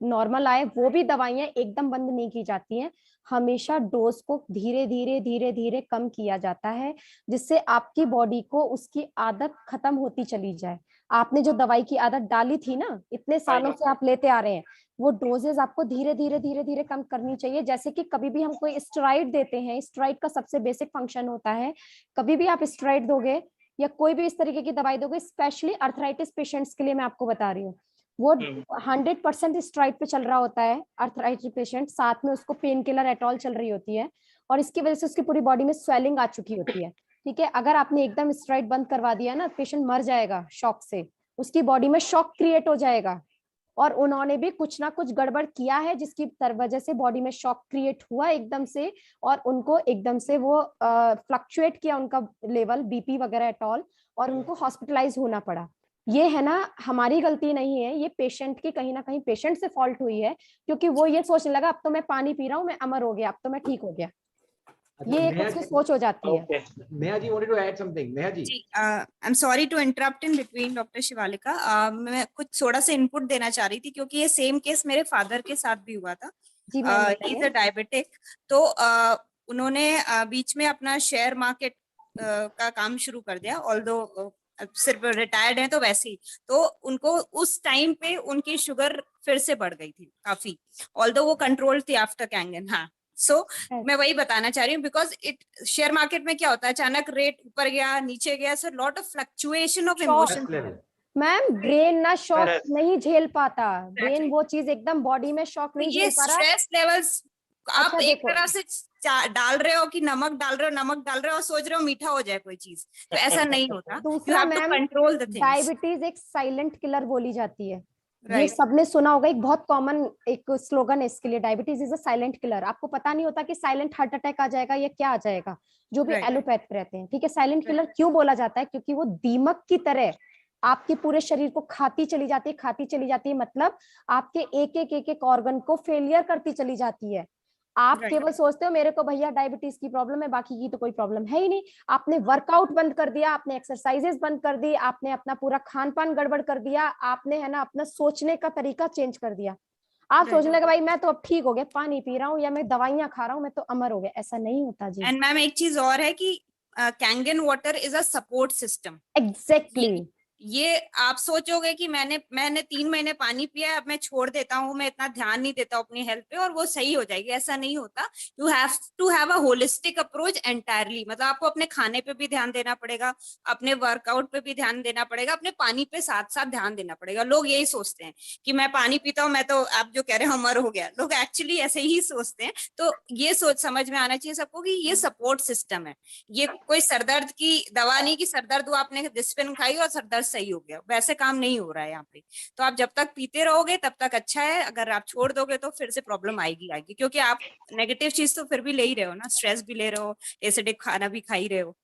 नॉर्मल आए। वो भी दवाइयां एकदम बंद नहीं की जाती हैं, हमेशा डोज को धीरे धीरे धीरे धीरे कम किया जाता है, जिससे आपकी बॉडी को उसकी आदत खत्म होती चली जाए। आपने जो दवाई की आदत डाली थी ना, इतने सालों से आप लेते आ रहे हैं, वो डोजेस आपको धीरे धीरे धीरे धीरे कम करनी चाहिए। जैसे कि कभी भी हम कोई स्टेरॉइड देते हैं, स्टेरॉइड का सबसे बेसिक फंक्शन होता है, कभी भी आप स्टेरॉइड दोगे या कोई भी इस तरीके की दवाई दोगे, स्पेशली अर्थराइटिस पेशेंट्स के लिए मैं आपको बता रही हूँ, वो 100% स्टेरॉइड पे चल रहा होता है अर्थराइटिस पेशेंट, साथ में उसको पेन किलर एटॉल चल रही होती है, और इसकी वजह से उसकी पूरी बॉडी में स्वेलिंग आ चुकी होती है। ठीक है, अगर आपने एकदम स्टेरॉइड बंद करवा दिया ना, पेशेंट मर जाएगा शॉक से, उसकी बॉडी में शॉक क्रिएट हो जाएगा, और उन्होंने भी कुछ ना कुछ गड़बड़ किया है जिसकी वजह से बॉडी में शॉक क्रिएट हुआ एकदम से, और उनको एकदम से वो फ्लक्चुएट किया उनका लेवल बीपी वगैरह एटॉल, और उनको हॉस्पिटलाइज होना पड़ा। ये है ना, हमारी गलती नहीं है, ये पेशेंट की कहीं ना कहीं पेशेंट से फॉल्ट हुई है, क्योंकि वो ये सोचने लगा अब तो मैं पानी पी रहा हूँ, मैं अमर हो गया, अब तो मैं ठीक हो गया। ये एक उसकी सोच हो जाती है। Neha ji wanted to add something. Neha ji, I am sorry to interrupt in between doctor Shivalika, मैं कुछ थोड़ा सा इनपुट देना चाह रही थी, क्योंकि ये सेम केस मेरे फादर के साथ भी हुआ था। जी, ही इज अ डायबिटिक, तो उन्होंने बीच में अपना शेयर मार्केट का काम शुरू कर दिया, ऑल्दो सिर्फ रिटायर्ड हैं तो वैसे ही, तो उनको उस टाइम पे उनकी शुगर फिर से बढ़ गई थी काफी, ऑल्दो वो कंट्रोल थी आफ्टर कैंगन। हाँ, सो मैं वही बताना चाह रही हूँ, बिकॉज शेयर मार्केट में क्या होता है, अचानक रेट ऊपर गया नीचे गया, so lot of fluctuation of emotion. Ma'am, brain ना शॉक नहीं झेल पाता, ब्रेन वो चीज एकदम बॉडी में शॉक नहीं झेल पा रहा। स्ट्रेस लेवल्स आप एक तरह से डाल रहे हो कि नमक डाल रहे हो और सोच रहे हो मीठा हो जाए कोई चीज, तो ऐसा नहीं होता। दूसरा ma'am, control the things. Diabetes एक साइलेंट किलर बोली जाती है, ये सबने सुना होगा, एक बहुत कॉमन एक स्लोगन है इसके लिए, diabetes is a silent killer. आपको पता नहीं होता कि साइलेंट हार्ट अटैक आ जाएगा या क्या आ जाएगा, जो भी एलोपैथ पे रहते हैं। ठीक है, साइलेंट किलर क्यों बोला जाता है, क्योंकि वो दीमक की तरह आपके पूरे शरीर को खाती चली जाती है, मतलब आपके एक ऑर्गन को फेलियर करती चली जाती है। आप केवल सोचते हो मेरे को भैया डायबिटीज की प्रॉब्लम है, बाकी की तो कोई प्रॉब्लम है ही नहीं। आपने वर्कआउट बंद कर दिया, आपने एक्सरसाइजेस बंद कर दी, आपने अपना पूरा खान पान गड़बड़ कर दिया, आपने है ना अपना सोचने का तरीका चेंज कर दिया। आप सोचने लगे भाई मैं तो अब ठीक हो गया, पानी पी रहा हूँ या मैं दवाइयां खा रहा हूँ, मैं तो अमर हो गया। ऐसा नहीं होता जी। एंड मैम एक चीज और है कि Kangen water is a support system. Exactly, ये आप सोचोगे कि मैंने 3 महीने पानी पिया है, अब मैं छोड़ देता हूँ, मैं इतना ध्यान नहीं देता अपनी हेल्थ पे और वो सही हो जाएगी, ऐसा नहीं होता। You have to have a holistic approach entirely, मतलब आपको अपने खाने पे भी ध्यान देना पड़ेगा, अपने वर्कआउट पे भी ध्यान देना पड़ेगा, अपने पानी पे साथ साथ ध्यान देना पड़ेगा। लोग यही सोचते हैं कि मैं पानी पीता हूँ, मैं तो आप जो कह रहे हैं अमर हो गया, लोग एक्चुअली ऐसे ही सोचते हैं। तो ये सोच समझ में आना चाहिए सबको कि ये सपोर्ट सिस्टम है, ये कोई सरदर्द की दवा नहीं कि सरदर्द हुआ आपने डिस्पिन खाई और सरदर्द सही हो गया, वैसे काम नहीं हो रहा है यहाँ पे। तो आप जब तक पीते रहोगे तब तक अच्छा है, अगर आप छोड़ दोगे तो फिर से प्रॉब्लम आएगी, क्योंकि आप नेगेटिव चीज तो फिर भी ले ही रहे हो ना, स्ट्रेस भी ले रहे हो, एसिडिक खाना भी खा ही रहे हो।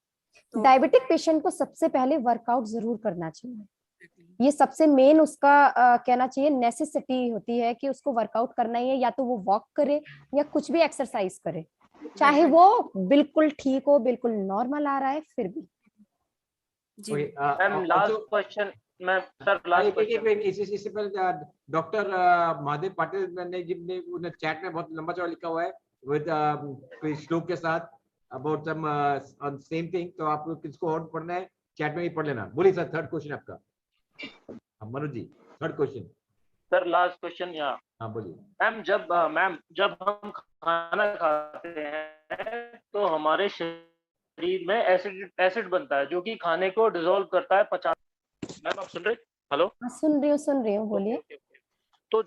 तो डायबिटिक पेशेंट को सबसे पहले वर्कआउट जरूर करना चाहिए, ये सबसे मेन उसका कहना चाहिए नेसेसिटी होती है कि उसको वर्कआउट करना ही है, या तो वो वॉक करे या कुछ भी एक्सरसाइज करे, चाहे वो बिल्कुल ठीक हो, बिल्कुल नॉर्मल आ रहा है फिर भी। मैम लास्ट क्वेश्चन, मैं सर लास्ट क्वेश्चन इससे पहले डॉक्टर महादेव पाटिल ने चैट में बहुत लंबा चौड़ा लिखा हुआ है विद कोई श्लोक के साथ about some on same thing, तो आप किसको और पढ़ना है चैट में ही पढ़ लेना। बोलिए सर, थर्ड क्वेश्चन आपका। Manoj ji, third question sir, last question. यहाँ हाँ बोलिए मैम। जब हम खाना खाते हैं तो हमारे शरीर में एसिड बनता है जो कि खाने को डिसॉल्व करता है 50। मैम आप सुन रहे? हेलो, सुन रही हूँ बोलिए। तो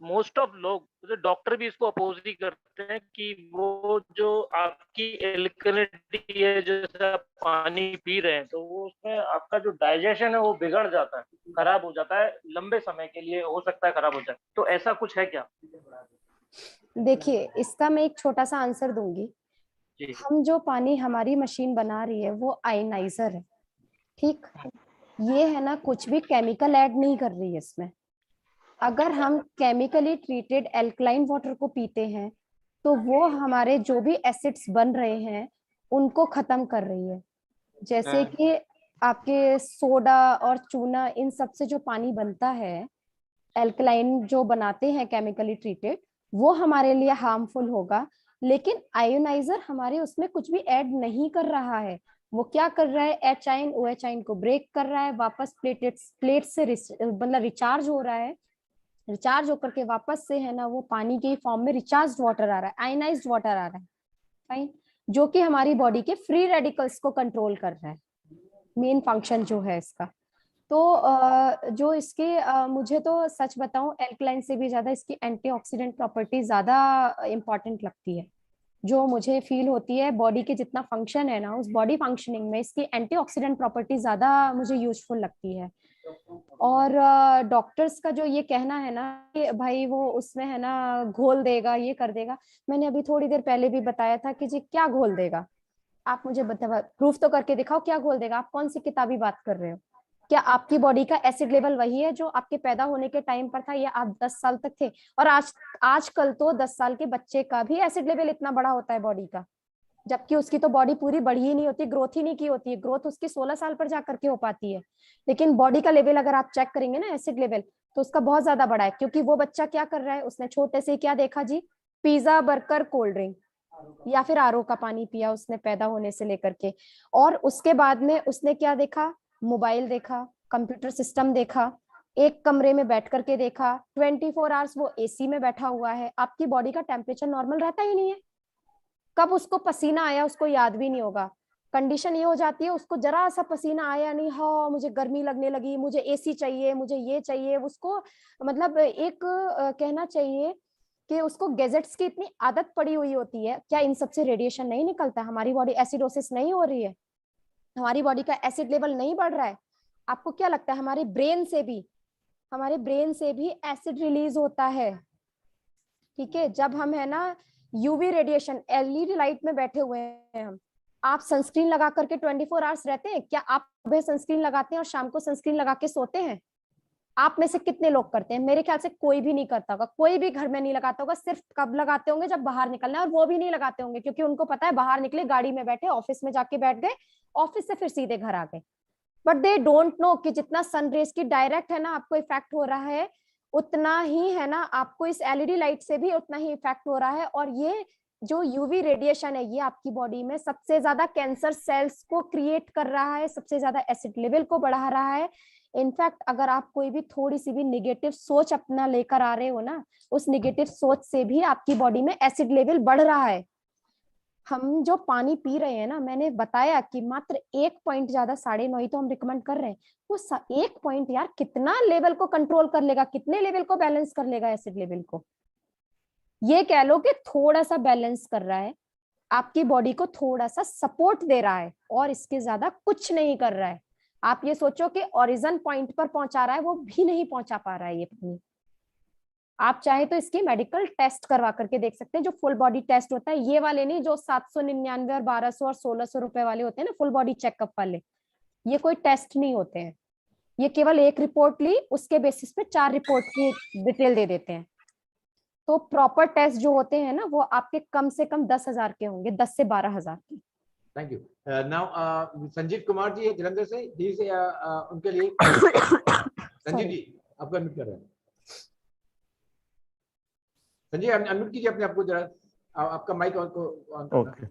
मोस्ट ऑफ लोग, जो डॉक्टर भी इसको अपोज ही करते हैं कि वो जो आपकी एल्कलिनिटी है, जैसे आप पानी पी रहे हैं, तो वो उसमें आपका जो डाइजेशन है वो बिगड़ जाता है, खराब हो जाता है, लंबे समय के लिए हो सकता है खराब हो जाए। तो ऐसा कुछ है क्या? देखिए, इसका मैं एक छोटा सा आंसर दूंगी। हम जो पानी हमारी मशीन बना रही है वो आयनाइजर है, ठीक। ये है ना, कुछ भी केमिकल ऐड नहीं कर रही है इसमें। अगर हम केमिकली ट्रीटेड एल्कलाइन वाटर को पीते हैं तो वो हमारे जो भी एसिड्स बन रहे हैं उनको खत्म कर रही है। जैसे कि आपके सोडा और चूना, इन सब से जो पानी बनता है, एल्कलाइन जो बनाते हैं केमिकली ट्रीटेड, वो हमारे लिए हार्मफुल होगा। लेकिन आयोनाइजर हमारे उसमें कुछ भी ऐड नहीं कर रहा है। वो क्या कर रहा है, H ion O H ion को ब्रेक कर रहा है, वापस प्लेट से मतलब रिचार्ज हो रहा है। रिचार्ज होकर के वापस से है ना वो पानी के फॉर्म में रिचार्ज वाटर आ रहा है, आयनाइज्ड वाटर आ रहा है, फाइन, जो कि हमारी बॉडी के फ्री रेडिकल्स को कंट्रोल कर रहा है, मेन फंक्शन जो है इसका। तो जो इसके मुझे तो सच बताऊं, एल्कलाइन से भी ज्यादा इसकी एंटीऑक्सीडेंट प्रॉपर्टी ज्यादा इंपॉर्टेंट लगती है। जो मुझे फील होती है बॉडी के जितना फंक्शन है ना, उस बॉडी फंक्शनिंग में इसकी एंटीऑक्सीडेंट प्रॉपर्टी ज्यादा मुझे यूजफुल लगती है। और डॉक्टर्स का जो ये कहना है ना कि भाई वो उसमें है ना घोल देगा, ये कर देगा, मैंने अभी थोड़ी देर पहले भी बताया था कि जी क्या घोल देगा, आप मुझे प्रूफ तो करके दिखाओ, क्या घोल देगा। आप कौन सी किताबी बात कर रहे हो? क्या आपकी बॉडी का एसिड लेवल वही है जो आपके पैदा होने के टाइम पर था, या आप 10 साल तक थे? और आजकल तो 10 साल के बच्चे का भी एसिड लेवल इतना बड़ा होता है बॉडी का, जबकि उसकी तो बॉडी पूरी बढ़ी ही नहीं होती, ग्रोथ ही नहीं की होती है। ग्रोथ उसकी 16 साल पर जाकर के हो पाती है। लेकिन बॉडी का लेवल अगर आप चेक करेंगे ना, एसिड लेवल, तो उसका बहुत ज्यादा बड़ा है। क्योंकि वो बच्चा क्या कर रहा है, उसने छोटे से क्या देखा जी, पिज्जा, बर्गर, कोल्ड ड्रिंक या फिर आरओ का पानी पिया उसने पैदा होने से लेकर के। और उसके बाद में उसने क्या देखा, मोबाइल देखा, कंप्यूटर सिस्टम देखा, एक कमरे में बैठ करके देखा, 24 आवर्स वो एसी में बैठा हुआ है। आपकी बॉडी का टेम्परेचर नॉर्मल रहता ही नहीं है। कब उसको पसीना आया उसको याद भी नहीं होगा। कंडीशन ये हो जाती है, उसको जरा सा पसीना आया नहीं, हाँ मुझे गर्मी लगने लगी, मुझे एसी चाहिए, मुझे ये चाहिए, उसको मतलब एक कहना चाहिए कि उसको गैजेट्स की इतनी आदत पड़ी हुई होती है। क्या इन सबसे रेडिएशन नहीं निकलता? हमारी बॉडी एसिडोसिस नहीं हो रही है? हमारी बॉडी का एसिड लेवल नहीं बढ़ रहा है? आपको क्या लगता है हमारे ब्रेन से भी एसिड रिलीज होता है, ठीक है। जब हम है ना यूवी रेडिएशन, एलईडी लाइट में बैठे हुए हैं हम, आप सनस्क्रीन लगा करके 24 आवर्स रहते हैं क्या? आप सुबह सनस्क्रीन लगाते हैं और शाम को सनस्क्रीन लगा के सोते हैं? आप में से कितने लोग करते हैं? मेरे ख्याल से कोई भी नहीं करता होगा, कोई भी घर में नहीं लगाता होगा। सिर्फ कब लगाते होंगे, जब बाहर निकलना है, और वो भी नहीं लगाते होंगे क्योंकि उनको पता है बाहर निकले, गाड़ी में बैठे, ऑफिस में जाके बैठ गए, ऑफिस से फिर सीधे घर आ गए। बट दे डोंट नो कि जितना सन रेज की डायरेक्ट है ना आपको इफेक्ट हो रहा है, उतना ही है ना आपको इस एलईडी लाइट से भी उतना ही इफेक्ट हो रहा है। और ये जो यूवी रेडिएशन है, ये आपकी बॉडी में सबसे ज्यादा कैंसर सेल्स को क्रिएट कर रहा है, सबसे ज्यादा एसिड लेवल को बढ़ा रहा है। इनफैक्ट अगर आप कोई भी थोड़ी सी भी निगेटिव सोच अपना लेकर आ रहे हो ना, उस निगेटिव सोच से भी आपकी बॉडी में एसिड लेवल बढ़ रहा है। हम जो पानी पी रहे हैं ना, मैंने बताया कि मात्र 1 पॉइंट ज्यादा 9.5 तो हम रिकमेंड कर रहे हैं। वो 1 पॉइंट यार कितना लेवल को कंट्रोल कर लेगा, कितने लेवल को बैलेंस कर लेगा, एसिड लेवल को। ये कह लो कि थोड़ा सा बैलेंस कर रहा है, आपकी बॉडी को थोड़ा सा सपोर्ट दे रहा है, और इसके ज्यादा कुछ नहीं कर रहा है। आप ये सोचो कि ओरिजिन पॉइंट पर पहुंचा रहा है, वो भी नहीं पहुंचा पा रहा है ये पानी। आप चाहे तो इसकी मेडिकल टेस्ट करवा करके देख सकते हैं, जो फुल बॉडी टेस्ट होता है, ये वाले नहीं जो 799 और 1200 और 1600 रुपए वाले होते हैं ना, फुल बॉडी चेकअप वाले। ये कोई टेस्ट नहीं होते हैं, ये केवल एक रिपोर्ट ली, उसके बेसिस पे 4 रिपोर्ट की डिटेल दे देते हैं। तो प्रॉपर टेस्ट जो होते हैं ना, वो आपके कम से कम 10,000 के होंगे, 10 से 12,000 के। Thank you. Now Sanjeev Kumar ji है जलंधर से, उनके लिए संजीव जी आपको अनम्यूट कर रहे हैं। संजीव अनम्यूट कीजिए अपने आपको जरा, आपका माइक ऑन करना। ओके,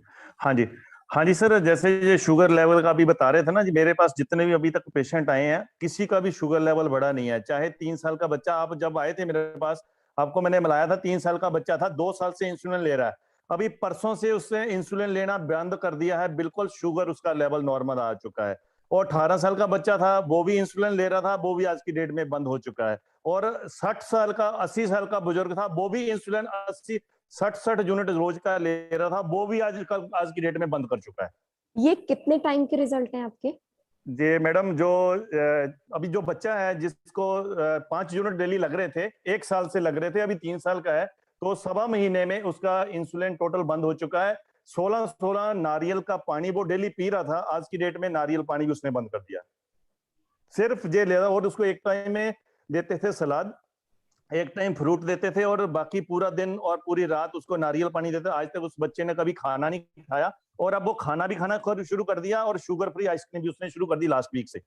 हाँ जी सर, जैसे ये शुगर लेवल का भी बता रहे थे ना जी, मेरे पास जितने भी अभी तक पेशेंट आए हैं, किसी का भी शुगर लेवल बढ़ा नहीं है। चाहे 3 साल का बच्चा, आप जब आए थे मेरे पास, आपको मैंने मिलाया था, 3 साल का बच्चा था, 2 साल से इंसुलिन ले रहा है, अभी परसों से उसने इंसुलिन लेना बंद कर दिया है, बिल्कुल शुगर उसका लेवल नॉर्मल आ चुका है। और 18 साल का बच्चा था, वो भी इंसुलिन ले रहा था, वो भी आज की डेट में बंद हो चुका है। और 60 साल का 80 साल का बुजुर्ग था, वो भी इंसुलिन 60 यूनिट रोज का ले रहा था, वो भी आज की डेट में बंद कर चुका है। ये कितने टाइम के रिजल्ट हैं आपके? जी मैडम, जो अभी जो बच्चा है जिसको 5 यूनिट डेली लग रहे थे, 1 साल से लग रहे थे, अभी 3 साल का है, तो 1.25 महीने में उसका इंसुलिन टोटल बंद हो चुका है। 16 नारियल का पानी वो डेली पी रहा था, आज की डेट में नारियल पानी भी उसने बंद कर दिया, सिर्फ ये ले रहा। और उसको एक टाइम में देते थे सलाद, एक टाइम फ्रूट देते थे, और बाकी पूरा दिन और पूरी रात उसको नारियल पानी देते। आज तक उस बच्चे ने कभी खाना नहीं खाया, और अब वो खाना भी खाना शुरू कर दिया, और शुगर फ्री आइसक्रीम भी उसने शुरू कर दी लास्ट वीक से।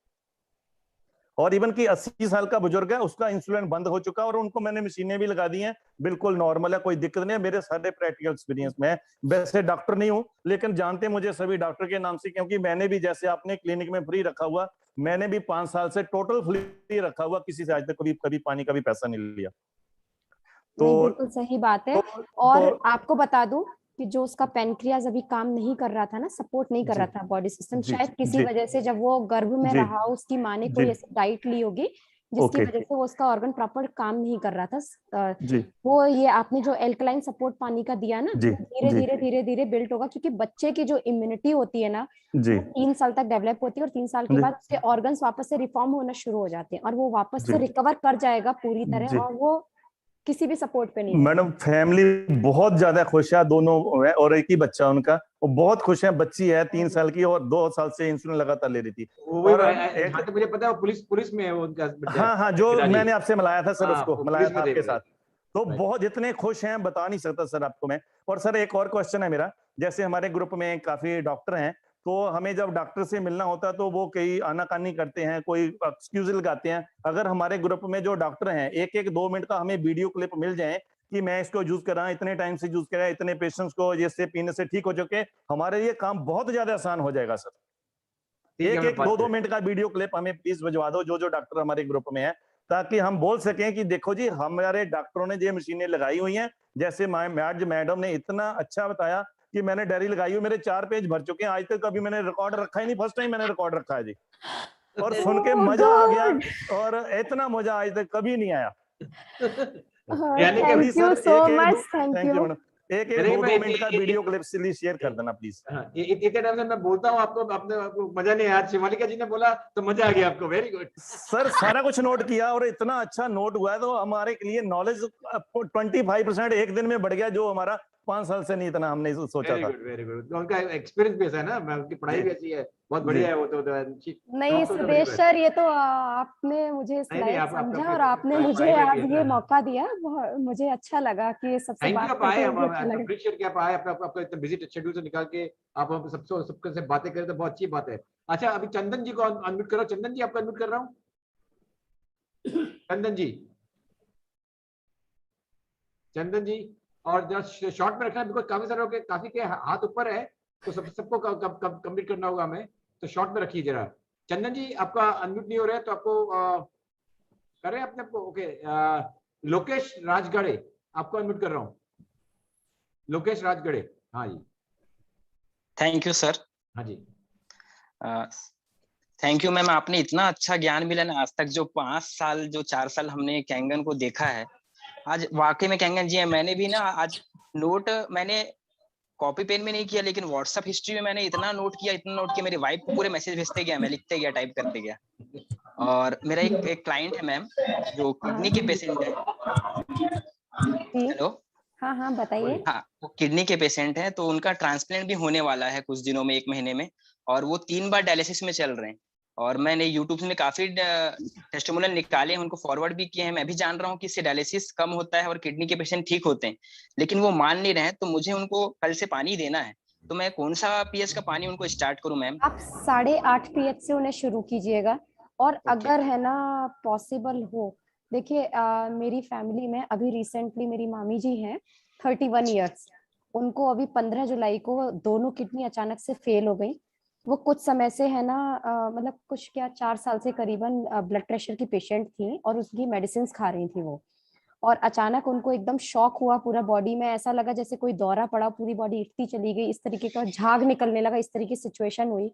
और इवन कि 80 साल का बुजुर्ग है, उसका इंसुलिन बंद हो चुका, और उनको मैंने मशीनें भी लगा दी हैं, बिल्कुल नॉर्मल है, कोई दिक्कत नहीं है। मेरे सारे प्रैक्टिकल एक्सपीरियंस में, वैसे डॉक्टर नहीं हूं, लेकिन जानते मुझे सभी डॉक्टर के नाम से, क्योंकि मैंने भी, जैसे आपने क्लिनिक में फ्री रखा हुआ, मैंने भी 5 साल से टोटल फ्री रखा हुआ, किसी से आज तक कभी पानी का भी पैसा नहीं लिया। नहीं, बिल्कुल सही बात है। और आपको बता दूं कि जो उसका पेनक्रियाज अभी काम नहीं कर रहा था ना, सपोर्ट नहीं कर रहा था बॉडी सिस्टम, शायद किसी वजह से जब वो गर्भ में रहा, उसकी माँ ने कोई ऐसी डाइट ली होगी जिसकी वजह से वो उसका ऑर्गन प्रॉपर काम नहीं कर रहा था। वो ये आपने जो एल्कलाइन सपोर्ट पानी का दिया ना, धीरे धीरे धीरे धीरे बिल्ड होगा, क्योंकि बच्चे की जो इम्यूनिटी होती है ना, 3 साल तक डेवलप होती है, और 3 साल के बाद उसके ऑर्गन्स वापस से रिफॉर्म होना शुरू हो जाते हैं, और वो वापस से रिकवर कर जाएगा पूरी तरह, और वो किसी भी सपोर्ट पे नहीं। मैडम फैमिली बहुत ज्यादा खुश है, दोनों है, और एक ही बच्चा उनका, वो बहुत खुश है। बच्ची है 3 साल की, और 2 साल से इंसुलिन लगातार ले रही थी। और मुझे पता है पुलिस में है वो उनका। हाँ, जो मैंने आपसे मिलाया था सर, उसको मिलाया था आपके साथ, तो बहुत जितने खुश हैं बता नहीं सकता सर आपको मैं। और सर एक और क्वेश्चन है मेरा, जैसे हमारे ग्रुप में काफी डॉक्टर हैं, तो हमें जब डॉक्टर से मिलना होता है तो वो कई आनाकानी करते हैं, कोई एक्सक्यूज लगाते हैं। अगर हमारे ग्रुप में जो डॉक्टर हैं, 1-2 मिनट का हमें वीडियो क्लिप मिल जाए कि मैं इसको यूज कर रहा हूं, इतने टाइम से यूज कर रहा, इतने पेशेंट्स को जैसे पीने से ठीक हो चुके, हमारे लिए काम बहुत ज्यादा आसान हो जाएगा सर। 1-2 मिनट का वीडियो क्लिप हमें प्लीज भिजवा दो, जो डॉक्टर हमारे ग्रुप में है, ताकि हम बोल सकें कि देखो जी, हमारे डॉक्टरों ने ये मशीनें लगाई हुई हैं। जैसे मैडम ने इतना अच्छा बताया कि मैंने डायरी लगाई हुई, मेरे 4 पेज भर चुके हैं, आज तक कभी मैंने रिकॉर्ड रखा ही नहीं, फर्स्ट टाइम मैंने रिकॉर्ड रखा है जी, और सुन के मजा आ गया, और इतना मजा आज तक कभी नहीं आया। Thank you so much, thank you. 1-2 minute का वीडियो क्लिप शेयर कर देना प्लीज। इतने टाइम से मैं बोलता हूँ आपको, आपको मजा नहीं आया, शिवालिका जी ने बोला तो मजा आ गया आपको। वेरी गुड सर, सारा कुछ नोट किया, और इतना अच्छा नोट हुआ है, तो हमारे लिए नॉलेज 25% एक दिन में बढ़ गया, जो हमारा 5 साल से नहीं इतना हमने सोचा था। Very good. तो उनका एक्सपीरियंस भी ऐसा है ना, उनकी पढ़ाई भी ऐसी है, बहुत बढ़िया है वो तो। नहीं सुदेश सर, ये तो आपने मुझे इस लायक समझा, और आपने मुझे आज ये मौका दिया, मुझे अच्छा लगा कि सबसे बात करके अप्रिशिएट किया। आप आए, आपका इतना बिजी शेड्यूल से निकाल के आप सबसे बातें करें, तो बहुत अच्छी बात है। अच्छा, अभी चंदन जी को अनम्यूट करो। चंदन जी, आपको अनम्यूट कर रहा हूँ। चंदन जी, और जस्ट शॉर्ट में रखना, बिकॉज काफी सारे काफी के हाथ ऊपर है, तो सबको कंप्लीट करना होगा हमें, तो शॉर्ट में रखिए जरा। चंदन जी, आपका अनम्यूट नहीं हो रहा है, तो आपको करें अपने आपको। ओके, लोकेश राजगढ़े, आपको अनम्यूट कर रहा हूँ। लोकेश राजगढ़े, हाँ जी। Thank you sir. हाँ जी, थैंक यू मैम। आपने इतना अच्छा ज्ञान मिला ना, आज तक जो 5 साल, जो 4 साल हमने कैंगन को देखा है, आज वाकई में कैंगन जी है। मैंने भी ना आज नोट, मैंने कॉपी पेन में नहीं किया, लेकिन व्हाट्सएप हिस्ट्री में मैंने इतना नोट किया, मेरी वाइफ को पूरे मैसेज भेजते गया, मैं लिखते गया, टाइप करते गया। और मेरा एक क्लाइंट है मैम, जो किडनी के पेशेंट है। हेलो, हाँ बताइए। हाँ, वो किडनी के पेशेंट है, तो उनका ट्रांसप्लांट भी होने वाला है कुछ दिनों में, 1 महीने में, और वो 3 बार डायलिसिस में चल रहे हैं। और मैंने यूट्यूब में काफी टेस्टिमोनियल निकाले हैं, उनको फॉरवर्ड भी किए हैं। मैं भी जान रहा हूँ कि इससे डायलिसिस कम होता है और किडनी के पेशेंट ठीक होते हैं, लेकिन वो मान नहीं रहे हैं। तो मुझे उनको कल से पानी देना है, तो मैं कौन सा पीएच का पानी उनको स्टार्ट करूं मैम? आप 8.5 पीएच से उन्हें शुरू कीजिएगा, और अगर है ना पॉसिबल हो, देखिए मेरी फैमिली में अभी रिसेंटली मेरी मामी जी हैं 31 ईयर्स, उनको अभी 15 जुलाई को दोनों किडनी अचानक से फेल हो गई। वो कुछ समय से है ना मतलब कुछ क्या 4 साल से करीबन ब्लड प्रेशर की पेशेंट थी, और उसकी मेडिसिन खा रही थी वो, और अचानक उनको एकदम शॉक हुआ, पूरा बॉडी में ऐसा लगा जैसे कोई दौरा पड़ा, पूरी बॉडी हिलती चली गई, इस तरीके का झाग निकलने लगा, इस तरीके की सिचुएशन हुई,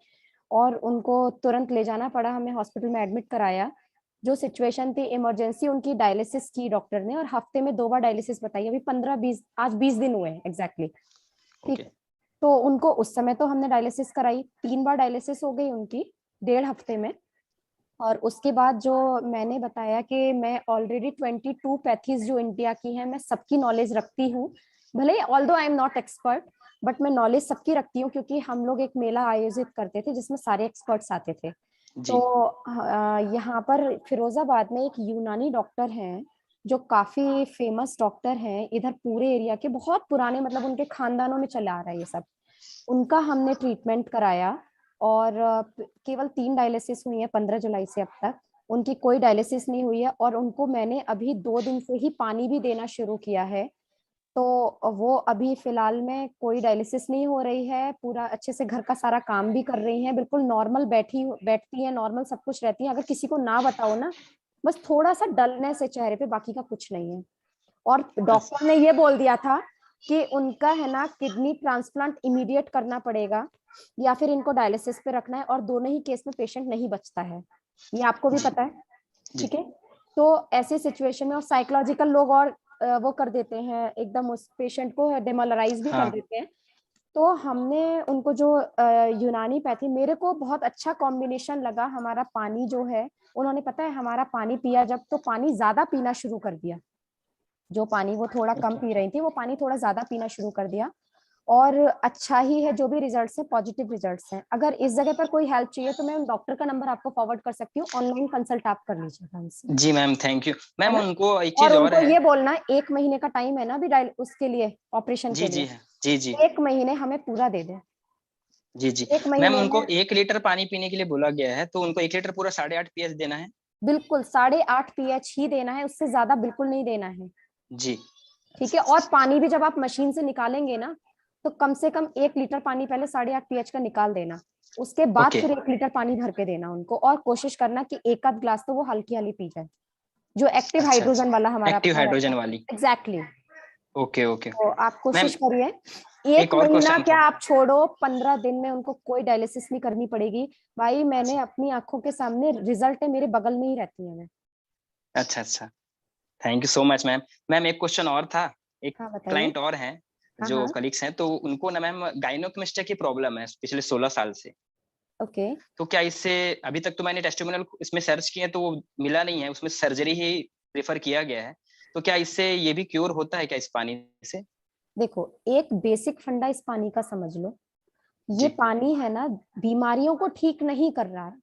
और उनको तुरंत ले जाना पड़ा, हमें हॉस्पिटल में एडमिट कराया। जो सिचुएशन थी इमरजेंसी, उनकी डायलिसिस की डॉक्टर ने, और हफ्ते में 2 बार डायलिसिस बताई। अभी 15-20 आज 20 दिन हुए हैं एग्जैक्टली। ठीक, तो उनको उस समय तो हमने डायलिसिस कराई, 3 बार डायलिसिस हो गई उनकी 1.5 हफ्ते में। और उसके बाद जो मैंने बताया कि मैं ऑलरेडी 22 पैथीज जो इंडिया की हैं, मैं सबकी नॉलेज रखती हूँ, भले although I am not expert, but मैं नॉलेज सबकी रखती हूँ, क्योंकि हम लोग एक मेला आयोजित करते थे जिसमें सारे एक्सपर्ट्स आते थे। तो यहाँ पर फिरोजाबाद में एक यूनानी डॉक्टर हैं जो काफी फेमस डॉक्टर हैं इधर पूरे एरिया के, बहुत पुराने, मतलब उनके खानदानों में चला आ रहा है ये सब। उनका हमने ट्रीटमेंट कराया और केवल 3 डायलिसिस हुई है 15 जुलाई से अब तक, उनकी कोई डायलिसिस नहीं हुई है। और उनको मैंने अभी 2 दिन से ही पानी भी देना शुरू किया है, तो वो अभी फिलहाल में कोई डायलिसिस नहीं हो रही है, पूरा अच्छे से घर का सारा काम भी कर रही हैं, बिल्कुल नॉर्मल बैठती है, नॉर्मल सब कुछ रहती है। अगर किसी को ना बताओ ना, बस थोड़ा सा डलनेस है चेहरे पे, बाकी का कुछ नहीं है। और डॉक्टर ने ये बोल दिया था कि उनका है ना किडनी ट्रांसप्लांट इमीडिएट करना पड़ेगा या फिर इनको डायलिसिस पे रखना है, और दोनों ही केस में पेशेंट नहीं बचता है, ये आपको भी पता है। ठीक है, तो ऐसे सिचुएशन में और साइकोलॉजिकल लोग और वो कर देते हैं, एकदम उस पेशेंट को डेमोरलाइज भी कर देते हैं। तो हमने उनको जो यूनानी पैथी, मेरे को बहुत अच्छा कॉम्बिनेशन लगा हमारा पानी जो है, उन्होंने पता है हमारा पानी पिया जब, तो पानी ज्यादा पीना शुरू कर दिया। जो पानी वो थोड़ा कम पी रही थी, वो पानी थोड़ा ज्यादा पीना शुरू कर दिया, और अच्छा ही है, जो भी रिजल्ट्स हैं पॉजिटिव रिजल्ट्स हैं। अगर इस जगह पर कोई हेल्प चाहिए तो मैं उन डॉक्टर का नंबर आपको फॉरवर्ड कर सकती हूँ, ऑनलाइन कंसल्ट आप कर लीजिएगा उनसे। जी मैम, थैंक यू मैम। उनको एक चीज और और उनको है, ये बोलना 1 महीने का टाइम है ना अभी उसके लिए, ऑपरेशन के लिए। जी 1 महीने हमें पूरा दे दें। जी 1 महीने मैम, उनको में 1 लीटर पानी पीने के लिए बोला गया है, तो उनको 1 लीटर पूरा 8.5 pH देना है। बिल्कुल 8.5 pH ही देना है, उससे ज्यादा बिल्कुल नहीं देना है। जी ठीक है, और पानी भी जब आप मशीन से निकालेंगे ना, तो कम से कम 1 लीटर पानी पहले 8.5 pH का निकाल देना, उसके बाद फिर 1 लीटर पानी भर के देना उनको, और कोशिश करना कि 1 आध ग्लास तो वो हल्की हल्की पी जाए, जो एक्टिव हाइड्रोजन वाला हमारा एक्टिव हाइड्रोजन वाली। एग्जैक्टली। ओके तो आप कोशिश करिए, 1 और महीना क्वेश्चन क्या आप छोड़ो, 15 दिन में उनको कोई डायलिसिस नहीं करनी पड़ेगी। भाई मैंने अपनी आंखों के सामने रिजल्ट है, मेरे बगल में ही रहती है मैं। अच्छा, thank you so much ma'am. Ma'am एक क्वेश्चन और था, एक क्लाइंट और हैं जो कलीग्स हैं, तो उनको ना मैम गायनोकमिस्टिया की प्रॉब्लम है पिछले 16 साल से। ओके। तो क्या इससे, अभी तक तो मैंने टेस्टिमोनियल इसमें सर्च किए तो वो मिला नहीं है, उसमें सर्जरी ही प्रेफर किया गया है, तो क्या इससे ये भी क्योर होता है क्या इस पानी से? देखो, एक बेसिक फंडा इस पानी का समझ लो, ये पानी है ना बीमारियों को ठीक नहीं कर रहा है,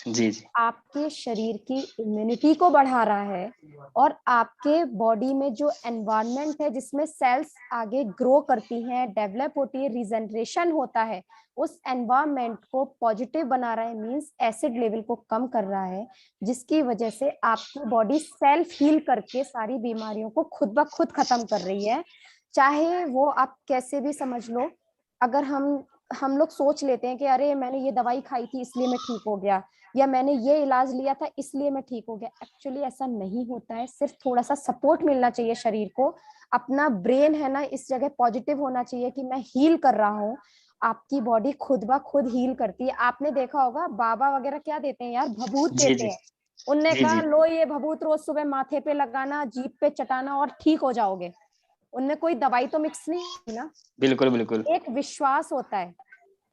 जी आपके शरीर की इम्यूनिटी को बढ़ा रहा है, और आपके बॉडी में जो एनवायरनमेंट है जिसमें सेल्स आगे ग्रो करती हैं, डेवलप होती है, रिजनरेशन होता है, उस एनवायरनमेंट को पॉजिटिव बना रहा है, मींस एसिड लेवल को कम कर रहा है, जिसकी वजह से आपकी बॉडी सेल्फ हील करके सारी बीमारियों को खुद ब खुद खत्म कर रही है। चाहे वो आप कैसे भी समझ लो, अगर हम लोग सोच लेते हैं कि अरे मैंने ये दवाई खाई थी इसलिए मैं ठीक हो गया, या मैंने ये इलाज लिया था इसलिए मैं ठीक हो गया, एक्चुअली ऐसा नहीं होता है। सिर्फ थोड़ा सा सपोर्ट मिलना चाहिए शरीर को, अपना ब्रेन है ना इस जगह पॉजिटिव होना चाहिए कि मैं हील कर रहा हूँ, आपकी बॉडी खुद ब खुद हील करती है। आपने देखा होगा बाबा वगैरह क्या देते हैं यार, भभूत देते हैं, उनने कहा लो ये भभूत रोज सुबह माथे पे लगाना, जीभ पे चटाना और ठीक हो जाओगे, उनमें कोई दवाई तो मिक्स नहीं है ना। बिल्कुल एक विश्वास होता है,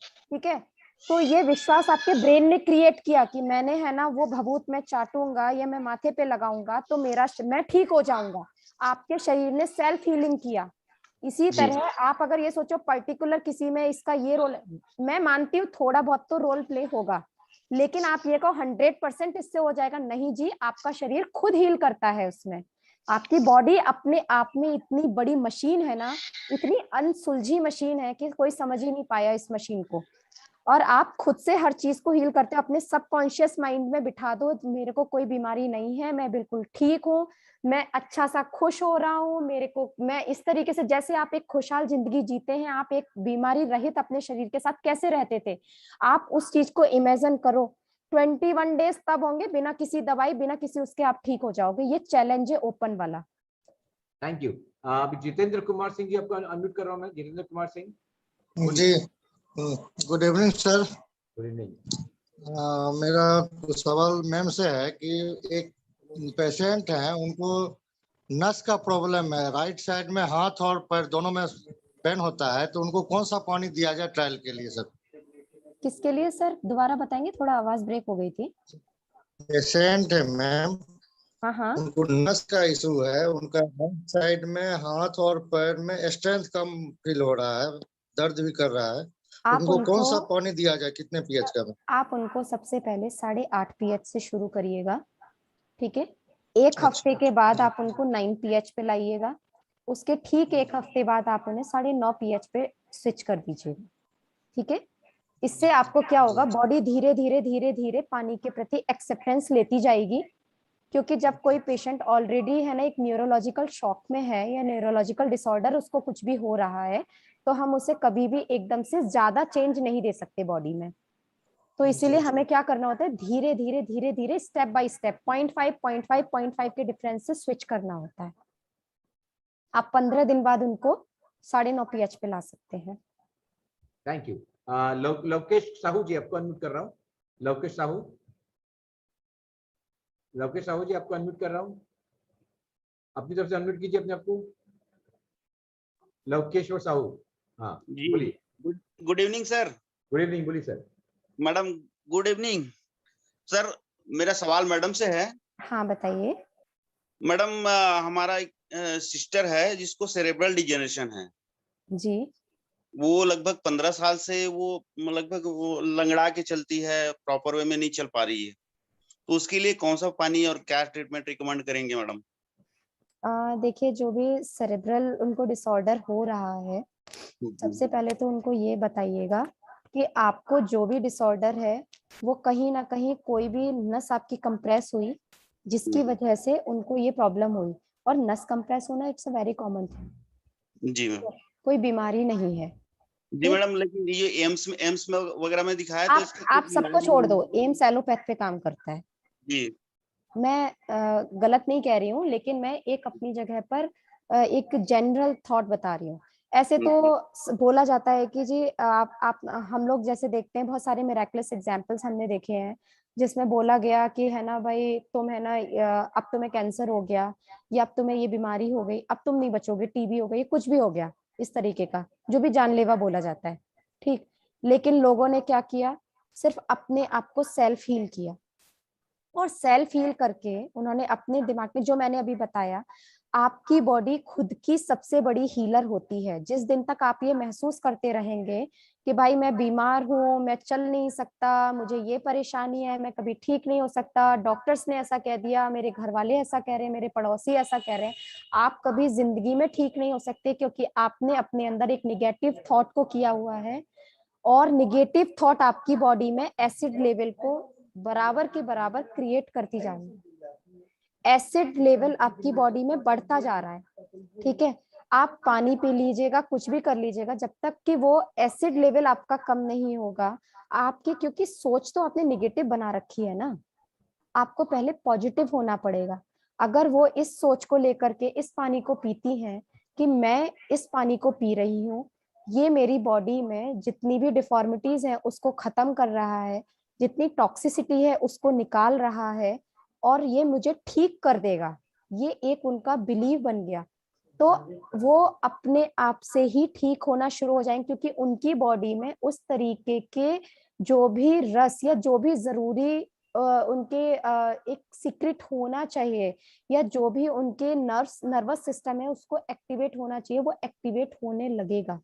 ठीक है, तो ये विश्वास आपके ब्रेन ने क्रिएट किया कि मैंने है ना वो भभूत में चाटूंगा या मैं माथे पे लगाऊंगा तो मैं ठीक हो जाऊंगा, आपके शरीर ने सेल्फ हीलिंग किया। इसी तरह आप अगर ये सोचो पर्टिकुलर किसी में इसका ये रोल, मैं मानती हूँ थोड़ा बहुत तो रोल प्ले होगा, लेकिन आप ये कहो 100% इससे हो जाएगा, नहीं जी, आपका शरीर खुद हील करता है उसमें। आपकी बॉडी अपने आप में इतनी बड़ी मशीन है ना, इतनी अनसुलझी मशीन है कि कोई समझ ही नहीं पाया इस मशीन को, और आप खुद से हर चीज को हील करते हो। अपने सबकॉन्शियस माइंड में बिठा दो मेरे को कोई बीमारी नहीं है, मैं बिल्कुल ठीक हूँ, मैं अच्छा सा खुश हो रहा हूँ, मेरे को मैं इस तरीके से, जैसे आप एक खुशहाल जिंदगी जीते हैं, आप एक बीमारी रहित अपने शरीर के साथ कैसे रहते थे, आप उस चीज को इमेजिन करो। 21 डेज तब होंगे बिना किसी दवाई, बिना किसी उसके, आप ठीक हो जाओगे। ये चैलेंज है ओपन वाला। Thank you. जितेंद्र कुमार सिंह जी, आपको अनम्यूट कर रहा हूं मैं। Jitendra Kumar Singh ji, good evening sir. Good evening. मेरा सवाल मैम से है कि एक पेशेंट है, उनको नस का प्रॉब्लम है, राइट साइड में हाथ और पैर दोनों में पेन होता है, तो उनको कौन सा पानी दिया जाए ट्रायल के लिए सर? किसके लिए सर, दोबारा बताएंगे, थोड़ा आवाज ब्रेक हो गई थी। पेशेंट है मैम, हाँ हाँ, उनको नस का इशू है, उनका राइट साइड में हाथ और पैर में स्ट्रेंथ कम फील हो रहा है, दर्द भी कर रहा है, आप उनको कौन सा उनको पानी दिया जाए, कितने पीएच का? आप उनको सबसे पहले 8.5 pH से शुरू करिएगा, ठीक है। एक हफ्ते के बाद आप उनको 9 pH पे लाइएगा, उसके ठीक एक हफ्ते बाद आप उन्हें 9.5 pH पे स्विच कर दीजिएगा, ठीक है। इससे आपको क्या होगा, बॉडी धीरे धीरे धीरे धीरे पानी के प्रति एक्सेप्टेंस लेती जाएगी, क्योंकि जब कोई पेशेंट ऑलरेडी है ना एक न्यूरोलॉजिकल शॉक में है या न्यूरोलॉजिकल डिसऑर्डर उसको कुछ भी हो रहा है, तो हम उसे कभी भी एकदम से ज्यादा चेंज नहीं दे सकते बॉडी में। तो इसीलिए हमें क्या करना होता है, धीरे धीरे धीरे धीरे स्टेप बाय स्टेप 0.5 के डिफरेंस से स्विच करना होता है। आप 15 दिन बाद उनको 9.5 pH पे ला सकते हैं। Thank you. लोकेश साहू जी, आपको अनम्यूट कर रहा हूँ। लोकेश साहू जी, आपको अनम्यूट कर रहा हूँ, अपनी तरफ से अनम्यूट कीजिए अपने आपको। लोकेश्वर साहू, हाँ जी, बोलिए। Good evening sir. Good evening, बोलिए sir. Madam good evening sir, मेरा सवाल मैडम से है। हाँ बताइए। मैडम हमारा एक सिस्टर है जिसको सेरेब्रल डिजेनरेशन है जी। वो लगभग 15 साल से वो लगभग वो लंगड़ा के चलती है, प्रॉपर वे में नहीं चल पा रही है, तो उसके लिए कौन सा पानी और क्या ट्रीटमेंट रिकमेंड करेंगे मैडम? देखिए, जो भी सेरेब्रल उनको डिसऑर्डर हो रहा है, सबसे पहले तो उनको ये बताइएगा कि आपको जो भी डिसऑर्डर है वो कहीं ना कहीं कोई भी नस आपकी कंप्रेस हुई जिसकी वजह से उनको ये प्रॉब्लम हुई, और नस कंप्रेस होना it's a very common thing. जी मैम। कोई बीमारी नहीं है। जी मैडम, लेकिन ये एम्स में वगैरह में दिखाया तो इसका आप सबको छोड़ दो, एम्स एलोपैथ पे काम करता है। जी। मैं गलत नहीं कह रही हूँ, लेकिन मैं एक अपनी जगह पर एक जनरल थॉट बता रही हूँ। ऐसे तो बोला जाता है कि जी आप हम लोग जैसे देखते हैं, बहुत सारे मिराकुलस एग्जांपल्स हमने देखे हैं जिसमें बोला गया कि है ना भाई, तुम है ना अब तुम्हें कैंसर हो गया, या अब तुम्हें ये बीमारी हो गई, अब तुम नहीं बचोगे, टीबी हो गई, कुछ भी हो गया, इस तरीके का जो भी जानलेवा बोला जाता है, ठीक। लेकिन लोगों ने क्या किया, सिर्फ अपने आप को सेल्फ हील किया, और सेल्फ हील करके उन्होंने अपने दिमाग में, जो मैंने अभी बताया, आपकी बॉडी खुद की सबसे बड़ी हीलर होती है। जिस दिन तक आप ये महसूस करते रहेंगे कि भाई मैं बीमार हूँ, मैं चल नहीं सकता, मुझे ये परेशानी है, मैं कभी ठीक नहीं हो सकता, डॉक्टर्स ने ऐसा कह दिया, मेरे घर वाले ऐसा कह रहे हैं, मेरे पड़ोसी ऐसा कह रहे हैं, आप कभी जिंदगी में ठीक नहीं हो सकते, क्योंकि आपने अपने अंदर एक निगेटिव थॉट को किया हुआ है, और निगेटिव थॉट आपकी बॉडी में एसिड लेवल को बराबर के बराबर क्रिएट करती जा रही है। एसिड लेवल आपकी बॉडी में बढ़ता जा रहा है, ठीक है। आप पानी पी लीजिएगा, कुछ भी कर लीजिएगा, जब तक कि वो एसिड लेवल आपका कम नहीं होगा, आपकी, क्योंकि सोच तो आपने निगेटिव बना रखी है ना, आपको पहले पॉजिटिव होना पड़ेगा। अगर वो इस सोच को लेकर के इस पानी को पीती हैं कि मैं इस पानी को पी रही हूँ, ये मेरी बॉडी में जितनी भी डिफॉर्मिटीज है उसको खत्म कर रहा है, जितनी टॉक्सिसिटी है उसको निकाल रहा है, और ये मुझे ठीक कर देगा, ये एक उनका बिलीव बन गया, तो वो अपने आप से ही ठीक होना शुरू हो जाएंगे, क्योंकि उनकी बॉडी में उस तरीके के जो भी रस या जो भी जरूरी उनके एक सीक्रेट होना चाहिए, या जो भी उनके नर्वस सिस्टम है उसको एक्टिवेट होना चाहिए, वो एक्टिवेट होने लगेगा।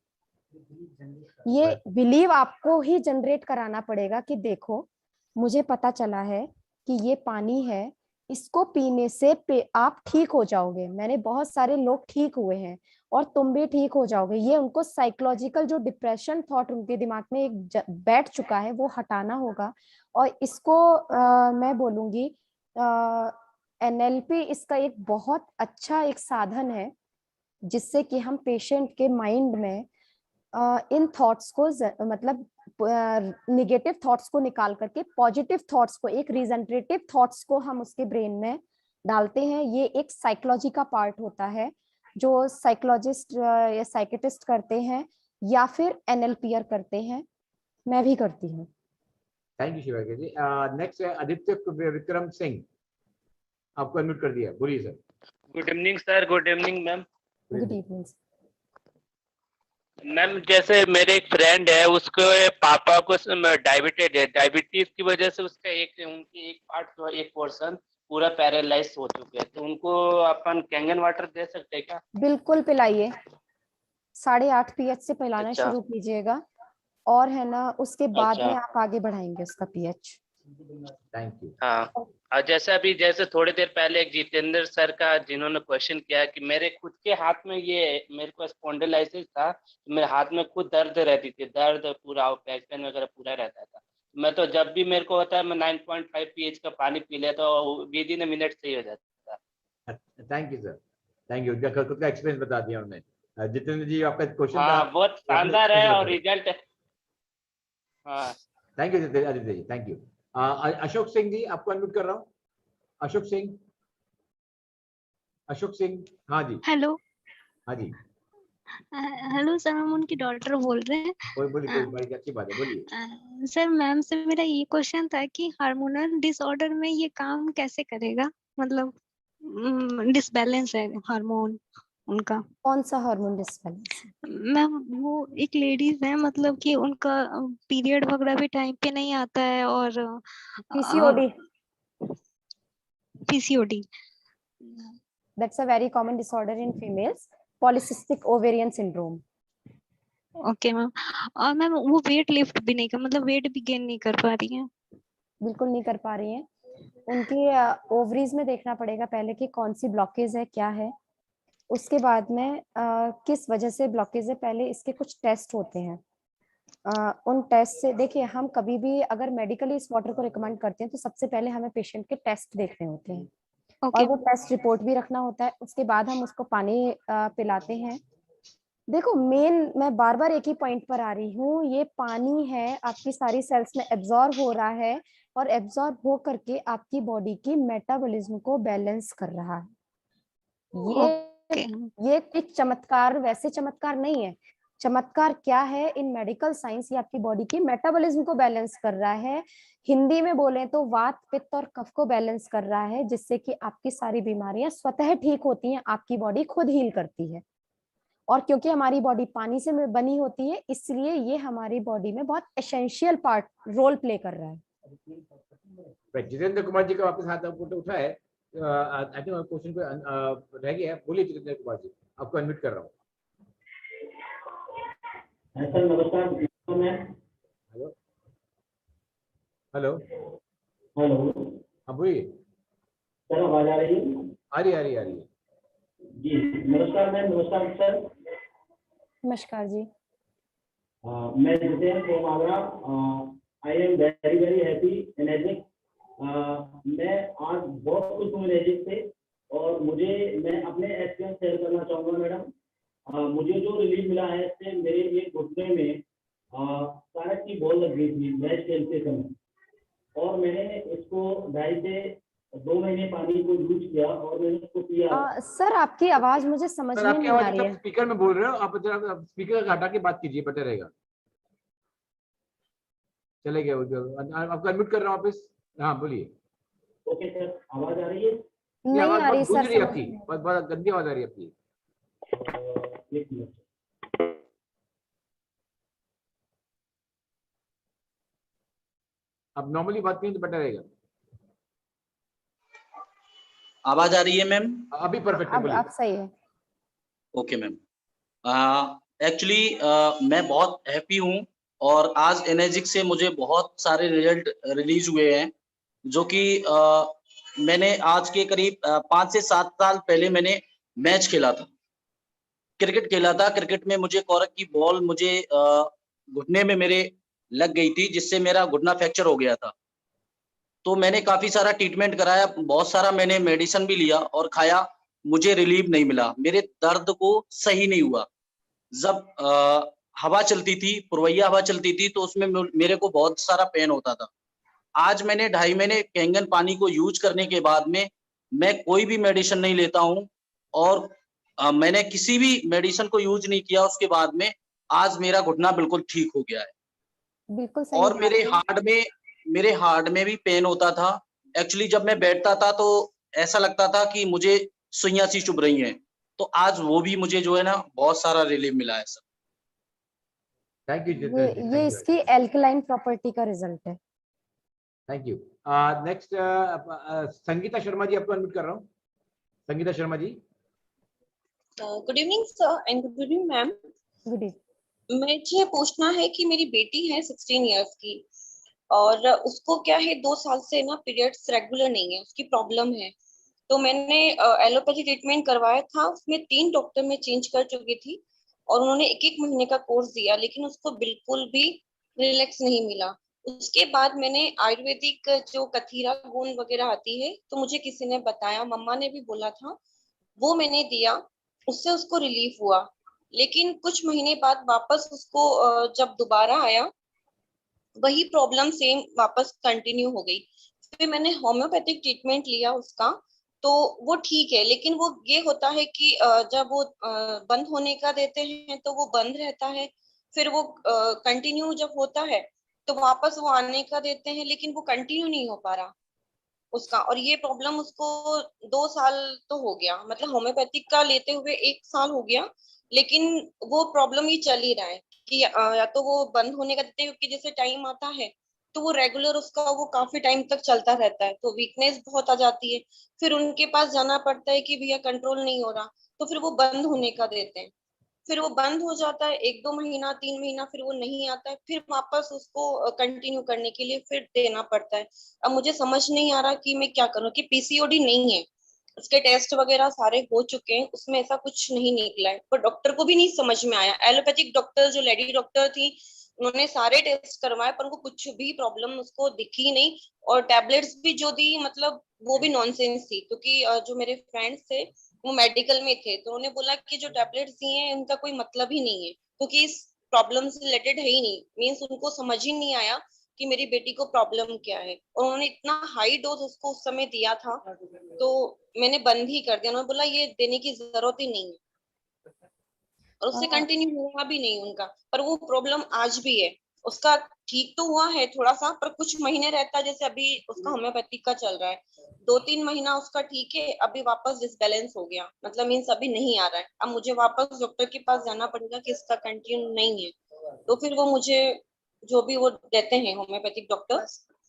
ये बिलीव आपको ही जनरेट कराना पड़ेगा कि देखो, मुझे पता चला है कि ये पानी है, इसको पीने से आप ठीक हो जाओगे, मैंने बहुत सारे लोग ठीक हुए हैं, और तुम भी ठीक हो जाओगे। ये उनको साइकोलॉजिकल जो डिप्रेशन थॉट उनके दिमाग में एक बैठ चुका है वो हटाना होगा। और इसको मैं बोलूंगी एनएलपी इसका एक बहुत अच्छा एक साधन है, जिससे कि हम पेशेंट के माइंड में इन थॉट्स को मतलब निगेटिव थॉट्स को निकाल करके पॉजिटिव थॉट्स को, एक रिजनरेटिव थॉट्स को हम उसके ब्रेन में डालते हैं। ये एक साइकोलॉजी का पार्ट होता है जो साइकोलॉजिस्ट या साइकेटिस्ट करते हैं, या फिर एनएलपीआर करते हैं, मैं भी करती हूँ। Thank you Shivangi ji. Next है आदित्य विक्रम सिंह, आपको अनम्यूट कर दिया, बोलिए sir. Good evening sir. Good evening ma'am. Good evening. Ma'am जैसे मेरे एक फ्रेंड है, उसके पापा को डायबिटेड है, डायबिटीज की वजह से उसका उनकी एक पार्ट, एक पोर्शन पूरा पैरालाइज हो चुके हैं, तो उनको अपन कैंगन वाटर दे सकते हैं क्या? बिल्कुल पिलाइए, 8.5 pH से पिलाना अच्छा। शुरू कीजिएगा, और है ना उसके बाद अच्छा। में आप आगे बढ़ाएंगे उसका pH। Thank you. हाँ, और जैसे थोड़ी देर पहले एक जितेंद्र सर का जिन्होंने क्वेश्चन किया कि मेरे खुद के हाथ में ये, मेरे को स्पॉन्डिलाइटिस था, मेरे हाथ में खुद दर्द रहती थी, दर्द पूरा बैक पेन वगैरह पूरा रहता था। मैं तो जब भी मेरे को होता है मैं 9.5 pH का पानी पी लेता हूँ, विद इन अ मिनट सही हो जाता है। Thank you sir, thank you. खुद का एक्सपीरियंस बता दिया उन्होंने। जितेंद्र जी आपका क्वेश्चन था। हाँ, बहुत शानदार है और रिजल्ट है। हाँ, thank you Aditya ji, thank you. Ashok Singh ji, आपको अनम्यूट कर रहा हूँ। अशोक सिंह, अशोक सिंह, हाँ जी। हेलो। हाँ जी, हेलो सर, हम उनकी डॉटर बोल रहे हैं। बोलिए, कोई बड़ी अच्छी बात है, बोलिए। सर मैम से मेरा ये क्वेश्चन था कि हार्मोनल डिसऑर्डर में ये काम कैसे करेगा, मतलब डिसबैलेंस है हार्मोन उनका। कौन सा हार्मोन डिसबैलेंस? मैम वो एक लेडीज है, मतलब कि उनका पीरियड वगैरह भी टाइम पे नहीं आता है, और PCOD। PCOD। That's a very common disorder in females, polycystic ovarian syndrome. Okay ma'am. और मैम वो वेट लिफ्ट भी नहीं कर, मतलब वेट भी गेन नहीं कर पा रही है। बिल्कुल नहीं कर पा रही हैं। उनकी ओवरीज में देखना पड़ेगा पहले कि कौन सी ब्लॉकेज है, क्या है, उसके बाद में किस वजह से ब्लॉकेज है, पहले इसके कुछ टेस्ट होते हैं। उन टेस्ट से देखिए, हम कभी भी अगर मेडिकली इस वाटर को रिकमेंड करते हैं तो सबसे पहले हमें पेशेंट के टेस्ट देखने होते हैं, और वो टेस्ट रिपोर्ट भी रखना होता है। उसके बाद हम उसको पानी पिलाते हैं। देखो मेन, मैं बार बार एक ही पॉइंट पर आ रही हूँ, ये पानी है, आपकी सारी सेल्स में एब्जॉर्ब हो रहा है, और एब्जॉर्ब हो करके आपकी बॉडी की मेटाबॉलिज्म को बैलेंस कर रहा है। ये एक चमत्कार, वैसे चमत्कार नहीं है। चमत्कार क्या है इन मेडिकल साइंस, ये आपकी बॉडी की मेटाबॉलिज्म को बैलेंस कर रहा है। हिंदी में बोले तो वात, पित्त और कफ को बैलेंस कर रहा है, जिससे कि आपकी सारी बीमारियां स्वतः ठीक होती हैं, आपकी बॉडी खुद हील करती है। और क्योंकि हमारी बॉडी पानी से बनी होती है, इसलिए ये हमारी बॉडी में बहुत एसेंशियल पार्ट रोल प्ले कर रहा है। जितेंद्र कुमार जी का वापस हाथ उठा है। आई थिंक क्वेश्चन को रह गया है। बोलिए जितेंद्र कुमार जी, आपको अनम्यूट कर रहा हूँ। सर नमस्कार। Hello hello hello. हाँ बोलिए सर, आवाज आ रही है? आ रही है जी। नमस्कार मैम। नमस्कार सर। नमस्कार जी। मैं Jitendra from Agra. I am very very happy energic. मैं आज बहुत खुश हूँ एनर्जिक से, और मैं अपने एक्सपीरियंस शेयर करना चाहूँगा मैडम। मुझे जो रिलीफ मिला है इससे, मेरे ये घुटने में कारक की बॉल लग गई थी मैच खेलते समय, और मैंने इसको 2.5 से 2 महीने पानी को यूज किया, और मैंने इसको पिया। सर आपकी आवाज मुझे समझ में नहीं आ रही है। स्पीकर में बोल रहे हो आप, जरा स्पीकर हटा के बात कीजिए, बेटर रहेगा। चले गए, आपको अनम्यूट कर रहा हूँ वापस। हाँ बोलिए। ओके सर, आवाज आ रही है? नहीं आ रही सर, आपकी बहुत गंदी आवाज आ रही है आपकी। आप नॉर्मली बात करें तो बेटर रहेगा। आवाज आ रही है मैम? अभी परफेक्ट है, बोलिए। अब सही है। Okay ma'am. एक्चुअली मैं बहुत हैप्पी हूँ, और आज एनर्जिक से मुझे बहुत सारे रिजल्ट रिलीज हुए हैं, जो कि मैंने आज के करीब 5 से 7 साल पहले मैंने मैच खेला था, क्रिकेट खेला था। क्रिकेट में मुझे कॉर्क की बॉल मुझे घुटने में मेरे लग गई थी, जिससे मेरा घुटना फ्रैक्चर हो गया था। तो मैंने काफी सारा ट्रीटमेंट कराया, बहुत सारा मैंने मेडिसिन भी लिया और खाया, मुझे रिलीफ नहीं मिला, मेरे दर्द को सही नहीं हुआ। जब हवा चलती थी, पुरवैया हवा चलती थी, तो उसमें मेरे को बहुत सारा पेन होता था। आज मैंने 2.5 महीने कैंगन पानी को यूज करने के बाद में मैं कोई भी मेडिसिन नहीं लेता हूँ, और मैंने किसी भी मेडिसिन को यूज नहीं किया। उसके बाद में आज मेरा घुटना बिल्कुल ठीक हो गया है, बिल्कुल सही। और मेरे हार्ट में मेरे हार्ट में भी पेन होता था। एक्चुअली जब मैं बैठता था तो ऐसा लगता था कि मुझे सुइयां सी चुभ रही हैं। तो आज वो भी मुझे जो है ना बहुत सारा रिलीफ मिला है सर। थैंक यू ये जितेंद्र जी, ये इसकी एल्कलाइन प्रॉपर्टी का रिजल्ट है। Thank you. Next Sangeeta Sharma ji, आपको अनम्यूट कर रहा हूँ। Sangeeta Sharma ji. Good evening sir and good evening ma'am. Good evening. मुझे पूछना है कि मेरी बेटी है 16 इयर्स की और उसको क्या है 2 साल से ना पीरियड्स रेगुलर नहीं है, उसकी प्रॉब्लम है। तो मैंने एलोपैथी ट्रीटमेंट करवाया था, उसमें 3 डॉक्टर में चेंज कर चुकी थी और उन्होंने 1-1 महीने का कोर्स दिया, लेकिन उसको बिल्कुल भी रिलैक्स नहीं मिला। उसके बाद मैंने आयुर्वेदिक जो कथीरा गोंद वगैरह आती है, तो मुझे किसी ने बताया, मम्मा ने भी बोला था, वो मैंने दिया, उससे उसको रिलीफ हुआ। लेकिन कुछ महीने बाद वापस उसको जब दोबारा आया, वही प्रॉब्लम सेम वापस कंटिन्यू हो गई। फिर मैंने होम्योपैथिक ट्रीटमेंट लिया उसका, तो वो ठीक है, लेकिन वो ये होता है कि जब वो बंद होने का देते हैं तो वो बंद रहता है, फिर वो कंटिन्यू जब होता है तो वापस वो आने का देते हैं, लेकिन वो कंटिन्यू नहीं हो पा रहा उसका। और ये प्रॉब्लम उसको 2 साल तो हो गया, मतलब होम्योपैथिक का लेते हुए 1 साल हो गया, लेकिन वो प्रॉब्लम ही चल ही रहा है कि या तो वो बंद होने का देते हैं, क्योंकि जैसे टाइम आता है तो वो रेगुलर उसका वो काफी टाइम तक चलता रहता है, तो वीकनेस बहुत आ जाती है। फिर उनके पास जाना पड़ता है कि भैया कंट्रोल नहीं हो रहा, तो फिर वो बंद होने का देते हैं। फिर वो बंद हो जाता है 1-2 महीना 3 महीना, फिर वो नहीं आता है, फिर वापस उसको कंटिन्यू करने के लिए फिर देना पड़ता है। अब मुझे समझ नहीं आ रहा कि मैं क्या करूं, कि पीसीओडी नहीं है, उसके टेस्ट वगैरह सारे हो चुके हैं, उसमें ऐसा कुछ नहीं निकला है, पर डॉक्टर को भी नहीं समझ में आया। एलोपैथिक डॉक्टर जो लेडी डॉक्टर थी, उन्होंने सारे टेस्ट करवाए पर उनको कुछ भी प्रॉब्लम उसको दिखी नहीं, और टैबलेट्स भी जो दी मतलब वो भी नॉनसेंस थी, क्योंकि जो मेरे फ्रेंड्स थे वो मेडिकल में थे, तो उन्होंने बोला कि जो टैबलेट्स दिए हैं उनका कोई मतलब ही नहीं है, क्योंकि इस प्रॉब्लम से रिलेटेड है ही नहीं। मीन्स उनको समझ ही नहीं आया कि मेरी बेटी को प्रॉब्लम क्या है, और उन्होंने इतना हाई डोज उसको उस समय दिया था, तो मैंने बंद ही कर दिया। उन्होंने बोला ये देने की जरूरत ही नहीं है, और उससे कंटिन्यू हुआ भी नहीं उनका। पर वो प्रॉब्लम आज भी है उसका, ठीक तो हुआ है थोड़ा सा, पर कुछ महीने रहता है, जैसे अभी उसका होम्योपैथिक का चल रहा है, 2-3 महीना उसका ठीक है, अभी वापस डिसबैलेंस हो गया, मतलब मीन्स अभी नहीं आ रहा है। अब मुझे वापस डॉक्टर के पास जाना पड़ेगा कि इसका कंटिन्यू नहीं है, तो फिर वो मुझे जो भी वो देते हैं होम्योपैथिक डॉक्टर,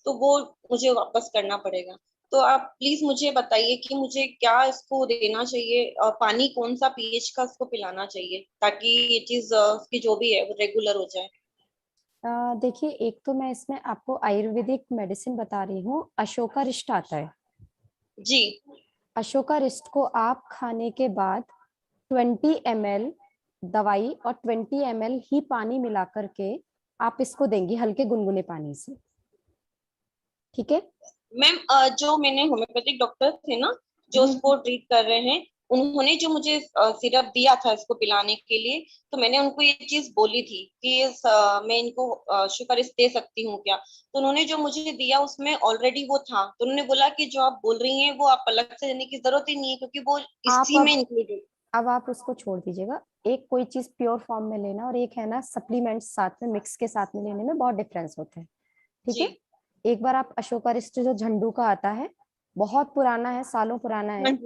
तो वो मुझे वापस करना पड़ेगा। तो आप प्लीज मुझे बताइए कि मुझे क्या इसको देना चाहिए, और पानी कौन सा पीएच का इसको पिलाना चाहिए, ताकि ये चीज उसकी जो भी है वो रेगुलर हो जाए। देखिए, एक तो मैं इसमें आपको आयुर्वेदिक मेडिसिन बता रही हूँ, अशोका रिष्ट आता है जी। अशोका रिष्ट को आप खाने के बाद 20 ml दवाई और 20 ml ही पानी मिला करके आप इसको देंगी, हल्के गुनगुने पानी से, ठीक है मैम? जो मैंने होम्योपैथिक डॉक्टर थे ना जो उसको ट्रीट कर रहे हैं, उन्होंने जो मुझे सिरप दिया था इसको पिलाने के लिए, तो मैंने उनको ये चीज बोली थी कि मैं इनको शुगर दे सकती हूँ क्या, तो उन्होंने जो मुझे दिया उसमें ऑलरेडी वो था, तो उन्होंने बोला कि जो आप बोल रही हैं वो आप अलग से देने की जरूरत ही नहीं है, क्योंकि वो इसी में इंक्लूडेड। अब आप उसको छोड़ दीजिएगा, एक कोई चीज प्योर फॉर्म में लेना और एक है ना सप्लीमेंट्स साथ में मिक्स के साथ में लेने में बहुत डिफरेंस होते हैं, ठीक है। एक बार आप अशोका रिष्ट जो झंडू का आता है, बहुत पुराना है, सालों पुराना है,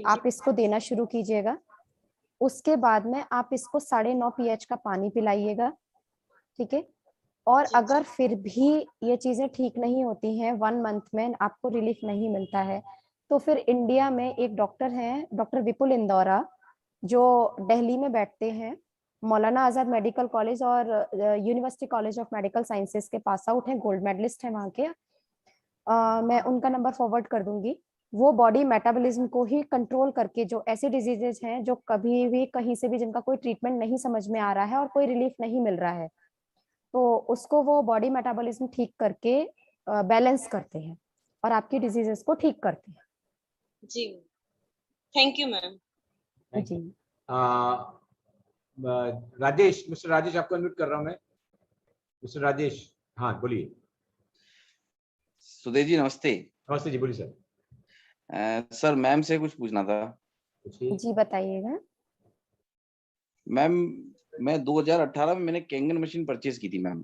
आप इसको देना शुरू कीजिएगा। उसके बाद में आप इसको 9.5 pH का पानी पिलाइएगा, ठीक है। और अगर फिर भी ये चीजें ठीक नहीं होती हैं, 1 मंथ में आपको रिलीफ नहीं मिलता है, तो फिर इंडिया में एक डॉक्टर हैं, डॉक्टर विपुल इंदौरा, जो दिल्ली में बैठते हैं, मौलाना आजाद मेडिकल कॉलेज और university college of medical sciences के पास आउट हैं, गोल्ड मेडलिस्ट हैं वहाँ के। मैं उनका नंबर फॉरवर्ड कर दूंगी। वो बॉडी मेटाबॉलिज्म को ही कंट्रोल करके, जो ऐसे डिजीजेज हैं जो कभी भी कहीं से भी जिनका कोई ट्रीटमेंट नहीं समझ में आ रहा है और कोई रिलीफ नहीं मिल रहा है, तो उसको वो बॉडी मेटाबॉलिज्म ठीक करके बैलेंस करते हैं और आपकी डिजीजेस को ठीक करते हैं। जी, थैंक यू मैम। जी, राजेश, मिस्टर राजेश आपको अनम्यूट कर रहा हूं मैं। मिस्टर राजेश, हाँ बोलिए। सुदेश जी नमस्ते। नमस्ते जी, बोलिए सर। सर मैम से कुछ पूछना था। जी बताइएगा। मैम मैं 2018 में मैंने कैंगन मशीन परचेज की थी मैम।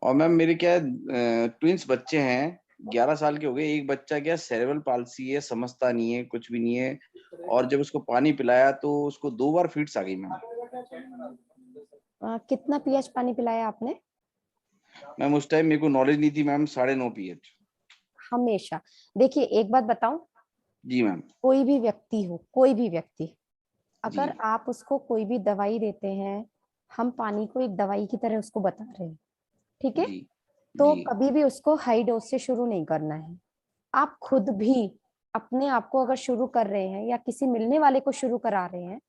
और मैम मेरे क्या ट्विंस बच्चे हैं, 11 साल के हो गए। एक बच्चा क्या सेरेब्रल पाल्सी है, समझता नहीं है, कुछ भी नहीं है, और जब उसको पानी पिलाया तो उसको 2 बार फिट्स आ गई मैम। कितना पीएच पानी पिलाया आपने? मैम उस टाइम मेरे को नॉलेज नहीं थी मैम, 9.5 pH। हमेशा देखिए, एक बात बताऊं, जी मैम। कोई भी व्यक्ति हो, कोई भी व्यक्ति, जी अगर आप उसको कोई भी दवाई देते हैं, हम पानी को एक दवाई की तरह उसको बता रहे हैं, ठीक है? जी तो जी कभी भी उसको हाई डोज से शुरू नहीं करना है। आप खुद भी अपने आप को अगर शुरू कर रहे हैं या किसी मिलने वाले को शुरू करा रहे हैं,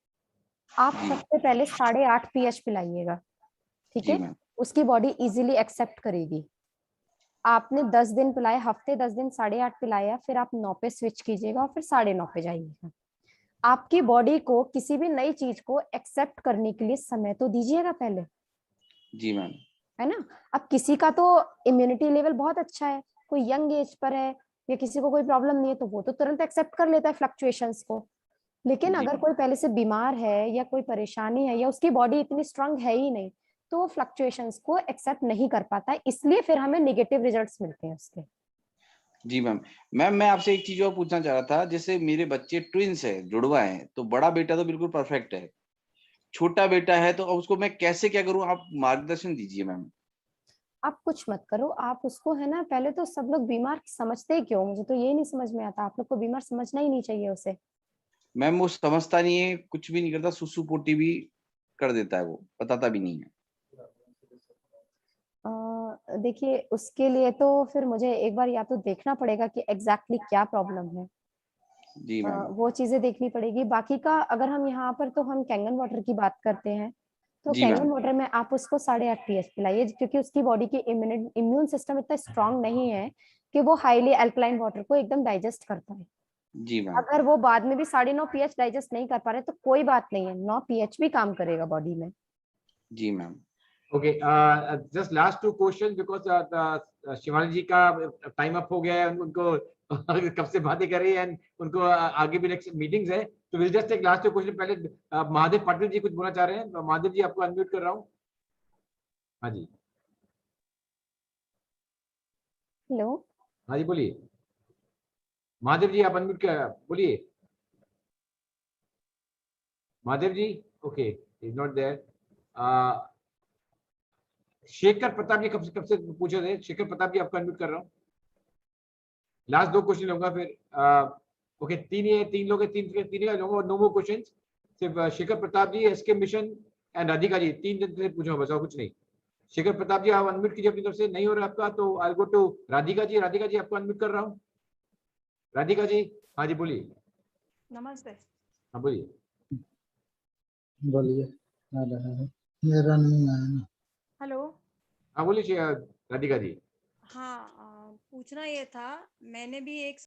आप जी सबसे पहले 8.5 pH पिलाइएगा, ठीक जी है? मैम। उसकी बॉडी इजीली एक्सेप्ट करेगी। आपने 10 दिन पिलाया, हफ्ते 10 दिन 8.5 पिलाया, फिर आप 9 पे स्विच कीजिएगा और फिर 9.5 पे जाइएगा। आपकी बॉडी को किसी भी नई चीज को एक्सेप्ट करने के लिए समय तो दीजिएगा पहले, जी मैम। है ना? अब किसी का तो इम्यूनिटी लेवल बहुत अच्छा है, कोई यंग एज पर है या किसी को कोई प्रॉब्लम नहीं है, तो वो तो तुरंत एक्सेप्ट कर लेता है फ्लक्चुएशंस को। लेकिन जी अगर कोई पहले से बीमार है या कोई परेशानी है या उसकी बॉडी इतनी स्ट्रांग है ही नहीं, तो वो फ्लक्चुएशंस को एक्सेप्ट नहीं कर पाता है, इसलिए फिर हमें नेगेटिव रिजल्ट्स मिलते हैं उसके। जी मैम। मैम मैं आपसे एक चीज और पूछना चाह रहा था, जैसे मेरे बच्चे ट्विंस है, जुड़वा है, तो बड़ा बेटा तो बिल्कुल परफेक्ट है, छोटा बेटा है, तो अब उसको मैं कैसे क्या करूं, आप मार्गदर्शन दीजिए मैम। आप कुछ मत करो, आप उसको, है ना, पहले तो सब लोग बीमार समझते ही क्यों? मुझे तो ये नहीं समझ में आता, आप लोग को बीमार समझना ही नहीं चाहिए उसे। मैम वो समझता नहीं है, कुछ भी नहीं करता, सुसु पोटी भी कर देता है, वो बताता भी नहीं है। देखिए, उसके लिए तो फिर मुझे एक बार या तो देखना पड़ेगा कि एग्जैक्टली क्या प्रॉब्लम है। जी मैम। वो चीजें देखनी पड़ेगी। बाकी का अगर हम यहाँ पर तो हम कैंगन वाटर की बात करते हैं, तो जी कैंगन मैम। वाटर में आप उसको 8.5 pH पिलाइए, क्योंकि उसकी बॉडी की इम्यून सिस्टम इतना स्ट्रांग नहीं है कि वो हाईली अल्कलाइन वाटर को एकदम डाइजेस्ट कर पाए। जी मैम। अगर वो बाद में भी 9.5 pH डाइजेस्ट नहीं कर पा रहे तो कोई बात नहीं है, 9 pH भी काम करेगा बॉडी में। जी ma'am. Okay, just last 2 questions because Shivani ji का टाइम अप हो गया है, उनको कब से बातें कर रही है एंड उनको आगे भी नेक्स्ट मीटिंग्स है, तो will just take last 2 question. पहले महादेव पाटिल जी कुछ बोलना चाह रहे हैं, तो महादेव जी आपको अनम्यूट कर रहा हूँ। हाँ जी, हेलो, हाँ जी बोलिए महादेव जी, आप अनम्यूट कर बोलिए Mahadev ji. Okay, is not there. Shekhar Pratap ji कब से पूछे थे? शेखर प्रताप जी आपको अनम्यूट कर रहा हूँ। लास्ट 2 क्वेश्चन लूंगा फिर। ओके, 3 लोग हैं, 3 लूंगा, नो मोर क्वेश्चन। सिर्फ Shekhar Pratap ji, SK mission and Radhika ji, 3 जन से पूछूंगा, बस और कुछ नहीं। शेखर प्रताप जी आप अनम्यूट कीजिए अपनी तरफ से, नहीं हो रहा आपका तो आई गो टू राधिका जी। राधिका जी आपको अनम्यूट कर रहा हूँ। राधिका जी, हाँ जी बोलिए। नमस्ते। हाँ बोलिए। बोलिए, आ रहा है, मेरा नहीं आया ना। हेलो। हाँ बोलिए राधिका जी। हाँ, पूछना ये था, मैंने भी एक